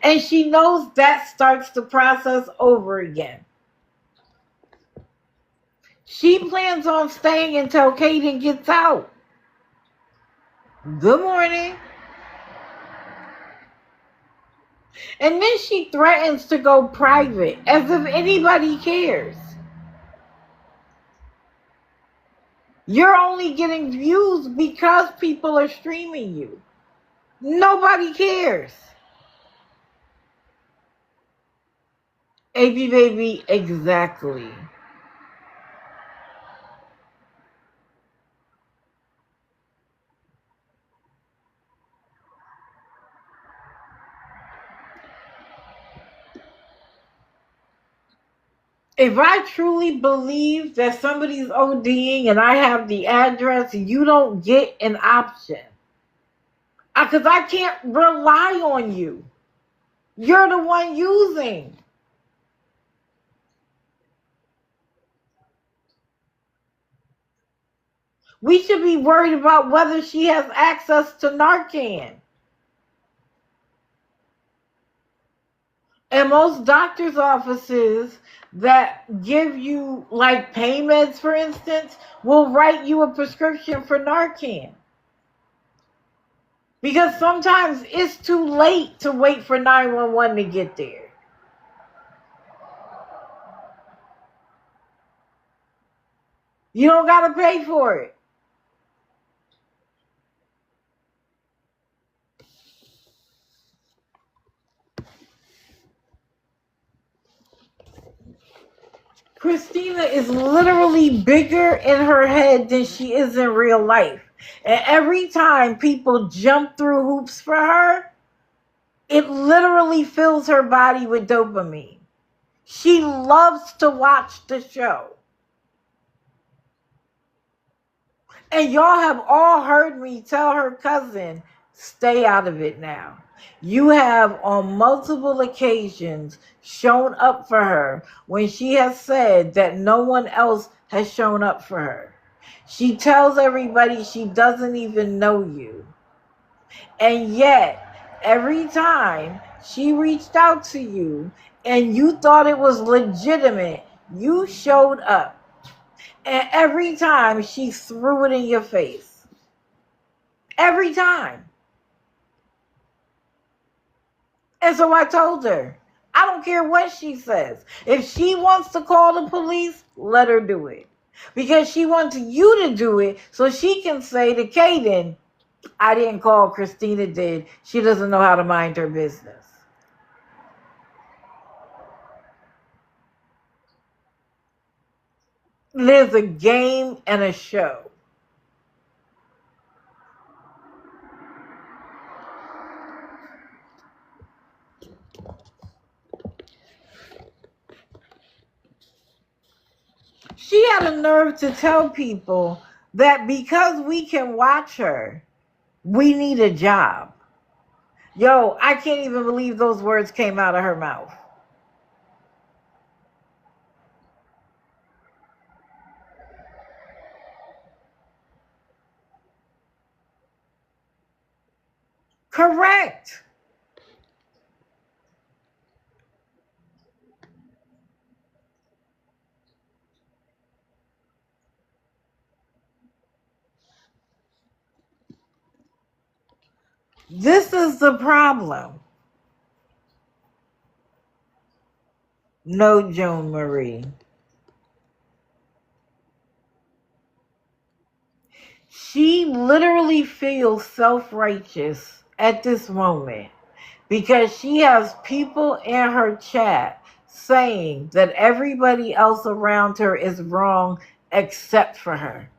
And she knows that starts the process over again. She plans on staying until Kaden gets out. Good morning. And then she threatens to go private, as if anybody cares. You're only getting views because people are streaming you. Nobody cares. AB baby, exactly. If I truly believe that somebody's ODing and I have the address, you don't get an option. Because I can't rely on you. You're the one using. We should be worried about whether she has access to Narcan. And most doctor's offices that give you like pain meds, for instance, will write you a prescription for Narcan. Because sometimes it's too late to wait for 911 to get there. You don't got to pay for it. Christina is literally bigger in her head than she is in real life. And every time people jump through hoops for her, it literally fills her body with dopamine. She loves to watch the show. And y'all have all heard me tell her cousin, stay out of it now. You have on multiple occasions shown up for her when she has said that no one else has shown up for her. She tells everybody she doesn't even know you. And yet, every time she reached out to you and you thought it was legitimate, you showed up. And every time she threw it in your face. Every time. And so I told her, I don't care what she says. If she wants to call the police, let her do it. Because she wants you to do it so she can say to Kaden, I didn't call, Christina did. She doesn't know how to mind her business. There's a game and a show. She had a nerve to tell people that because we can watch her, we need a job. Yo, I can't even believe those words came out of her mouth. Correct. This is the problem. No, Joan Marie. She literally feels self-righteous at this moment because she has people in her chat saying that everybody else around her is wrong except for her.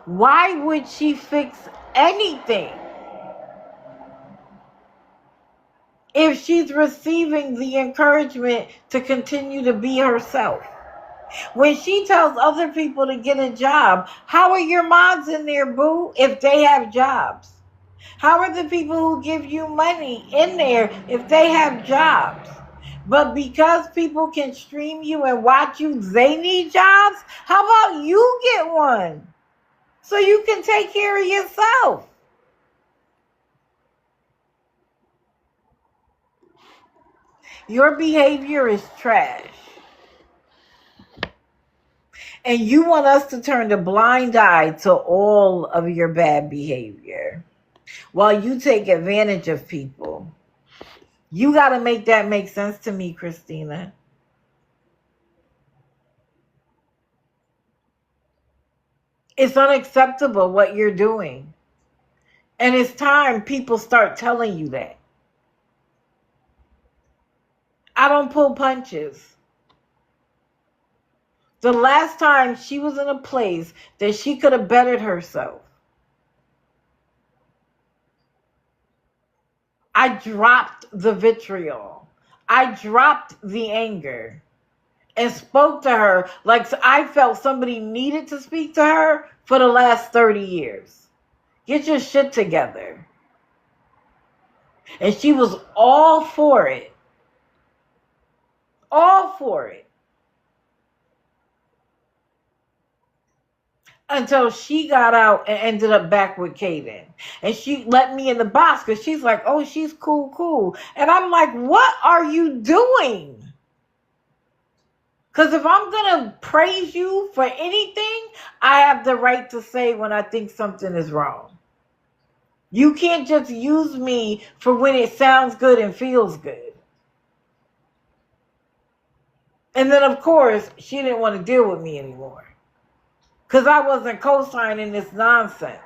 Why would she fix anything if she's receiving the encouragement to continue to be herself? When she tells other people to get a job, how are your mods in there, boo, if they have jobs? How are the people who give you money in there if they have jobs? But because people can stream you and watch you, they need jobs? How about you get one so you can take care of yourself? Your behavior is trash. And you want us to turn a blind eye to all of your bad behavior while you take advantage of people. You got to make that make sense to me, Christina. It's unacceptable what you're doing. And it's time people start telling you that. I don't pull punches. The last time she was in a place that she could have bettered herself, I dropped the vitriol. I dropped the anger and spoke to her like I felt somebody needed to speak to her for the last 30 years. Get your shit together. And she was all for it. All for it. Until she got out and ended up back with Kaden. And she let me in the box because she's like, oh, she's cool. And I'm like, what are you doing? Because if I'm going to praise you for anything, I have the right to say when I think something is wrong. You can't just use me for when it sounds good and feels good. And then, of course, she didn't want to deal with me anymore. Because I wasn't co-signing this nonsense.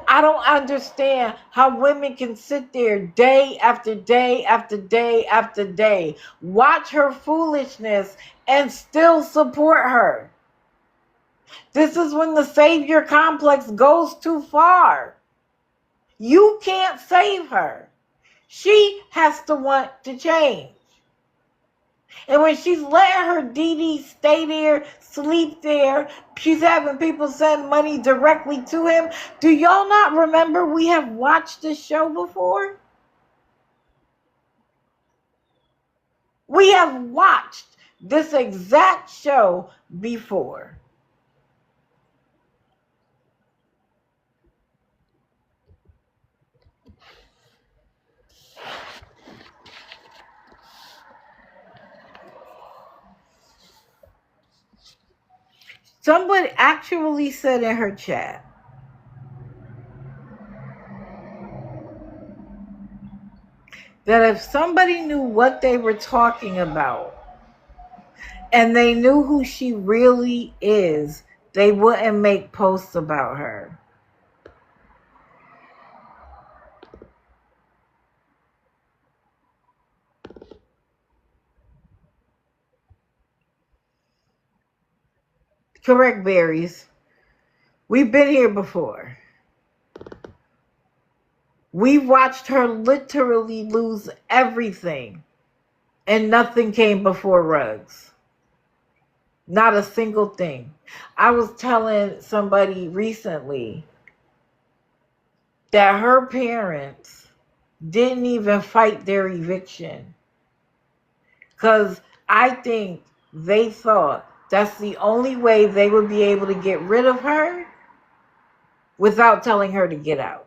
I don't understand how women can sit there day after day after day after day, watch her foolishness, and still support her. This is when the savior complex goes too far. You can't save her. She has to want to change. And when she's letting her DD stay there, sleep there, she's having people send money directly to him. Do y'all not remember we have watched this show before? We have watched this exact show before. Someone actually said in her chat that if somebody knew what they were talking about and they knew who she really is, they wouldn't make posts about her. Correct, Berries. We've been here before. We've watched her literally lose everything, and nothing came before Ruggs. Not a single thing. I was telling somebody recently that her parents didn't even fight their eviction because I think they thought that's the only way they would be able to get rid of her without telling her to get out.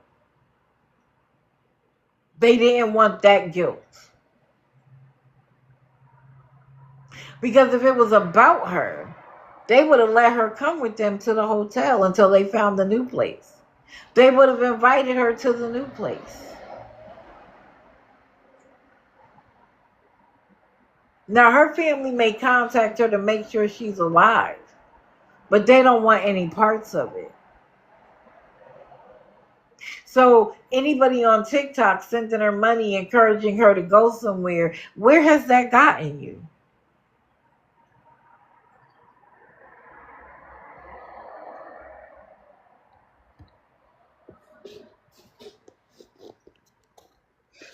They didn't want that guilt. Because if it was about her, they would have let her come with them to the hotel until they found the new place. They would have invited her to the new place. Now, her family may contact her to make sure she's alive, but they don't want any parts of it. So anybody on TikTok sending her money, encouraging her to go somewhere, where has that gotten you?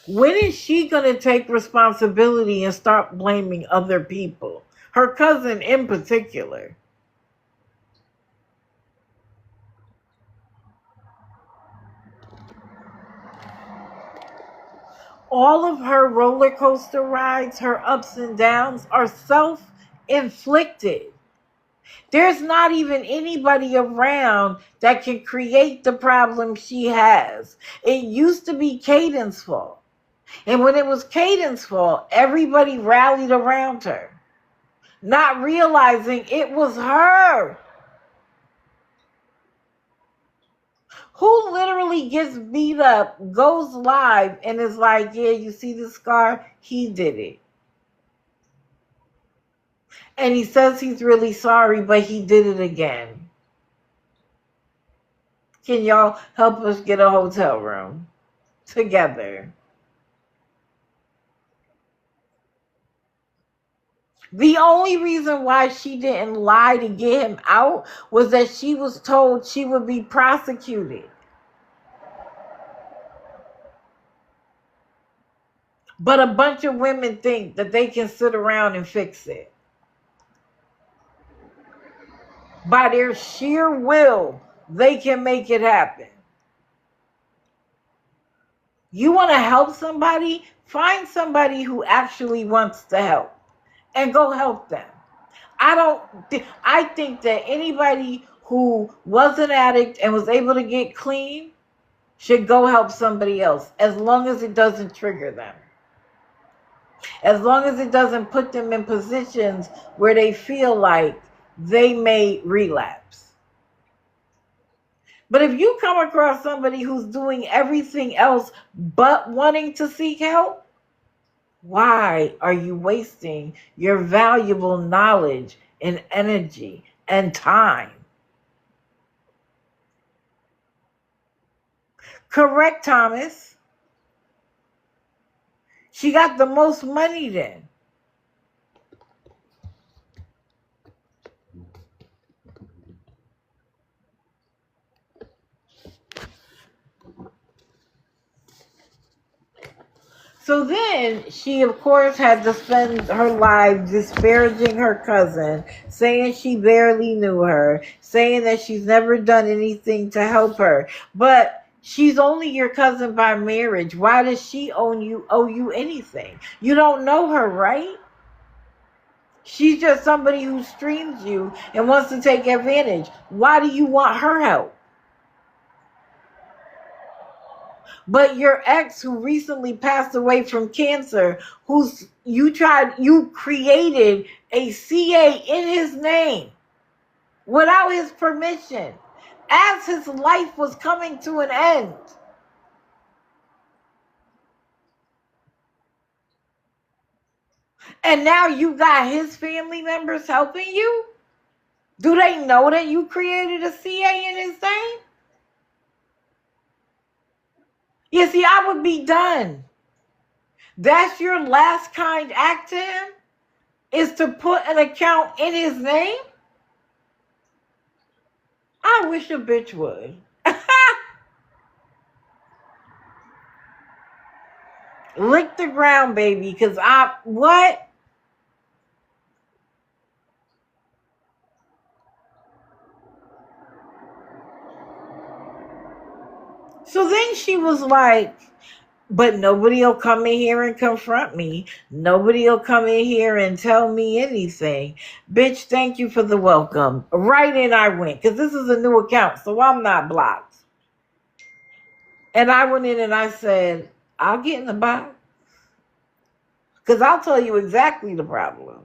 When is she going to take responsibility and start blaming other people? Her cousin in particular. All of her roller coaster rides, her ups and downs, are self-inflicted. There's not even anybody around that can create the problem she has. It used to be Caden's fault. And when it was Caden's fault, everybody rallied around her, not realizing it was her. Who literally gets beat up, goes live, and is like, yeah, you see the scar? He did it. And he says he's really sorry, but he did it again. Can y'all help us get a hotel room together? The only reason why she didn't lie to get him out was that she was told she would be prosecuted. But a bunch of women think that they can sit around and fix it. By their sheer will, they can make it happen. You want to help somebody? Find somebody who actually wants to help and go help them. I think that anybody who was an addict and was able to get clean should go help somebody else, as long as it doesn't trigger them. As long as it doesn't put them in positions where they feel like they may relapse. But if you come across somebody who's doing everything else but wanting to seek help, why are you wasting your valuable knowledge and energy and time? Correct, Thomas. She got the most money then. So then she, of course, had to spend her life disparaging her cousin, saying she barely knew her, saying that she's never done anything to help her. But she's only your cousin by marriage. Why does she owe you anything? You don't know her, right? She's just somebody who streams you and wants to take advantage. Why do you want her help? But your ex, who recently passed away from cancer, you created a CA in his name without his permission as his life was coming to an end. And now you got his family members helping you? Do they know that you created a CA in his name? You see, I would be done. That's your last kind act to him? Is to put an account in his name? I wish a bitch would. Lick the ground, baby, because what? So then she was like, but nobody will come in here and confront me. Nobody will come in here and tell me anything. Bitch, thank you for the welcome. Right in I went, because this is a new account, so I'm not blocked. And I went in and I said, I'll get in the box. Because I'll tell you exactly the problem.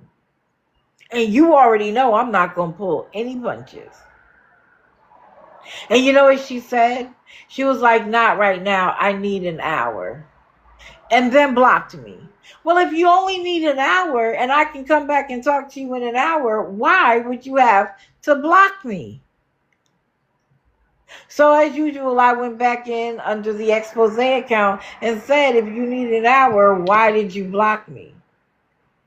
And you already know I'm not going to pull any punches. And you know what she said? She was like, not right now. I need an hour. And then blocked me. Well, if you only need an hour and I can come back and talk to you in an hour, why would you have to block me? So as usual, I went back in under the expose account and said, if you need an hour, why did you block me?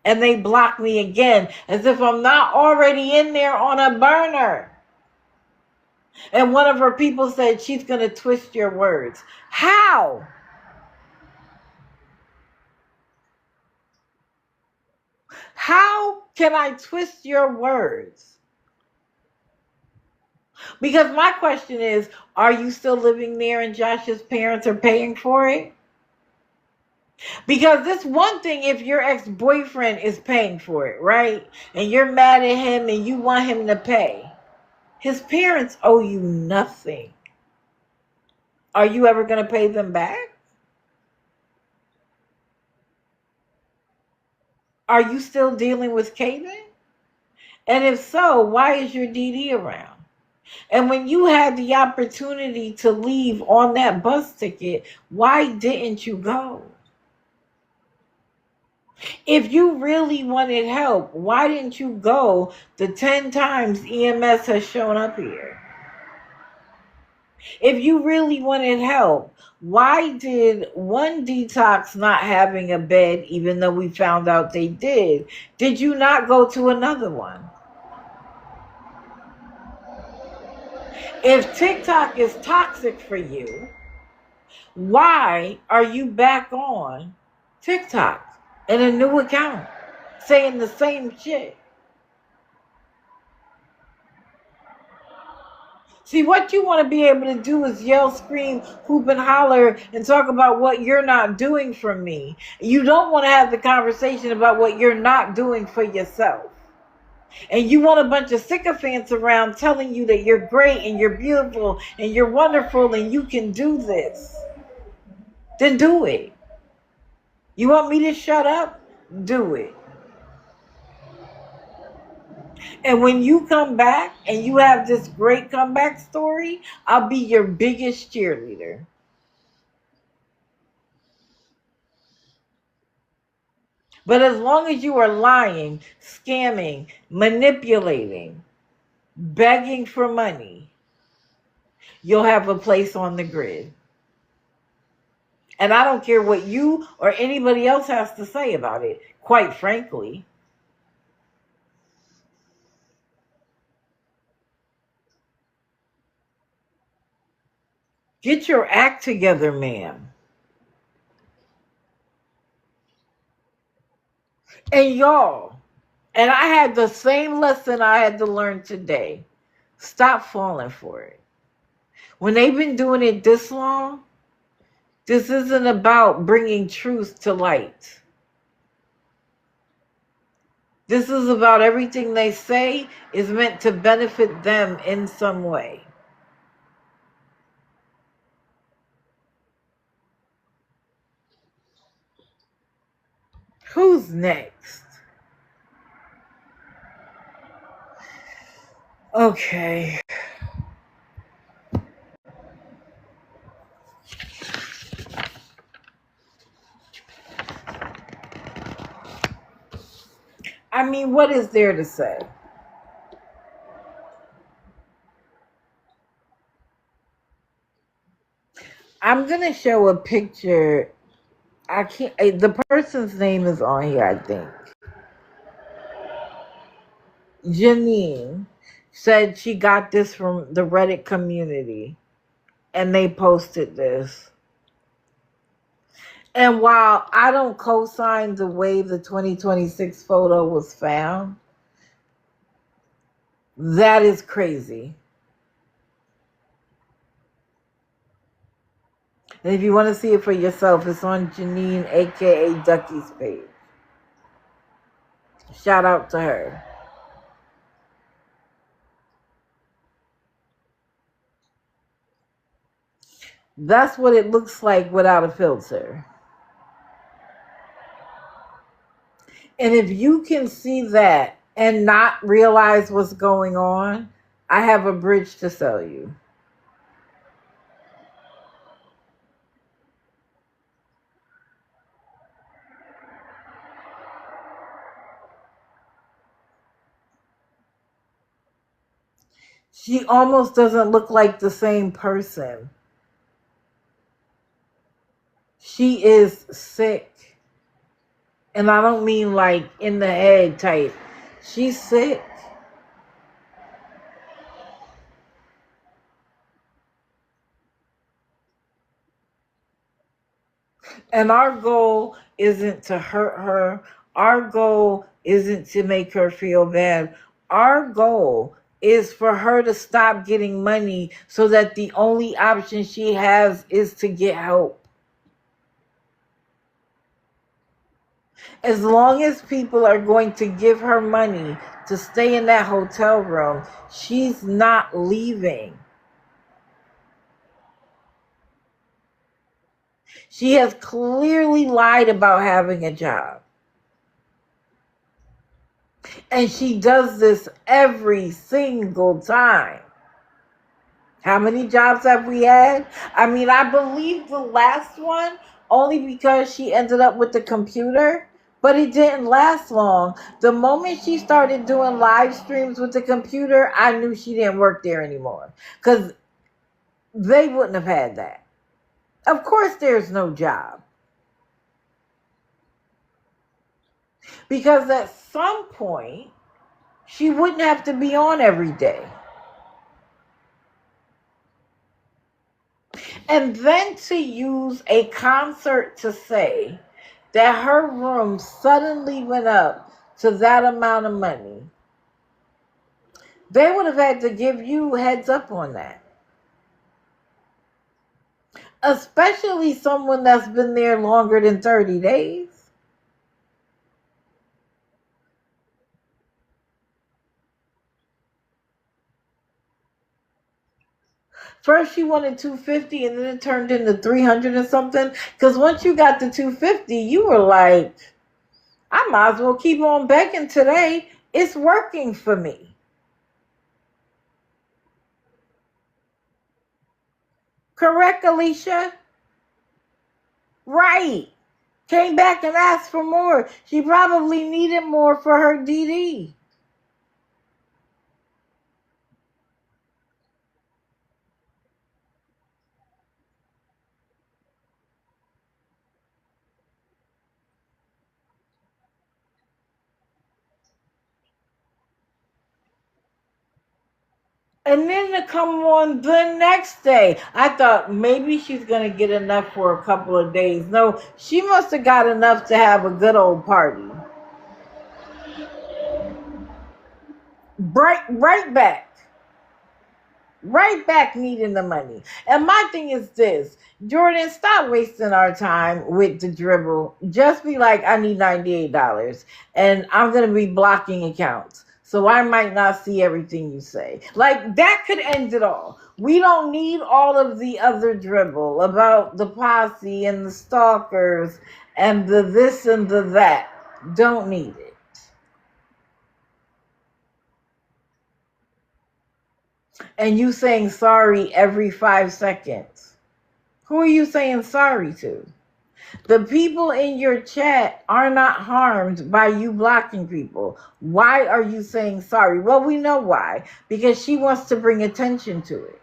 And they blocked me again, as if I'm not already in there on a burner. And one of her people said, she's going to twist your words. How? How can I twist your words? Because my question is, are you still living there and Josh's parents are paying for it? Because this one thing, if your ex-boyfriend is paying for it, right? And you're mad at him and you want him to pay. His parents owe you nothing. Are you ever going to pay them back? Are you still dealing with Kaden? And if so, why is your DD around? And when you had the opportunity to leave on that bus ticket, why didn't you go? If you really wanted help, why didn't you go the 10 times EMS has shown up here? If you really wanted help, why did one detox not having a bed, even though we found out they did you not go to another one? If TikTok is toxic for you, why are you back on TikTok and a new account saying the same shit. See, what you want to be able to do is yell, scream, hoop, and holler and talk about what you're not doing for me. You don't want to have the conversation about what you're not doing for yourself. And you want a bunch of sycophants around telling you that you're great and you're beautiful and you're wonderful and you can do this. Then do it. You want me to shut up? Do it. And when you come back and you have this great comeback story, I'll be your biggest cheerleader. But as long as you are lying, scamming, manipulating, begging for money, you'll have a place on the grid. And I don't care what you or anybody else has to say about it, quite frankly. Get your act together, ma'am. And y'all, and I had the same lesson I had to learn today. Stop falling for it. When they've been doing it this long, this isn't about bringing truth to light. This is about everything they say is meant to benefit them in some way. Who's next? Okay. I mean, what is there to say? I'm going to show a picture. I can't, the person's name is on here, I think. Janine said she got this from the Reddit community and they posted this. And while I don't co-sign the way the 2026 photo was found, that is crazy. And if you want to see it for yourself, it's on Janine, aka Ducky's page. Shout out to her. That's what it looks like without a filter. And if you can see that and not realize what's going on, I have a bridge to sell you. She almost doesn't look like the same person. She is sick. And I don't mean like in the head type. She's sick. And our goal isn't to hurt her. Our goal isn't to make her feel bad. Our goal is for her to stop getting money so that the only option she has is to get help. As long as people are going to give her money to stay in that hotel room, she's not leaving. She has clearly lied about having a job. And she does this every single time. How many jobs have we had? I mean, I believe the last one only because she ended up with the computer, but it didn't last long. The moment she started doing live streams with the computer, I knew she didn't work there anymore because they wouldn't have had that. Of course, there's no job. Because at some point, she wouldn't have to be on every day. And then to use a concert to say that her room suddenly went up to that amount of money, they would have had to give you heads up on that. Especially someone that's been there longer than 30 days. First she wanted 250 and then it turned into 300 or something. Because once you got the 250, you were like, I might as well keep on begging today. It's working for me. Correct, Alicia? Right. Came back and asked for more. She probably needed more for her DD. And then to come on the next day, I thought maybe she's going to get enough for a couple of days. No, she must have got enough to have a good old party. Right back. Right back needing the money. And my thing is this, Jordan, stop wasting our time with the dribble. Just be like, I need $98 and I'm going to be blocking accounts. So I might not see everything you say. Like, that could end it all. We don't need all of the other dribble about the posse and the stalkers and the this and the that. Don't need it. And you saying sorry every 5 seconds. Who are you saying sorry to? The people in your chat are not harmed by you blocking people. Why are you saying sorry? Well, we know why. Because she wants to bring attention to it.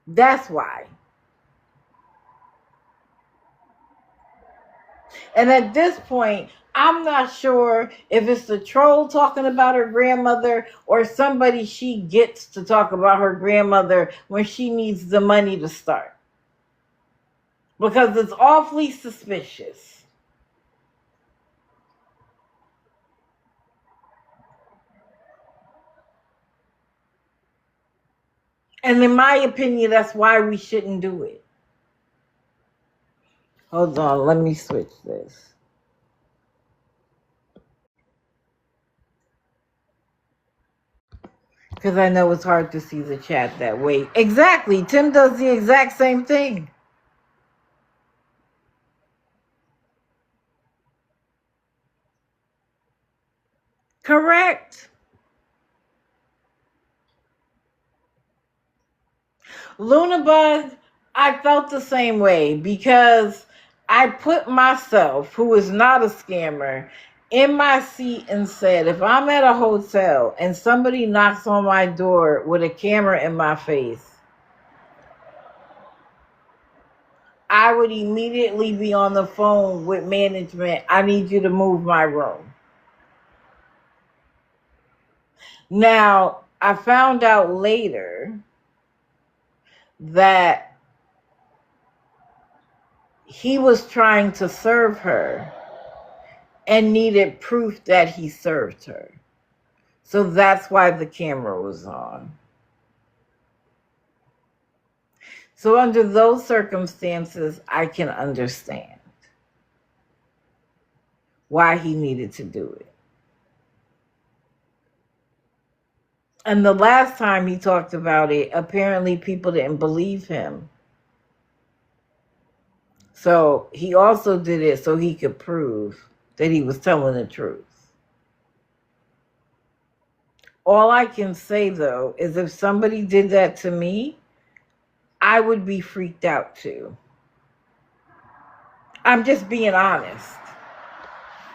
That's why. And at this point, I'm not sure if it's the troll talking about her grandmother or somebody she gets to talk about her grandmother when she needs the money to start. Because it's awfully suspicious. And in my opinion, that's why we shouldn't do it. Hold on, let me switch this. Because I know it's hard to see the chat that way. Exactly. Tim does the exact same thing. Correct. Lunabug, I felt the same way because I put myself, who is not a scammer, in my seat and said, if I'm at a hotel and somebody knocks on my door with a camera in my face, I would immediately be on the phone with management. I need you to move my room. Now, I found out later that he was trying to serve her and needed proof that he served her. So that's why the camera was on. So under those circumstances, I can understand why he needed to do it. And the last time he talked about it, apparently people didn't believe him. So he also did it so he could prove that he was telling the truth. All I can say, though, is if somebody did that to me, I would be freaked out too. I'm just being honest.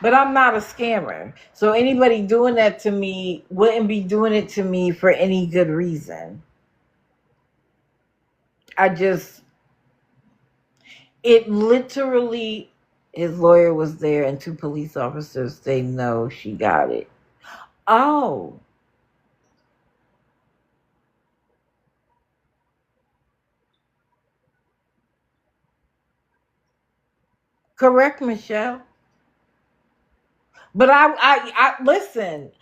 But I'm not a scammer. So anybody doing that to me wouldn't be doing it to me for any good reason. It literally, his lawyer was there and 2 police officers, they know she got it. Oh. Correct, Michelle. But I listen.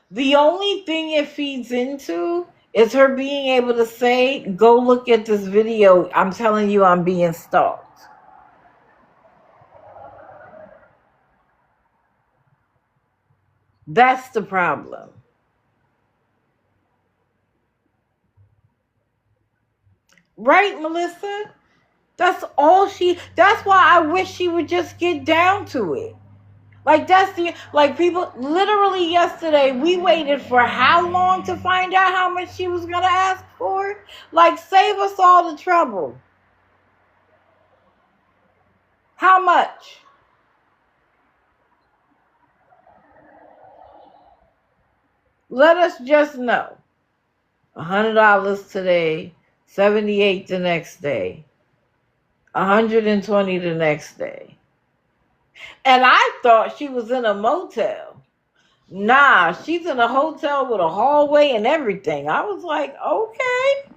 The only thing it feeds into is her being able to say, "Go look at this video. I'm telling you, I'm being stalked." That's the problem. Right, Melissa? That's why I wish she would just get down to it. Like like people literally yesterday we waited for how long to find out how much she was gonna ask for? Like save us all the trouble. How much? Let us just know. $100 today, 78 the next day, 120 the next day. And I thought she was in a motel. Nah, she's in a hotel with a hallway and everything. I was like, okay.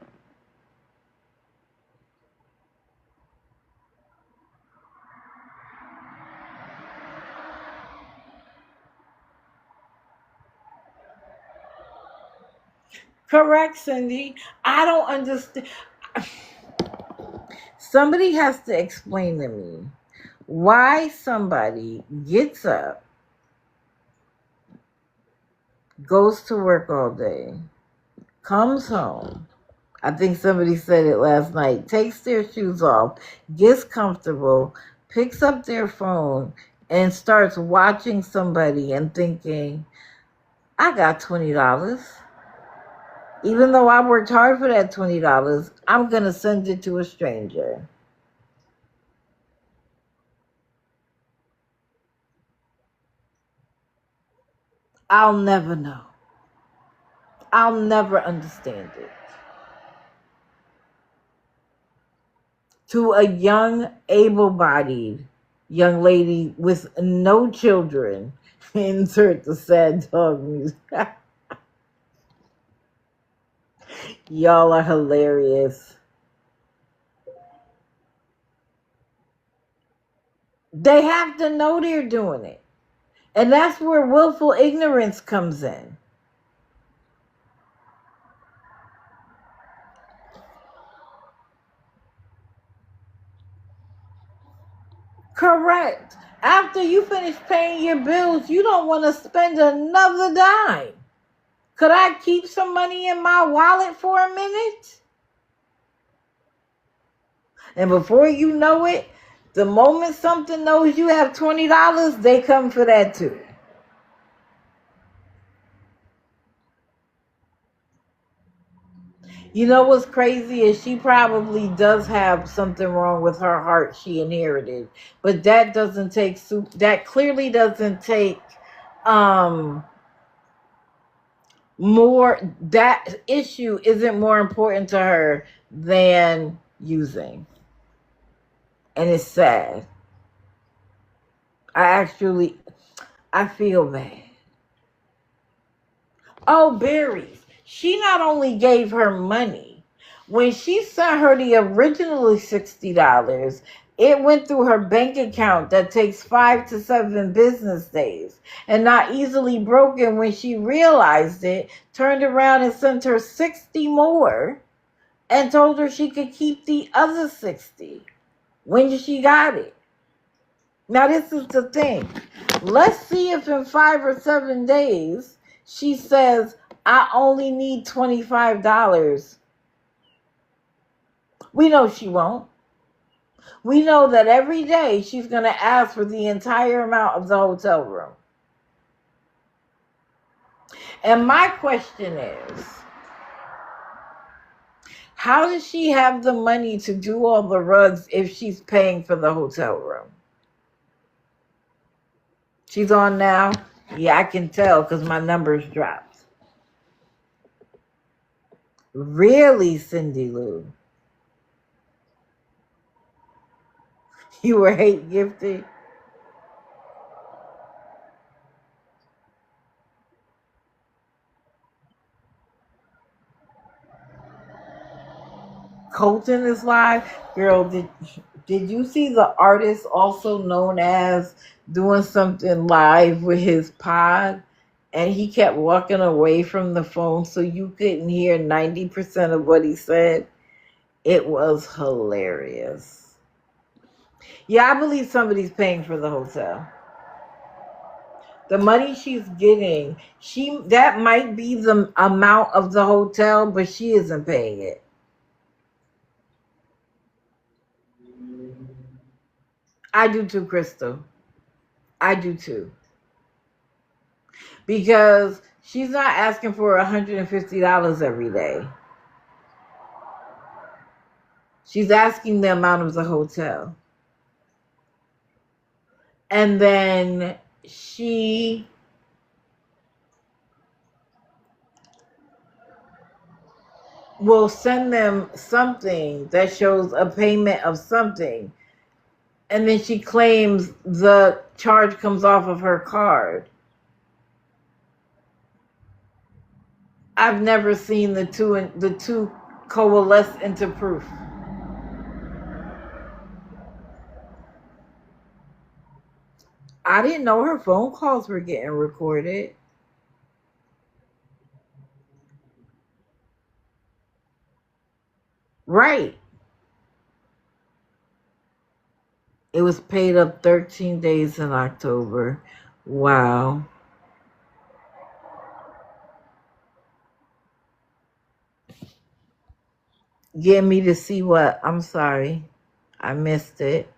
Correct, Cindy. I don't understand. Somebody has to explain to me why somebody gets up, goes to work all day, comes home. I think somebody said it last night. Takes their shoes off, gets comfortable, picks up their phone, and starts watching somebody and thinking, I got $20. Even though I worked hard for that $20, I'm going to send it to a stranger. I'll never know. I'll never understand it. To a young, able-bodied young lady with no children, insert the sad dog music. Y'all are hilarious. They have to know they're doing it. And that's where willful ignorance comes in. Correct. After you finish paying your bills, you don't want to spend another dime. Could I keep some money in my wallet for a minute? And before you know it, the moment something knows you have $20, they come for that too. You know what's crazy is she probably does have something wrong with her heart she inherited. But that doesn't take that clearly doesn't take more, that issue isn't more important to her than using. And it's sad. I feel bad. Oh, berries. She not only gave her money, when she sent her the originally $60, it went through her bank account that takes 5 to 7 business days and not easily broken. When she realized it, turned around and sent her 60 more and told her she could keep the other 60 when she got it. Now, this is the thing. Let's see if in 5 or 7 days she says, I only need $25. We know she won't. We know that every day she's going to ask for the entire amount of the hotel room. And my question is, how does she have the money to do all the rugs if she's paying for the hotel room? She's on now? Yeah, I can tell because my numbers dropped. Really, Cindy Lou? You were hate gifted? Colton is live? Girl, Did you see the artist also known as doing something live with his pod? And he kept walking away from the phone so you couldn't hear 90% of what he said. It was hilarious. Yeah, I believe somebody's paying for the hotel. The money she's getting, that might be the amount of the hotel, but she isn't paying it. I do too, Crystal. I do too. Because she's not asking for $150 every day. She's asking the amount of the hotel. And then she will send them something that shows a payment of something. And then she claims the charge comes off of her card. I've never seen the two coalesce into proof. I didn't know her phone calls were getting recorded. Right. It was paid up 13 days in October. Wow. Get me to see what? I'm sorry. I missed it.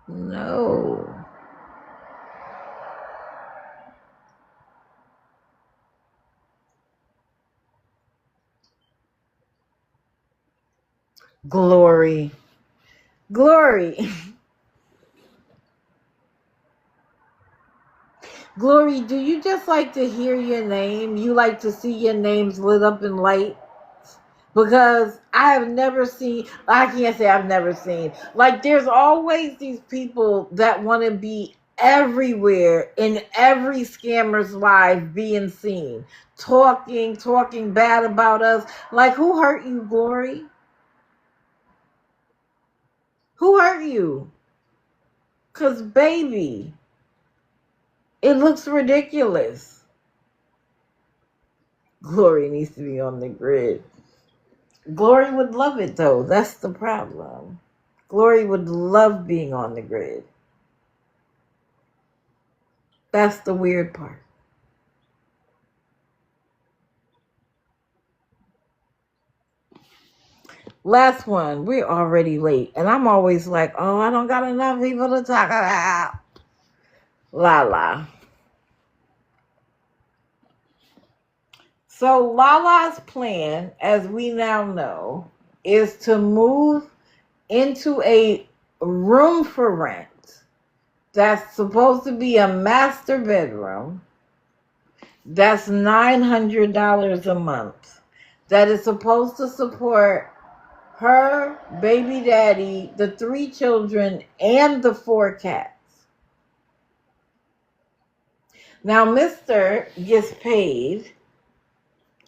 No. Glory. Glory. Glory, do you just like to hear your name? You like to see your names lit up in light? Because I have never seen, I can't say I've never seen, like there's always these people that want to be everywhere in every scammer's life being seen, talking bad about us. Like, who hurt you, Glory? Who hurt you? Because, baby, it looks ridiculous. Glory needs to be on the grid. Glory would love it, though. That's the problem. Glory would love being on the grid. That's the weird part. Last one. We're already late. And I'm always like, oh, I don't got enough people to talk about. Lala. So Lala's plan, as we now know, is to move into a room for rent that's supposed to be a master bedroom. That's $900 a month. That is supposed to support her, baby daddy, the 3 children, and the 4 cats. Now, Mr. gets paid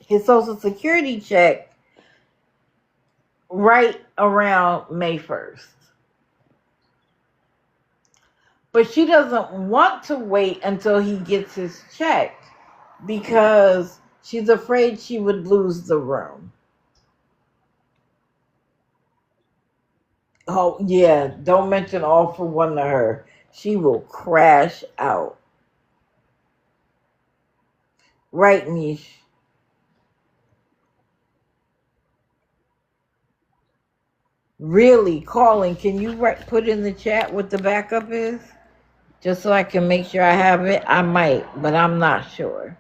his Social Security check right around May 1st. But she doesn't want to wait until he gets his check because she's afraid she would lose the room. Oh, yeah, don't mention all for one to her. She will crash out. Right, Mish? Really, calling. Can you put in the chat what the backup is? Just so I can make sure I have it. I might, but I'm not sure.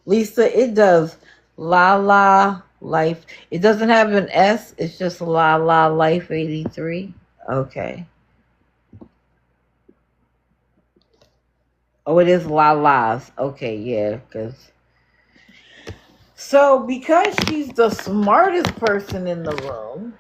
Lisa, it does La Life. It doesn't have an S. It's just La Life 83. Okay. Oh, it is Lala's. Okay, yeah, because... So, because she's the smartest person in the room,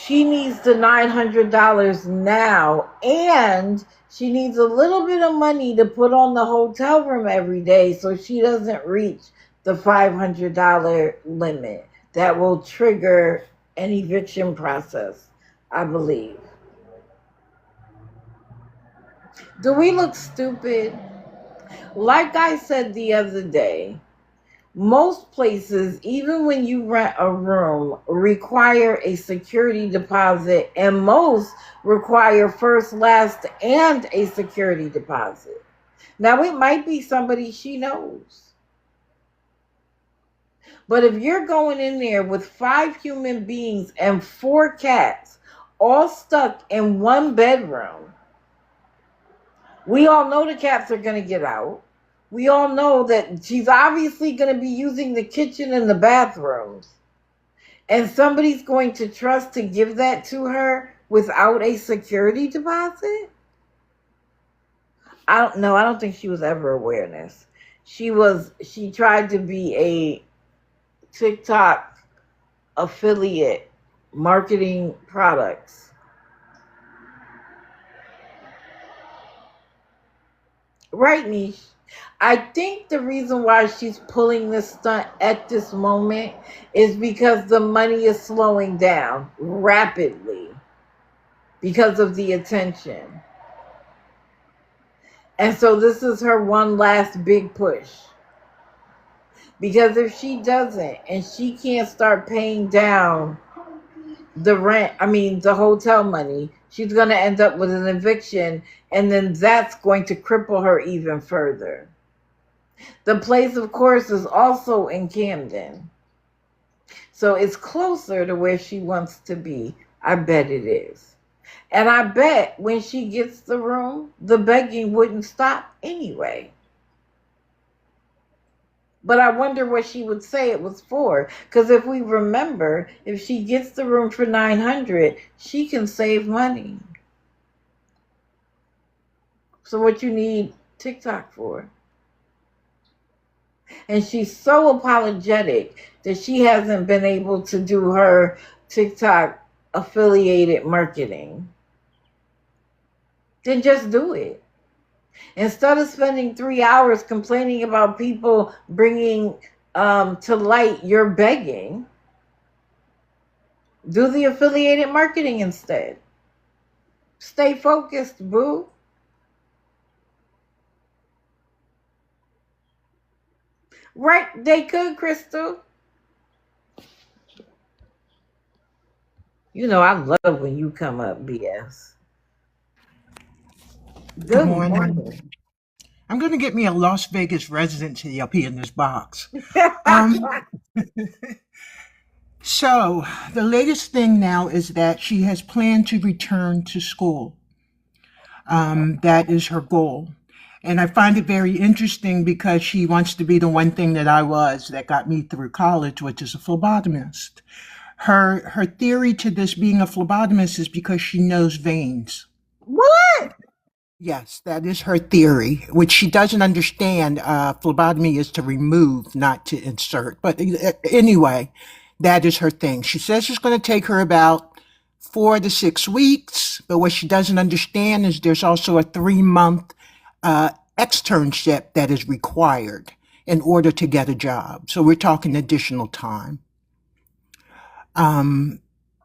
she needs the $900 now, and she needs a little bit of money to put on the hotel room every day so she doesn't reach the $500 limit that will trigger an eviction process, I believe. Do we look stupid? Like I said the other day, most places, even when you rent a room, require a security deposit, and most require first, last, and a security deposit. Now, it might be somebody she knows. But if you're going in there with 5 human beings and 4 cats, all stuck in one bedroom, we all know the cats are going to get out. We all know that she's obviously going to be using the kitchen and the bathrooms. And somebody's going to trust to give that to her without a security deposit? I don't know. I don't think she was ever aware of this. She tried to be a TikTok affiliate marketing products. Right, Niche? I think the reason why she's pulling this stunt at this moment is because the money is slowing down rapidly because of the attention. And so this is her one last big push. Because if she doesn't and she can't start paying down the hotel money, she's going to end up with an eviction, and then that's going to cripple her even further. The place, of course, is also in Camden. So it's closer to where she wants to be. I bet it is. And I bet when she gets the room, the begging wouldn't stop anyway. But I wonder what she would say it was for. Because if we remember, if she gets the room for $900, she can save money. So what you need TikTok for? And she's so apologetic that she hasn't been able to do her TikTok affiliated marketing. Then just do it. Instead of spending 3 hours complaining about people bringing to light your begging, do the affiliated marketing instead. Stay focused, boo. Right, they could, Crystal. You know, I love when you come up, BS. Good Good morning. morning. I'm going to get me a Las Vegas residency up here in this box. So, the latest thing now is that she has planned to return to school. That is her goal. And I find it very interesting because she wants to be the one thing that I was that got me through college, which is a phlebotomist. Her theory to this being a phlebotomist is because she knows veins. What? Yes, that is her theory, which she doesn't understand. Phlebotomy is to remove, not to insert. But anyway, that is her thing. She says it's going to take her about 4 to 6 weeks. But what she doesn't understand is there's also a 3-month externship that is required in order to get a job. So we're talking additional time.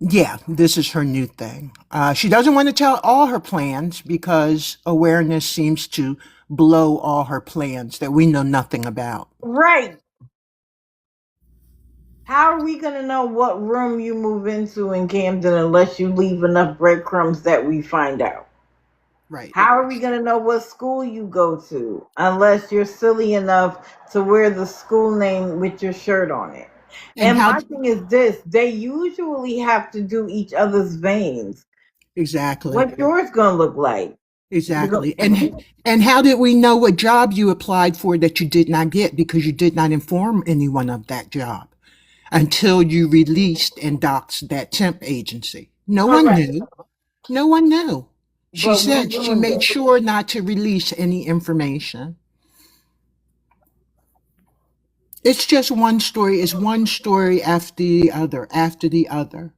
Yeah, this is her new thing. She doesn't want to tell all her plans because awareness seems to blow all her plans that we know nothing about. Right. How are we going to know what room you move into in Camden unless you leave enough breadcrumbs that we find out? Right. How are we going to know what school you go to unless you're silly enough to wear the school name with your shirt on it? And And how my thing is this, they usually have to do each other's veins. exactly. What's yours going to look like? Exactly. And how did we know what job you applied for that you did not get because you did not inform anyone of that job until you released and doxed that temp agency? No one Correct. knew. No one knew. She But we said she doing made this. sure not to release any information. It's just one story. It's one story after the other, after the other.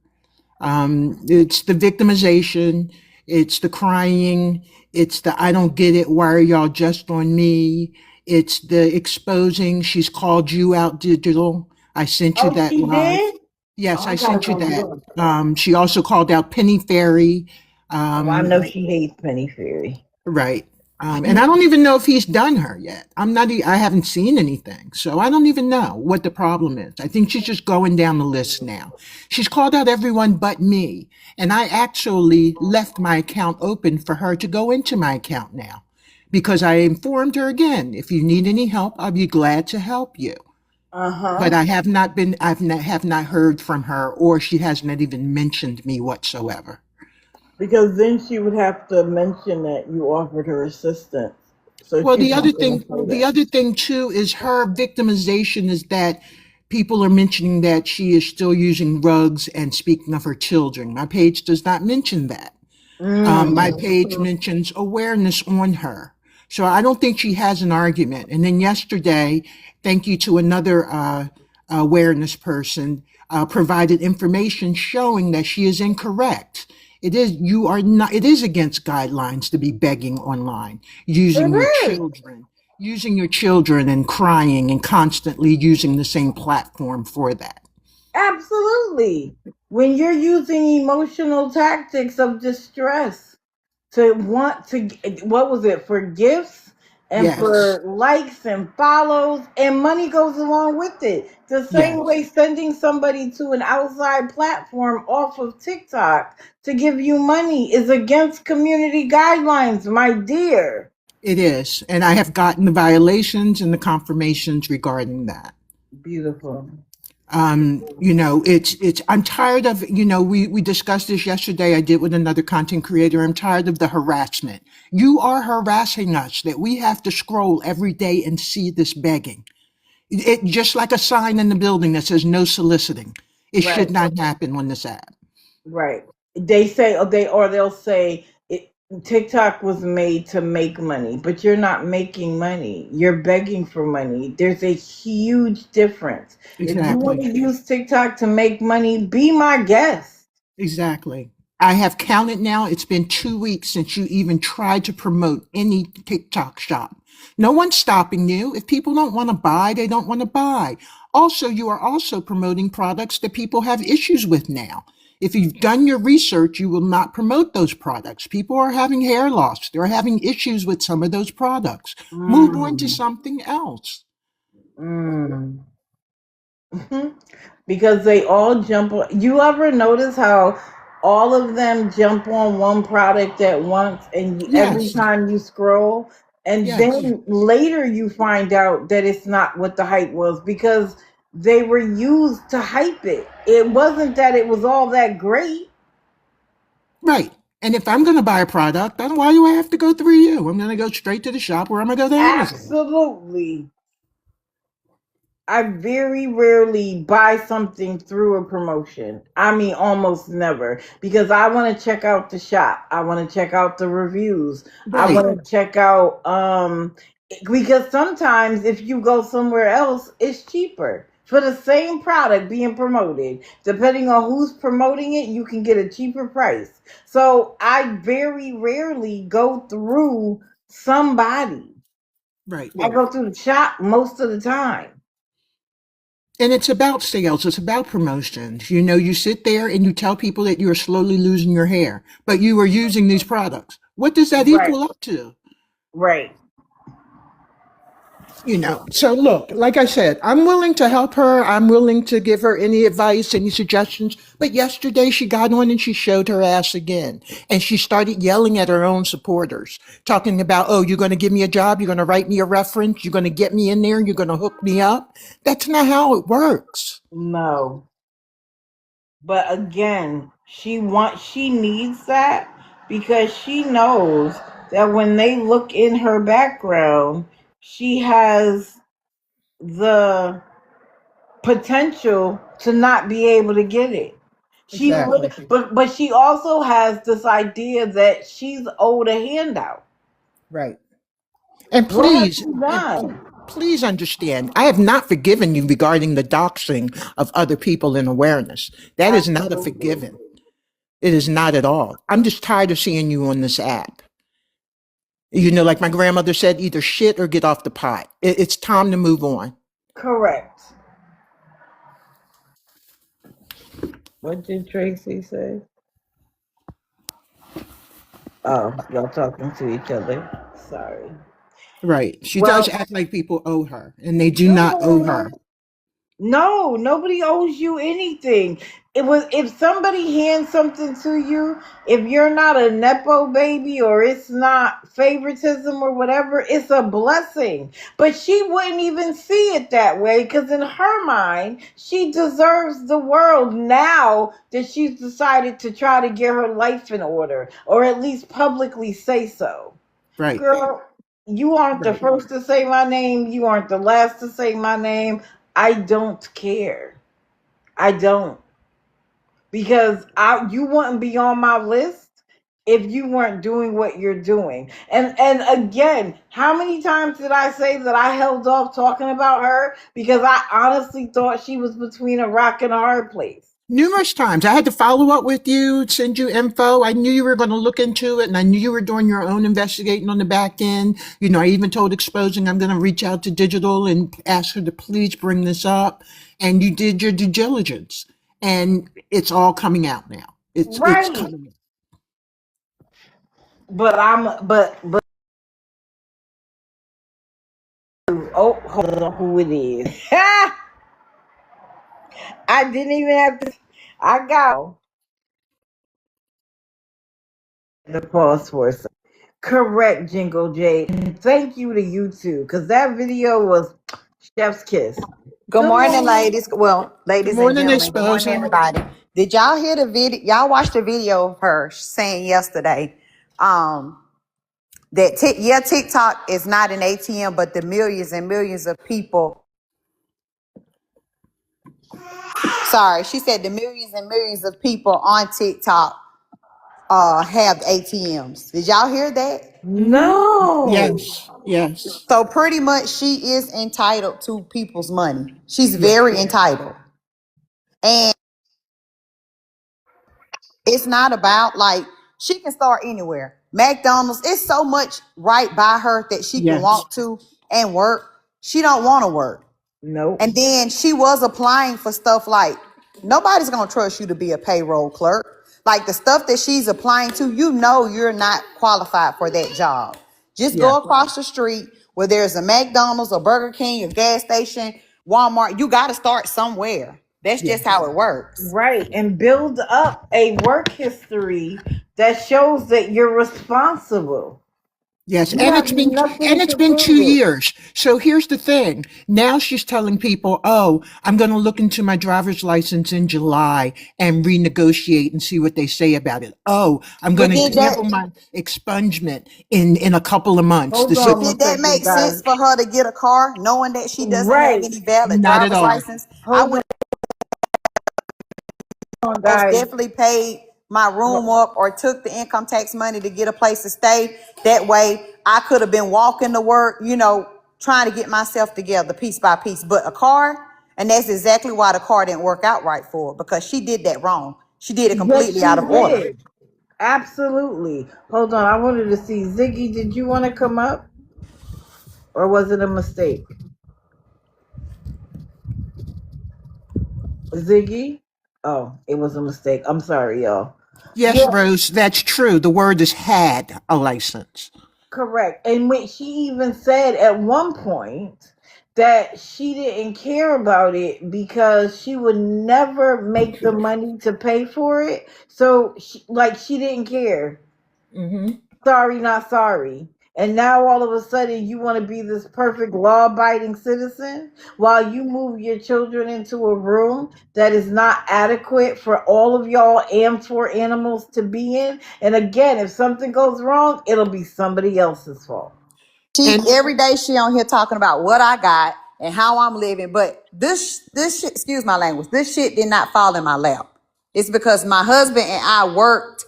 It's the victimization, it's the crying, it's the I don't get it, why are y'all just on me? It's the exposing, she's called you out digital. I sent you Oh, that she live. did? Yes, Oh, I I gotta sent you go that. look. She also called out Penny Fairy. Oh, I know she hates Penny Fairy. Right. And I don't even know if he's done her yet. I haven't seen anything. So I don't even know what the problem is. I think she's just going down the list now. She's called out everyone but me. And I actually left my account open for her to go into my account now because I informed her again, if you need any help, I'll be glad to help you. But Uh-huh. I have not been, have not heard from her, or she has not even mentioned me whatsoever. Because then she would have to mention that you offered her assistance. So Well, she's not going to say the that. other thing too is her victimization is that people are mentioning that she is still using rugs and speaking of her children. My page does not mention that. My Mm. page mentions awareness on her. So I don't think she has an argument. And then yesterday, thank you to another awareness person, provided information showing that she is incorrect. You are not, it is against guidelines to be begging online, using your It is. children, using your children and crying and constantly using the same platform for that. Absolutely. When you're using emotional tactics of distress to want to, what was it, for gifts and Yes, for likes and follows, and money goes along with it. The same yes. way sending somebody to an outside platform off of TikTok to give you money is against community guidelines, my dear. It is. And I have gotten the violations and the confirmations regarding that. Beautiful. I'm tired of, we discussed this yesterday. I did with another content creator. I'm tired of the harassment. You are harassing us that we have to scroll every day and see this begging. It just like a sign in the building that says no soliciting. It Right. should not happen on this app. Right. They say, or they'll say it, TikTok was made to make money, but you're not making money. You're begging for money. There's a huge difference. If you want Exactly. to use TikTok to make money, be my guest. Exactly. I have counted now. It's been 2 weeks since you even tried to promote any TikTok shop. No one's stopping you. If people don't want to buy, they don't want to buy. Also, you are also promoting products that people have issues with now. If you've done your research, you will not promote those products. People are having hair loss. They're having issues with some of those products. Move on to Mm, something else. mm. Because they all jump on. You ever notice how all of them jump on one product at once, and every Yes, time you scroll, and yes. then later you find out that it's not what the hype was because they were used to hype it. It wasn't that it was all that great. Right. And if I'm going to buy a product, then why do I have to go through you? I'm going to go straight to the shop or I'm going to go to Amazon. Absolutely. I very rarely buy something through a promotion. I mean, almost never, because I want to check out the shop. I want to check out the reviews. I Right, want to check out because sometimes if you go somewhere else, it's cheaper for the same product being promoted. Depending on who's promoting it, you can get a cheaper price. So I very rarely go through somebody. right. I go through the shop most of the time. And it's about sales, it's about promotions. You sit there and you tell people that you are slowly losing your hair, but you are using these products. What does that Right. equal up to? Right. So look, like I said, I'm willing to help her. I'm willing to give her any advice, any suggestions. But yesterday she got on and she showed her ass again. And she started yelling at her own supporters, talking about, oh, you're going to give me a job. You're going to write me a reference. You're going to get me in there. You're going to hook me up. That's not how it works. No. But again, she needs that because she knows that when they look in her background, she has the potential to not be able to get it. Exactly. But she also has this idea that she's owed a handout. Right. And What has please, she done? please understand, I have not forgiven you regarding the doxing of other people in awareness. That is not a Absolutely. forgiven. It is not at all. I'm just tired of seeing you on this app. You know, like my grandmother said, either shit or get off the pot. It's time to move on. Correct. What did Tracy say? Oh, y'all talking to each other. Sorry. Right. She does Well, act like people owe her, and they do not owe no. her. No, nobody owes you anything. It was if somebody hands something to you, if you're not a nepo baby or it's not favoritism or whatever, it's a blessing. But she wouldn't even see it that way because in her mind, she deserves the world now that she's decided to try to get her life in order or at least publicly say so. Right. Girl, you aren't the Right. first to say my name. You aren't the last to say my name. I don't care. I don't. Because you wouldn't be on my list if you weren't doing what you're doing. And again, how many times did I say that I held off talking about her because I honestly thought she was between a rock and a hard place. Numerous times. I had to follow up with you, send you info. I knew you were going to look into it, and I knew you were doing your own investigating on the back end. You know, I even told Exposing I'm going to reach out to Digital and ask her to please bring this up. And you did your due diligence, and it's all coming out now. It's Right. coming out. But oh, hold on, who it is. I didn't even have to. I got the pause for a second. Correct, Jingle J. And thank you to you too, because that video was chef's kiss. Good Good morning, morning. ladies. Well, Good ladies and morning, gentlemen. Good morning, Exposing. everybody. Did y'all hear the video? Y'all watched the video of her saying yesterday that TikTok is not an ATM, but the millions and millions of people. Sorry, she said the millions and millions of people on TikTok have ATMs. Did y'all hear that? No. Yes, yes, So pretty much, she is entitled to people's money. She's yes, very entitled, and it's not about like she can start anywhere. McDonald's, it's so much right by her that she can yes, walk to and work. She don't want to work. Nope. And then she was applying for stuff like nobody's gonna trust you to be a payroll clerk. Like the stuff that she's applying to, you know you're not qualified for that job. Just yes, go across the street where there's a McDonald's, a Burger King, a gas station, Walmart. You got to start somewhere. That's yes, just how it works. Right. And build up a work history that shows that you're responsible. yes. You have And nothing it's to been prove 2 it. years. So here's the thing. Now she's telling people, "Oh, I'm going to look into my driver's license in July and renegotiate and see what they say about it. Oh, I'm going But to did that table my expungement in a couple of months." Hold This is But on did one that second, make sense guys. for her to get a car knowing that she doesn't have Right. any valid not at driver's all. license? I Hold would on, most guys. definitely paid my room up or took the income tax money to get a place to stay. That way I could have been walking to work, trying to get myself together piece by piece. But a car, and that's exactly why the car didn't work out right for her, because she did that wrong. She did it Yes, completely out she of order. did. Absolutely. Hold on. I wanted to see Ziggy. Did you want to come up, or was it a mistake? Ziggy? Oh, it was a mistake. I'm sorry, y'all. Yes, Yeah, Rose, that's true. The word is had a license. correct. And when she even said at one point that she didn't care about it because she would never make the money to pay for it. So, she didn't care. Hmm. Sorry, not sorry. And now all of a sudden you want to be this perfect law abiding citizen while you move your children into a room that is not adequate for all of y'all and for animals to be in. And again, if something goes wrong, it'll be somebody else's fault. She And every day she on here talking about what I got and how I'm living. But this shit, excuse my language, this shit did not fall in my lap. It's because my husband and I worked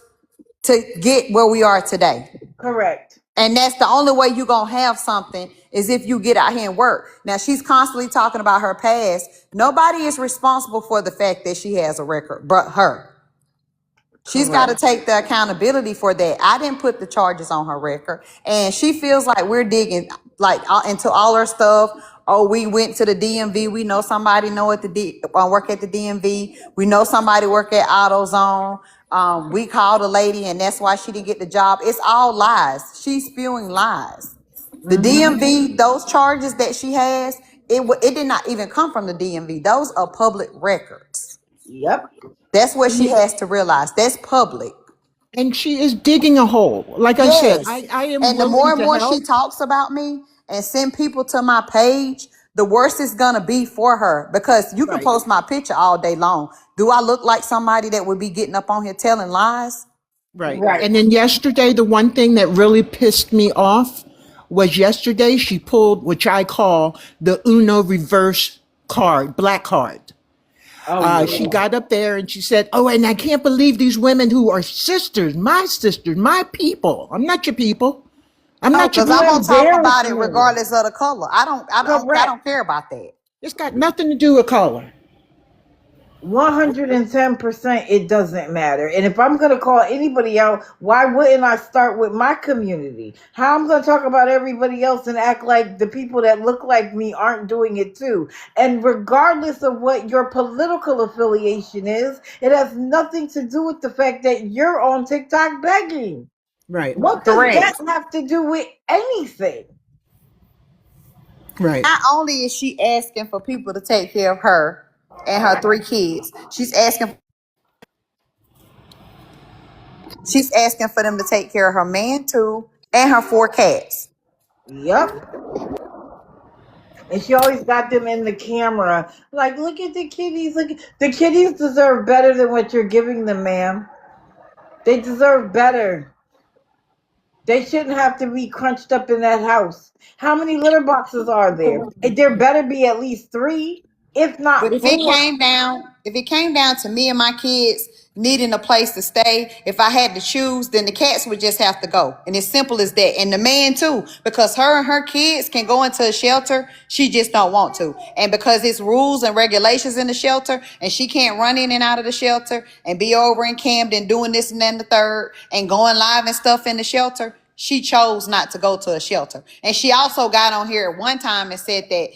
to get where we are today. Correct. And that's the only way you're gonna have something is if you get out here and work. Now she's constantly talking about her past. Nobody is responsible for the fact that she has a record but her. She's got to Correct. take the accountability for that. I didn't put the charges on her record, and she feels like we're digging like into all her stuff. Oh, we went to the DMV. We know somebody know at the work at the DMV. We know somebody work at AutoZone. We called a lady, and that's why she didn't get the job. It's all lies. She's spewing lies. The Mm-hmm. DMV, those charges that she has, it did not even come from the DMV. Those are public records. Yep. That's what she has to realize. That's public. And she is digging a hole. Like I said, Yes. I am And the more willing and to more she help. talks about me and send people to my page, the worse it's gonna be for her. Because you can Right. post my picture all day long. Do I look like somebody that would be getting up on here telling lies? Right. Right. And then yesterday, the one thing that really pissed me off was yesterday she pulled, which I call the Uno reverse card, black card. Oh She yeah. got up there and she said, "Oh, and I can't believe these women who are sisters, my people. I'm not your people. I'm Oh, not your because I'm You gonna people. talk about it embarrassment. regardless of the color. I Correct. don't care about that. It's got nothing to do with color." 110%, it doesn't matter. And if I'm going to call anybody out, why wouldn't I start with my community? How I'm going to talk about everybody else and act like the people that look like me aren't doing it too? And regardless of what your political affiliation is, it has nothing to do with the fact that you're on TikTok begging. Right. What does that Correct. have to do with anything? Right. Not only is she asking for people to take care of her and her 3 kids, she's asking for them to take care of her man too and her 4 cats. Yep. And she always got them in the camera. Like, look at the kitties. Look, the kitties deserve better than what you're giving them, ma'am. They deserve better. They shouldn't have to be crunched up in that house. How many litter boxes are there? There better be at least three, if But not four. if it came down to me and my kids needing a place to stay, if I had to choose, then the cats would just have to go. And it's simple as that. And the man too, because her and her kids can go into a shelter, she just don't want to. And because it's rules and regulations in the shelter, and she can't run in and out of the shelter and be over in Camden doing this and then the third and going live and stuff in the shelter, she chose not to go to a shelter. And she also got on here at one time and said that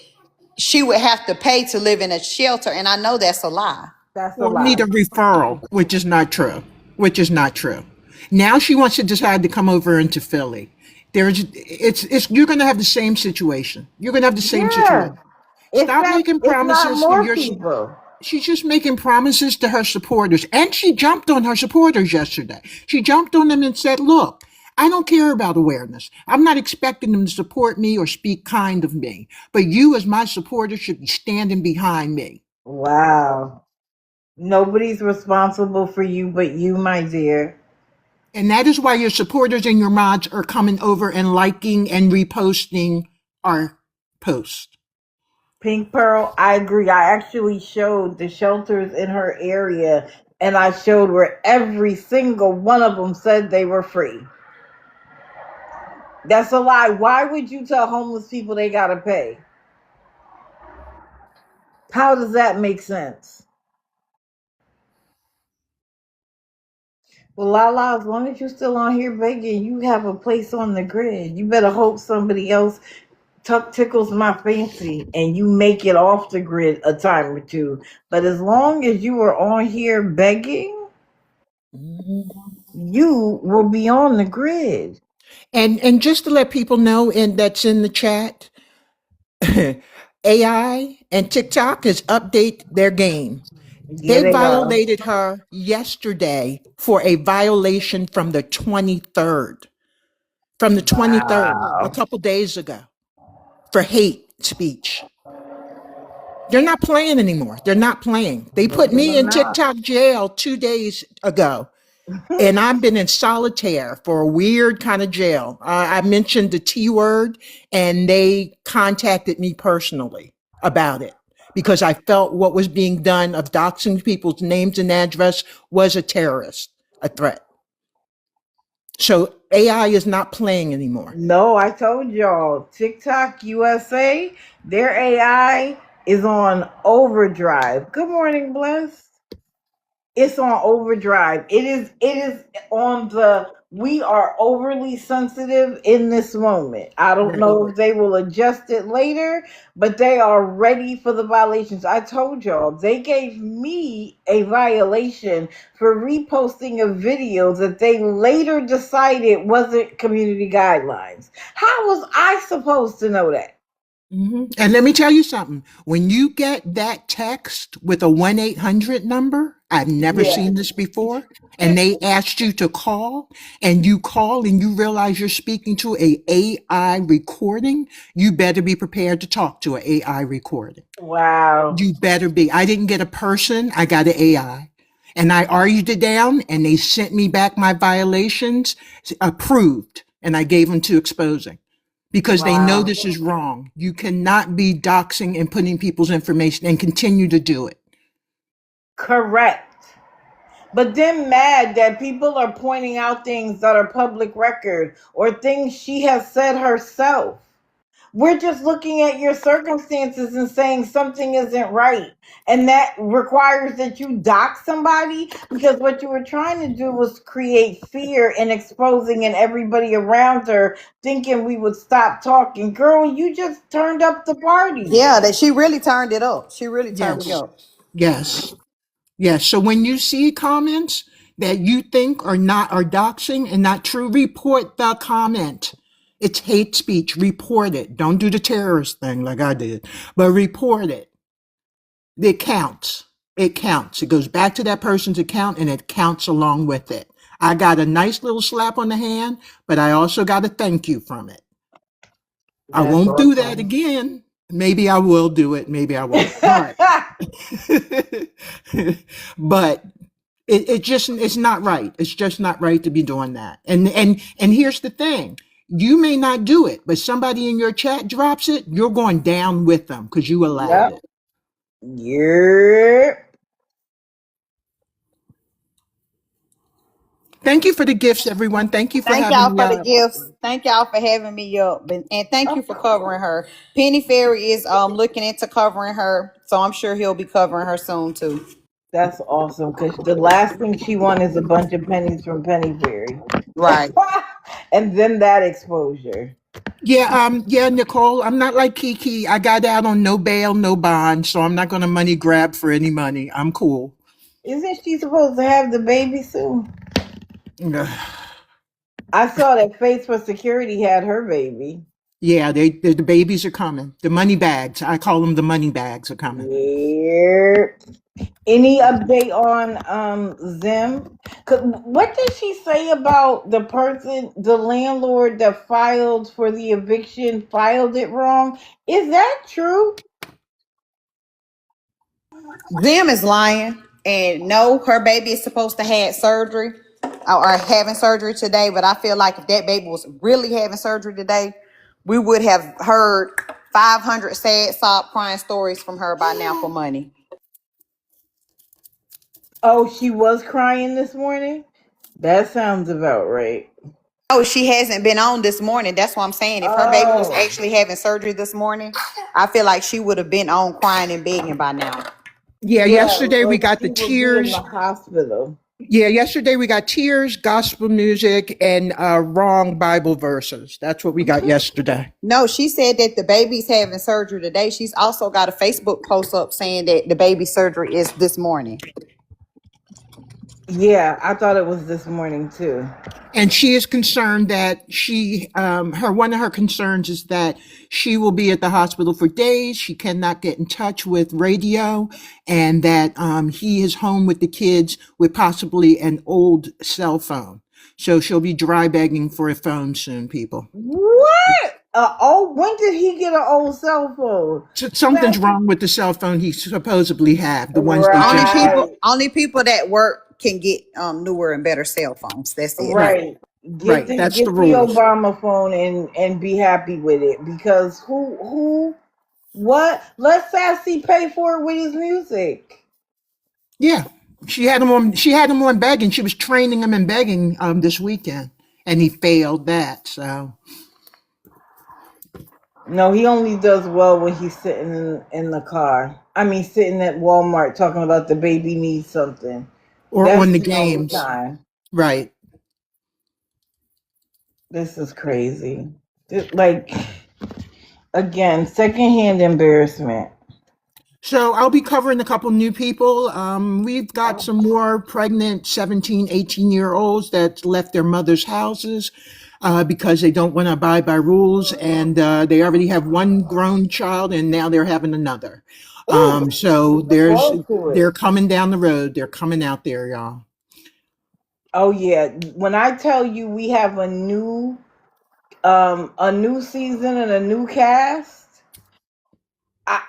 she would have to pay to live in a shelter, and I know that's a lie. That's a Or need lie. a referral, which is not true. Which is not true. Now she wants to decide to come over into Philly. It's you're going to have the same situation. You're going to have the same Yeah. situation. Stop making It's not promises when more you're. people. She's just making promises to her supporters, and she jumped on her supporters yesterday. She jumped on them and said, "Look, I don't care about awareness. I'm not expecting them to support me or speak kind of me, but you, as my supporter, should be standing behind me." Wow. Nobody's responsible for you but you, my dear. And that is why your supporters and your mods are coming over and liking and reposting our post. Pink Pearl, I agree. I actually showed the shelters in her area, and I showed where every single one of them said they were free. That's a lie. Why would you tell homeless people they gotta pay? How does that make sense? Well, Lala, as long as you're still on here begging, you have a place on the grid. You better hope somebody else tickles my fancy and you make it off the grid a time or two. But as long as you are on here begging, you will be on the grid. And just to let people know, and that's in the chat, AI and TikTok has updated their game. Yeah, They they are. violated her yesterday for a violation from the 23rd. From the 23rd, a Wow. couple days ago, for hate speech. They're not playing anymore. They're not playing. They No, put they me are in not. TikTok jail 2 days ago, and I've been in solitaire for a weird kind of jail. I mentioned the T word, and they contacted me personally about it because I felt what was being done of doxing people's names and address was a terrorist, a threat. So AI is not playing anymore. No, I told y'all, TikTok USA, their AI is on overdrive. Good morning, Bless. It's on overdrive. It is on the we are overly sensitive in this moment. I don't Right. know if they will adjust it later, but they are ready for the violations. I told y'all they gave me a violation for reposting a video that they later decided wasn't community guidelines. How was I supposed to know that? And let me tell you something. When you get that text with a 1-800 number, I've never Yeah. seen this before, and they asked you to call, and you call and you realize you're speaking to a AI recording, you better be prepared to talk to an AI recording. Wow. You better be. I didn't get a person, I got an AI. And I argued it down, and they sent me back my violations approved, and I gave them to exposing because they know Wow. this is wrong. You cannot be doxing and putting people's information and continue to do it. Correct. But then mad that people are pointing out things that are public record or things she has said herself. We're just looking at your circumstances and saying something isn't right. And that requires that you dock somebody because what you were trying to do was create fear and exposing and everybody around her thinking we would stop talking. Girl, you just turned up the party. Yeah, that she really turned it up. She really turned it Yes. up. Yes. Yes. So when you see comments that you think are doxing and not true, report the comment. It's hate speech. Report it. Don't do the terrorist thing like I did, but report it. It counts. It counts. It goes back to that person's account and it counts along with it. I got a nice little slap on the hand, but I also got a thank you from it. I That's won't do that awesome. again. Maybe I will do it. Maybe I won't. But but it just it's not right. It's just not right to be doing that. And here's the thing. You may not do it, but somebody in your chat drops it, you're going down with them because you allowed Yep. it. Yeah. Thank you for the gifts, everyone. Thank you for Thank having y'all me for the up. gifts. Thank y'all for having me up. And thank you for covering her. Penny Fairy is looking into covering her. So I'm sure he'll be covering her soon too. That's awesome because the last thing she won is a bunch of pennies from Penny Fairy. Right. And then that exposure. Yeah, Nicole, I'm not like Kiki. I got out on no bail, no bond, so I'm not gonna money grab for any money. I'm cool. Isn't she supposed to have the baby soon? Ugh. I saw that Face for Security had her baby. Yeah, the babies are coming. The money bags. I call them the money bags are coming. Yeah. Any update on Zim? 'Cause what did she say about the person, the landlord that filed for the eviction filed it wrong? Is that true? Zim is lying. And no, her baby is supposed to have surgery or having surgery today. But I feel like if that baby was really having surgery today, we would have heard 500 sad, sob crying stories from her by now for money. Oh, she was crying this morning? That sounds about right. Oh, she hasn't been on this morning. That's what I'm saying. If her baby was Oh. actually having surgery this morning, I feel like she would have been on crying and begging by now. Yeah, Yeah, yesterday we or got the she would be in tears. the hospital. Yeah, yesterday we got tears, gospel music, and wrong Bible verses. That's what we got yesterday. No, she said that the baby's having surgery today. She's also got a Facebook post up saying that the baby's surgery is this morning. Yeah, I thought it was this morning too. And she is concerned that one of her concerns is that she will be at the hospital for days. She cannot get in touch with radio, and that he is home with the kids with possibly an old cell phone. So she'll be dry begging for a phone soon, people. What? Oh, when did he get an old cell phone? So something's Sassy. wrong with the cell phone he supposedly have, the ones they Only just got. people, Right, only people that work can get newer and better cell phones. That's it. Right, right. Get right. the That's the get the rules. Obama phone and be happy with it because who what? Let Sassy pay for it with his music. Yeah, She had him on begging. She was training him in begging this weekend, and he failed that. So No, he only does well when he's sitting in the car. I mean, sitting at Walmart talking about the baby needs something. or That's on the the only games. time. Right. This is crazy. Like, again, secondhand embarrassment. So I'll be covering a couple new people. We've got some more pregnant 17, 18-year-olds that left their mother's houses because they don't want to abide by rules. And they already have one grown child and now they're having another. Ooh, So look forward to they're it. coming down the road. They're coming out there, y'all. Oh yeah. When I tell you we have a new season and a new cast,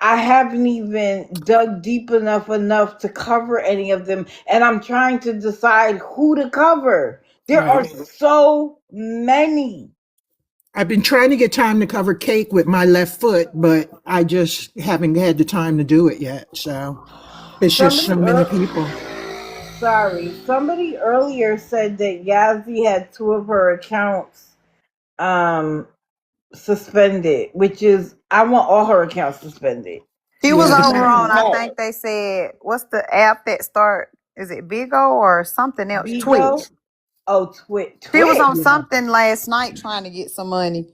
I haven't even dug deep enough to cover any of them, and I'm trying to decide who to cover. There Right. are so many. I've been trying to get time to cover cake with my left foot, but I just haven't had the time to do it yet. So it's just so Somebody, many people. somebody earlier said that Yazzie had two of her accounts um suspended, which is I want all her accounts suspended. He was Yeah, the over Because on, same. I no, think they said, what's the app that start, is it Bigo or something else? Bigo, Twitch. oh She was on Twitch. Yeah. something last night trying to get some money.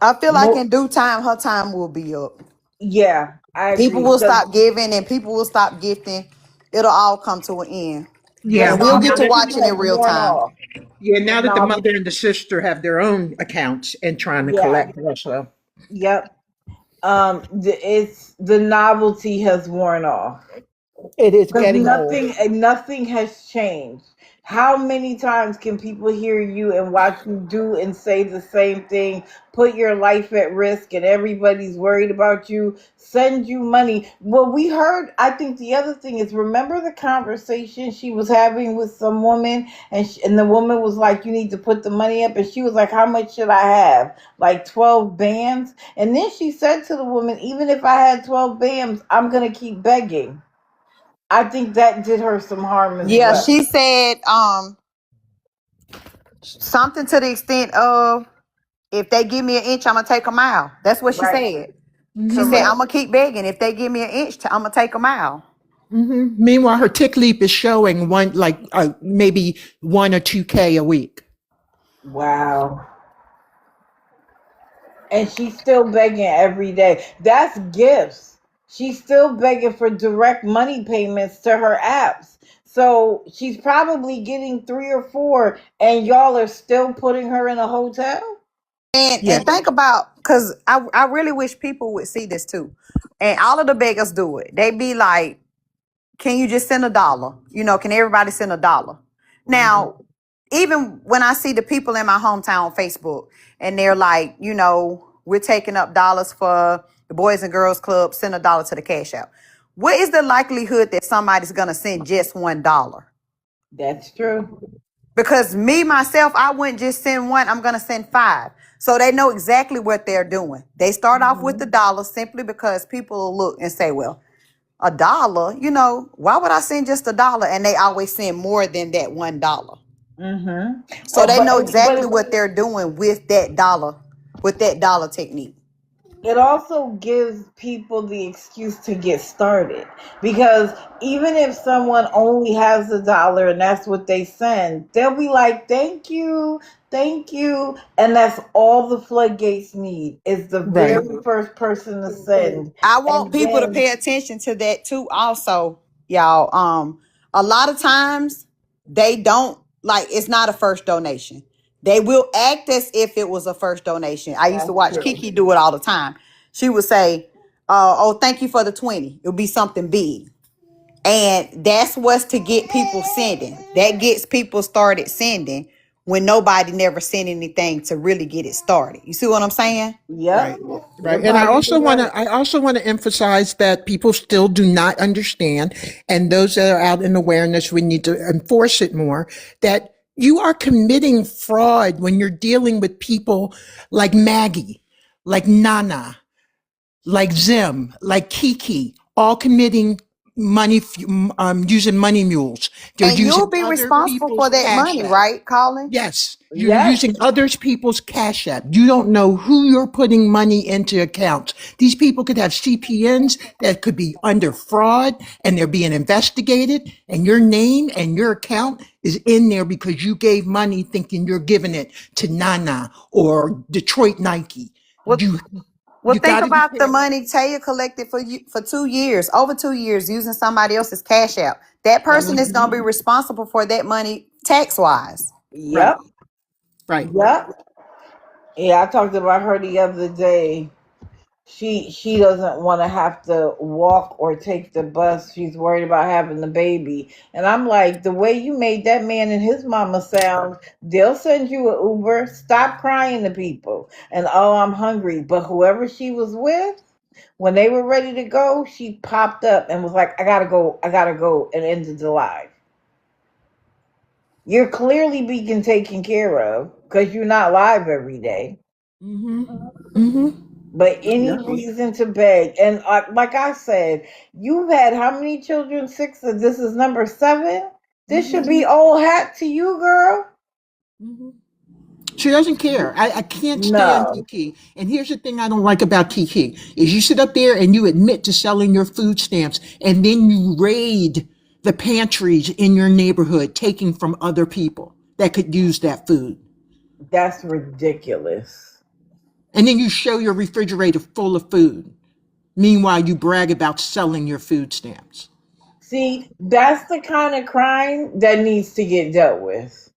I feel like Mo- in due time, her time will be up. yeah, I People agree. will Because stop giving and people will stop gifting. It'll all come to an end. the Yeah. And we'll get Now to that novelty watching in has real worn time. off. Yeah, The now that the novel, mother and the sister have their own accounts and trying to yeah, collect also. yep. It's the novelty has worn off. It is Because getting old. nothing has changed. How many times can people hear you and watch you do and say the same thing, put your life at risk, and everybody's worried about you, send you money? Well, we heard, I think the other thing is, remember the conversation she was having with some woman, and the woman was like, you need to put the money up, and she was like, how much should I have? Like 12 bands? And then she said to the woman, even if I had 12 bands, I'm going to keep begging. I think that did her some harm as Yeah, well. she said something to the extent of, if they give me an inch, I'm gonna take a mile. That's what she Right. said. She said, Correct. I'm gonna keep begging. If they give me an inch, I'm gonna take a mile. Meanwhile, her tick leap is showing maybe 1 or 2K a week. Wow. And she's still begging every day. That's gifts. She's still begging for direct money payments to her apps. So she's probably getting three or four, and y'all are still putting her in a hotel? Yeah. And think about, because I really wish people would see this too. And all of the beggars do it. They be like, can you just send $1? Can everybody send $1? Mm-hmm. Now, even when I see the people in my hometown on Facebook and they're like, we're taking up dollars for the Boys and Girls Club, send $1 to the cash out. What is the likelihood that somebody's gonna send just $1? That's true. Because me, myself, I wouldn't just send one, I'm gonna send five. So they know exactly what they're doing. They start off with Mm-hmm. the dollar simply because people will look and say, well, $1, why would I send just $1? And they always send more than that $1. Mm-hmm. So Oh, they know but exactly what they're doing with that dollar technique. it also gives people the excuse to get started, because even if someone only has $1 and that's what they send, they'll be like, thank you, and that's all the floodgates need is the Right. very first person to send. I want And people to then pay attention to that too also, y'all. A lot of times they don't, like, it's not a first donation. They will act as if it was a first donation. I used to that's watch true. Kiki do it all the time. She would say, oh, thank you for the 20. It'll be something big. And that's what's to get people sending. That gets people started sending when nobody never sent anything to really get it started. You see what I'm saying? Yep, Right. you're Right. And probably right. I also want to emphasize that people still do not understand, and those that are out in awareness, we need to enforce it more, that you are committing fraud when you're dealing with people like Maggie, like Nana, like Zim, like Kiki, all committing using money mules. They're And you'll using be other responsible people's for that cash money, app. right, Colin? Yes, you're Yes, using others people's cash app. You don't know who you're putting money into accounts. These people could have CPNs that could be under fraud and they're being investigated, and your name and your account is in there because you gave money thinking you're giving it to Nana or Detroit Nike. Well, You well, you think got to be about the careful. money Taya collected for you for 2 years, over 2 years, using somebody else's cash app. That person is going to be responsible for that money tax wise. Right, yep, right. yep. Yeah, I talked about her the other day. She doesn't want to have to walk or take the bus. She's worried about having the baby. And I'm like, the way you made that man and his mama sound, they'll send you an Uber. Stop crying to people. And oh, I'm hungry. But whoever she was with, when they were ready to go, she popped up and was like, I gotta go, and ended the live. You're clearly being taken care of because you're not live every day. Mm-hmm. Mm-hmm. But any Yeah. reason to beg, and like I said, you've had how many children? Six. This is number seven. This should Mm-hmm. be old hat to you, girl. Mm-hmm. She doesn't care. I can't stand No, Kiki. And here's the thing I don't like about Kiki is you sit up there and you admit to selling your food stamps and then you raid the pantries in your neighborhood, taking from other people that could use that food. that's ridiculous. And then you show your refrigerator full of food. Meanwhile, you brag about selling your food stamps. See, that's the kind of crime that needs to get dealt with.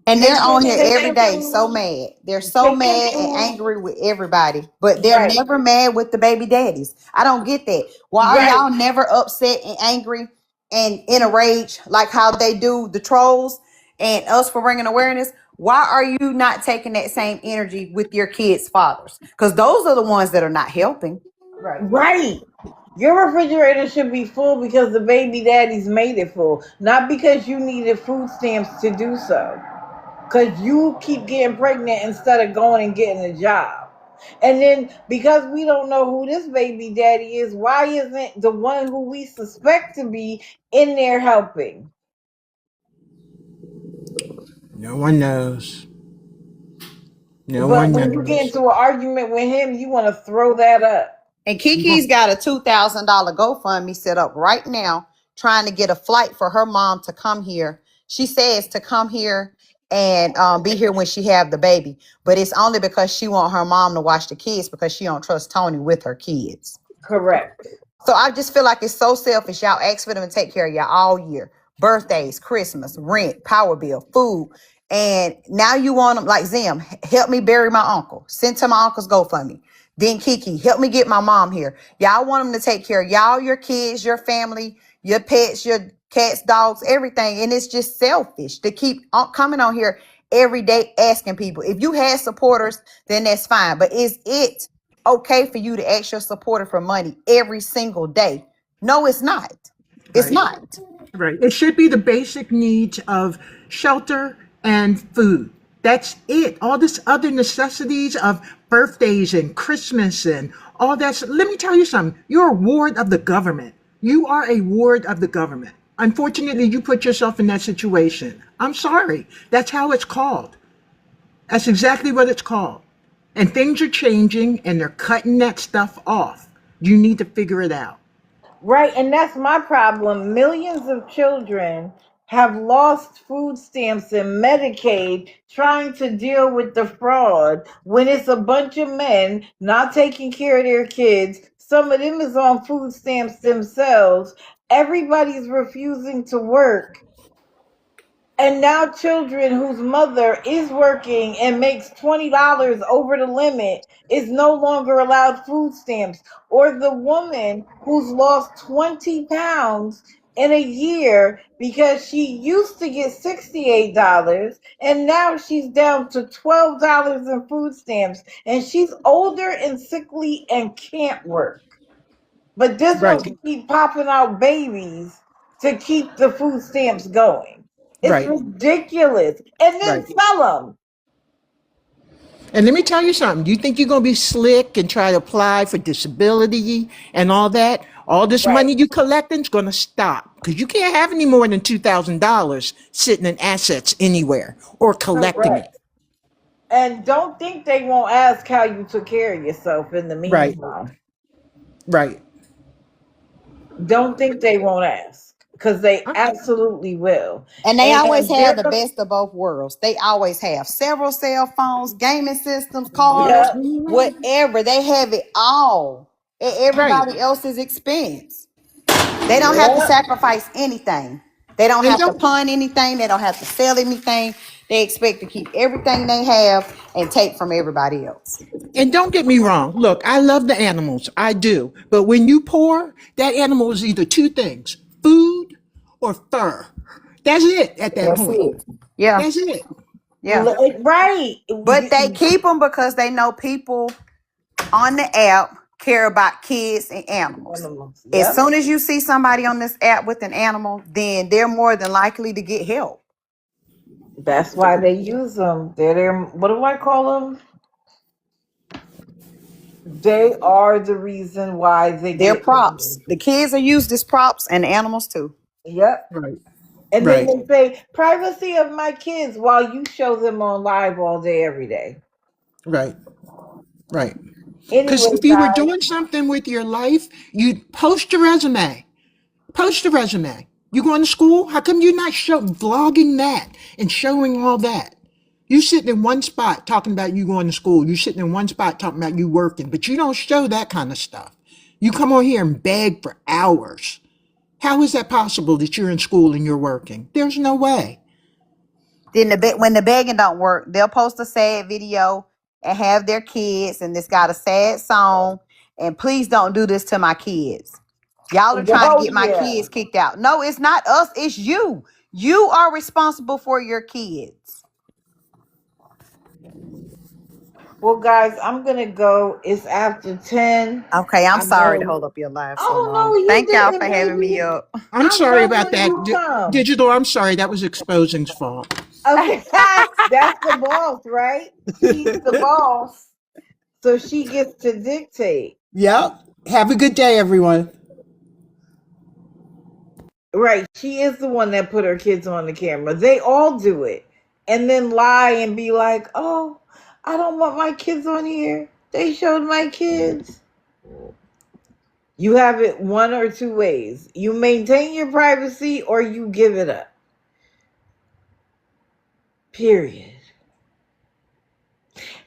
And they're on here every Taking day so food, mad. They're so taking mad and food. angry with everybody, but they're Right, never mad with the baby daddies. I don't get that. Why are right. y'all never upset and angry and in a rage like how they do the trolls and us for bringing awareness? Why are you not taking that same energy with your kids' fathers? Because those are the ones that are not helping. Right. Your refrigerator should be full because the baby daddies made it full, not because you needed food stamps to do so. Because you keep getting pregnant instead of going and getting a job. And then because we don't know who this baby daddy is, why isn't the one who we suspect to be in there helping? No one knows. No But one when you get knows. into an argument with him, you want to throw that up. And Kiki's got a $2,000 GoFundMe set up right now, trying to get a flight for her mom to come here. She says to come here and be here when she have the baby, but it's only because she want her mom to watch the kids because she don't trust Tony with her kids. Correct. So I just feel like it's so selfish. Y'all ask for them to take care of y'all all year. Birthdays, Christmas, rent, power bill, food. And now you want them like Zim, help me bury my uncle. Send to my uncle's GoFundMe. Then Kiki, help me get my mom here. Y'all want them to take care of y'all, your kids, your family, your pets, your cats, dogs, everything. And it's just selfish to keep coming on here every day asking people. If you had supporters, then that's fine. But is it okay for you to ask your supporter for money every single day? No, it's not. It's Right. not. Right. It should be the basic needs of shelter and food. That's it. All this other necessities of birthdays and Christmas and all that. Let me tell you something. You're a ward of the government. You are a ward of the government. Unfortunately, you put yourself in that situation. I'm sorry. That's how it's called. That's exactly what it's called. And things are changing and they're cutting that stuff off. You need to figure it out. Right, and that's my problem. Millions of children have lost food stamps and Medicaid trying to deal with the fraud when it's a bunch of men not taking care of their kids. Some of them is on food stamps themselves. Everybody's refusing to work. And now children whose mother is working and makes $20 over the limit is no longer allowed food stamps. Or the woman who's lost 20 pounds in a year because she used to get $68 and now she's down to $12 in food stamps and she's older and sickly and can't work. But this Right. one keep popping out babies to keep the food stamps going. It's Right. ridiculous. And then Right. sell them. And let me tell you something. You think you're going to be slick and try to apply for disability and all that? All this Right. money you collecting is going to stop because you can't have any more than $2,000 sitting in assets anywhere or collecting it. Correct. And don't think they won't ask how you took care of yourself in the Right, meantime. right. Don't think they won't ask because they absolutely will. And they always And have they're the going best of both worlds. They always have several cell phones, gaming systems, cars, yeah, whatever. They have it all at Right. everybody else's expense. They don't have to yeah. sacrifice anything. They don't And have to don't pawn anything. They don't have to sell anything. They expect to keep everything they have and take from everybody else. and don't get me wrong. Look, I love the animals. I do. But when you poor, that animal is either two things: food or fur. That's it at that That's point. it. Yeah, That's it. yeah. Right. But they keep them because they know people on the app care about kids and animals. As Yep. soon as you see somebody on this app with an animal, then they're more than likely to get help. That's why they use them. They're their, what do I call them? They are the reason why they They're get props. money. The kids are used as props and the animals too. Yep. Right. And then Right. they say privacy of my kids while you show them on live all day, every day. Right. Right. Because Anyway, if you were guys, doing something with your life, you'd post your resume. Post a resume. You going to school? How come you're not vlogging that and showing all that? You sitting in one spot talking about you going to school. You sitting in one spot talking about you working, but you don't show that kind of stuff. You come on here and beg for hours. How is that possible that you're in school and you're working? There's no way. Then when the begging don't work, they'll post a sad video and have their kids, and it's got a sad song. And please don't do this to my kids. Y'all are trying to oh get my yeah. kids kicked out. No, it's not us. It's you. You are responsible for your kids. Well, guys, I'm gonna go. It's after 10. Okay, I'm I sorry to know. hold up your live so Oh long. no, you Thank y'all didn't, for having me baby. up. I'm I sorry love about when that. you come. Digital, I'm sorry. That was Exposing's fault. Okay, that's the boss, right? She's the boss, so she gets to dictate. Yep. Have a good day, everyone. Right, she is the one that put her kids on the camera. They all do it, and then lie and be like, "Oh, I don't want my kids on here. They showed my kids." You have it one or two ways. You maintain your privacy or you give it up. Period.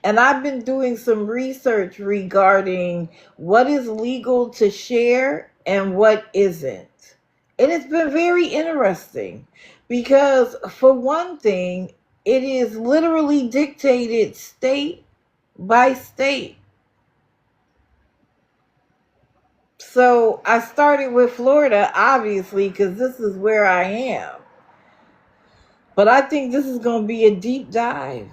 And I've been doing some research regarding what is legal to share and what isn't. And it's been very interesting because, for one thing, it is literally dictated state by state. So I started with Florida, obviously, because this is where I am. But I think this is going to be a deep dive.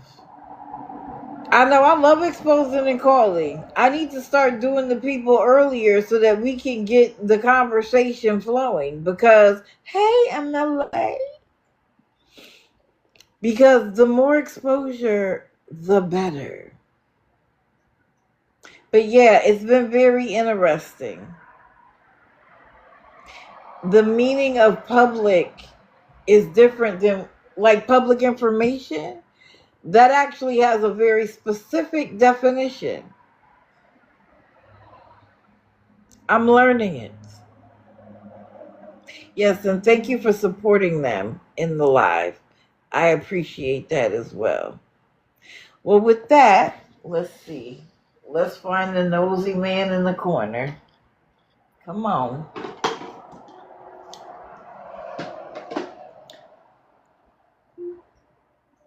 I know I love exposing and calling. I need to start doing the people earlier so that we can get the conversation flowing. Because, hey, MLA. Because the more exposure, the better. But yeah, it's been very interesting. The meaning of public is different than like public information. That actually has a very specific definition. I'm learning it. Yes, and thank you for supporting them in the live. I appreciate that as well. Well, with that, let's see. Let's find the nosy man in the corner. Come on.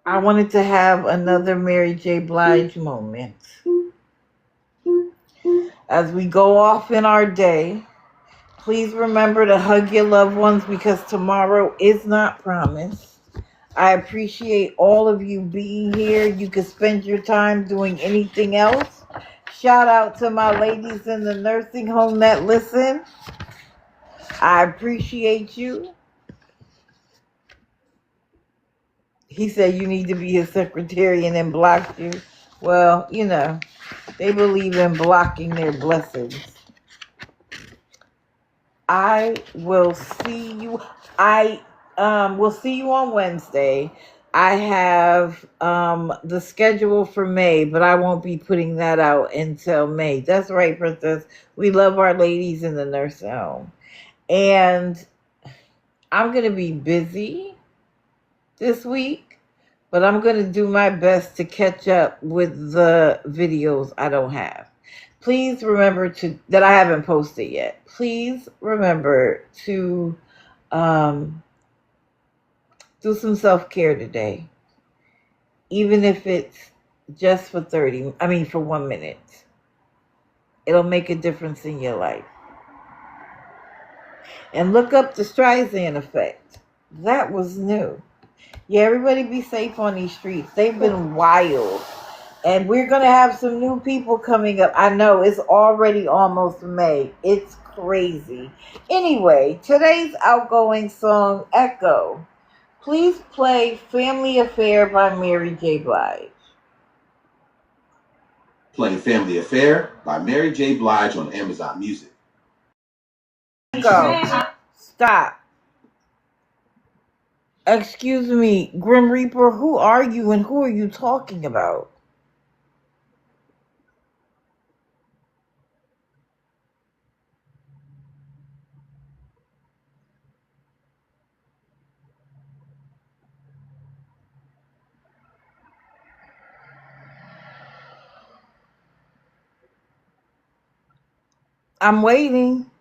I wanted to have another Mary J. Blige moment. As we go off in our day, please remember to hug your loved ones because tomorrow is not promised. I appreciate all of you being here. You can spend your time doing anything else. Shout out to my ladies in the nursing home that listen. I appreciate you. He said you need to be his secretary and then blocked you. Well, you know, they believe in blocking their blessings. I will see you. I will see you on Wednesday. I have the schedule for May, but I won't be putting that out until May. That's right, Princess. We love our ladies in the nursing home. And I'm going to be busy this week, but I'm going to do my best to catch up with the videos I don't have. Please remember that I haven't posted yet. Please remember to do some self-care today, even if it's just for for 1 minute. It'll make a difference in your life. And look up the Streisand effect. That was new. Yeah, everybody be safe on these streets. They've been wild. And we're going to have some new people coming up. I know it's already almost May. It's crazy. Anyway, today's outgoing song, Echo. Please play Family Affair by Mary J. Blige. Playing Family Affair by Mary J. Blige on Amazon Music. Echo. Stop. Excuse me, Grim Reaper, who are you and who are you talking about? I'm waiting.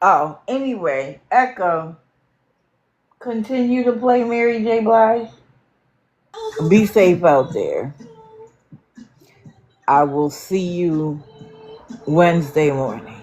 Oh, anyway, Echo, continue to play Mary J. Blige. Be safe out there. I will see you Wednesday morning.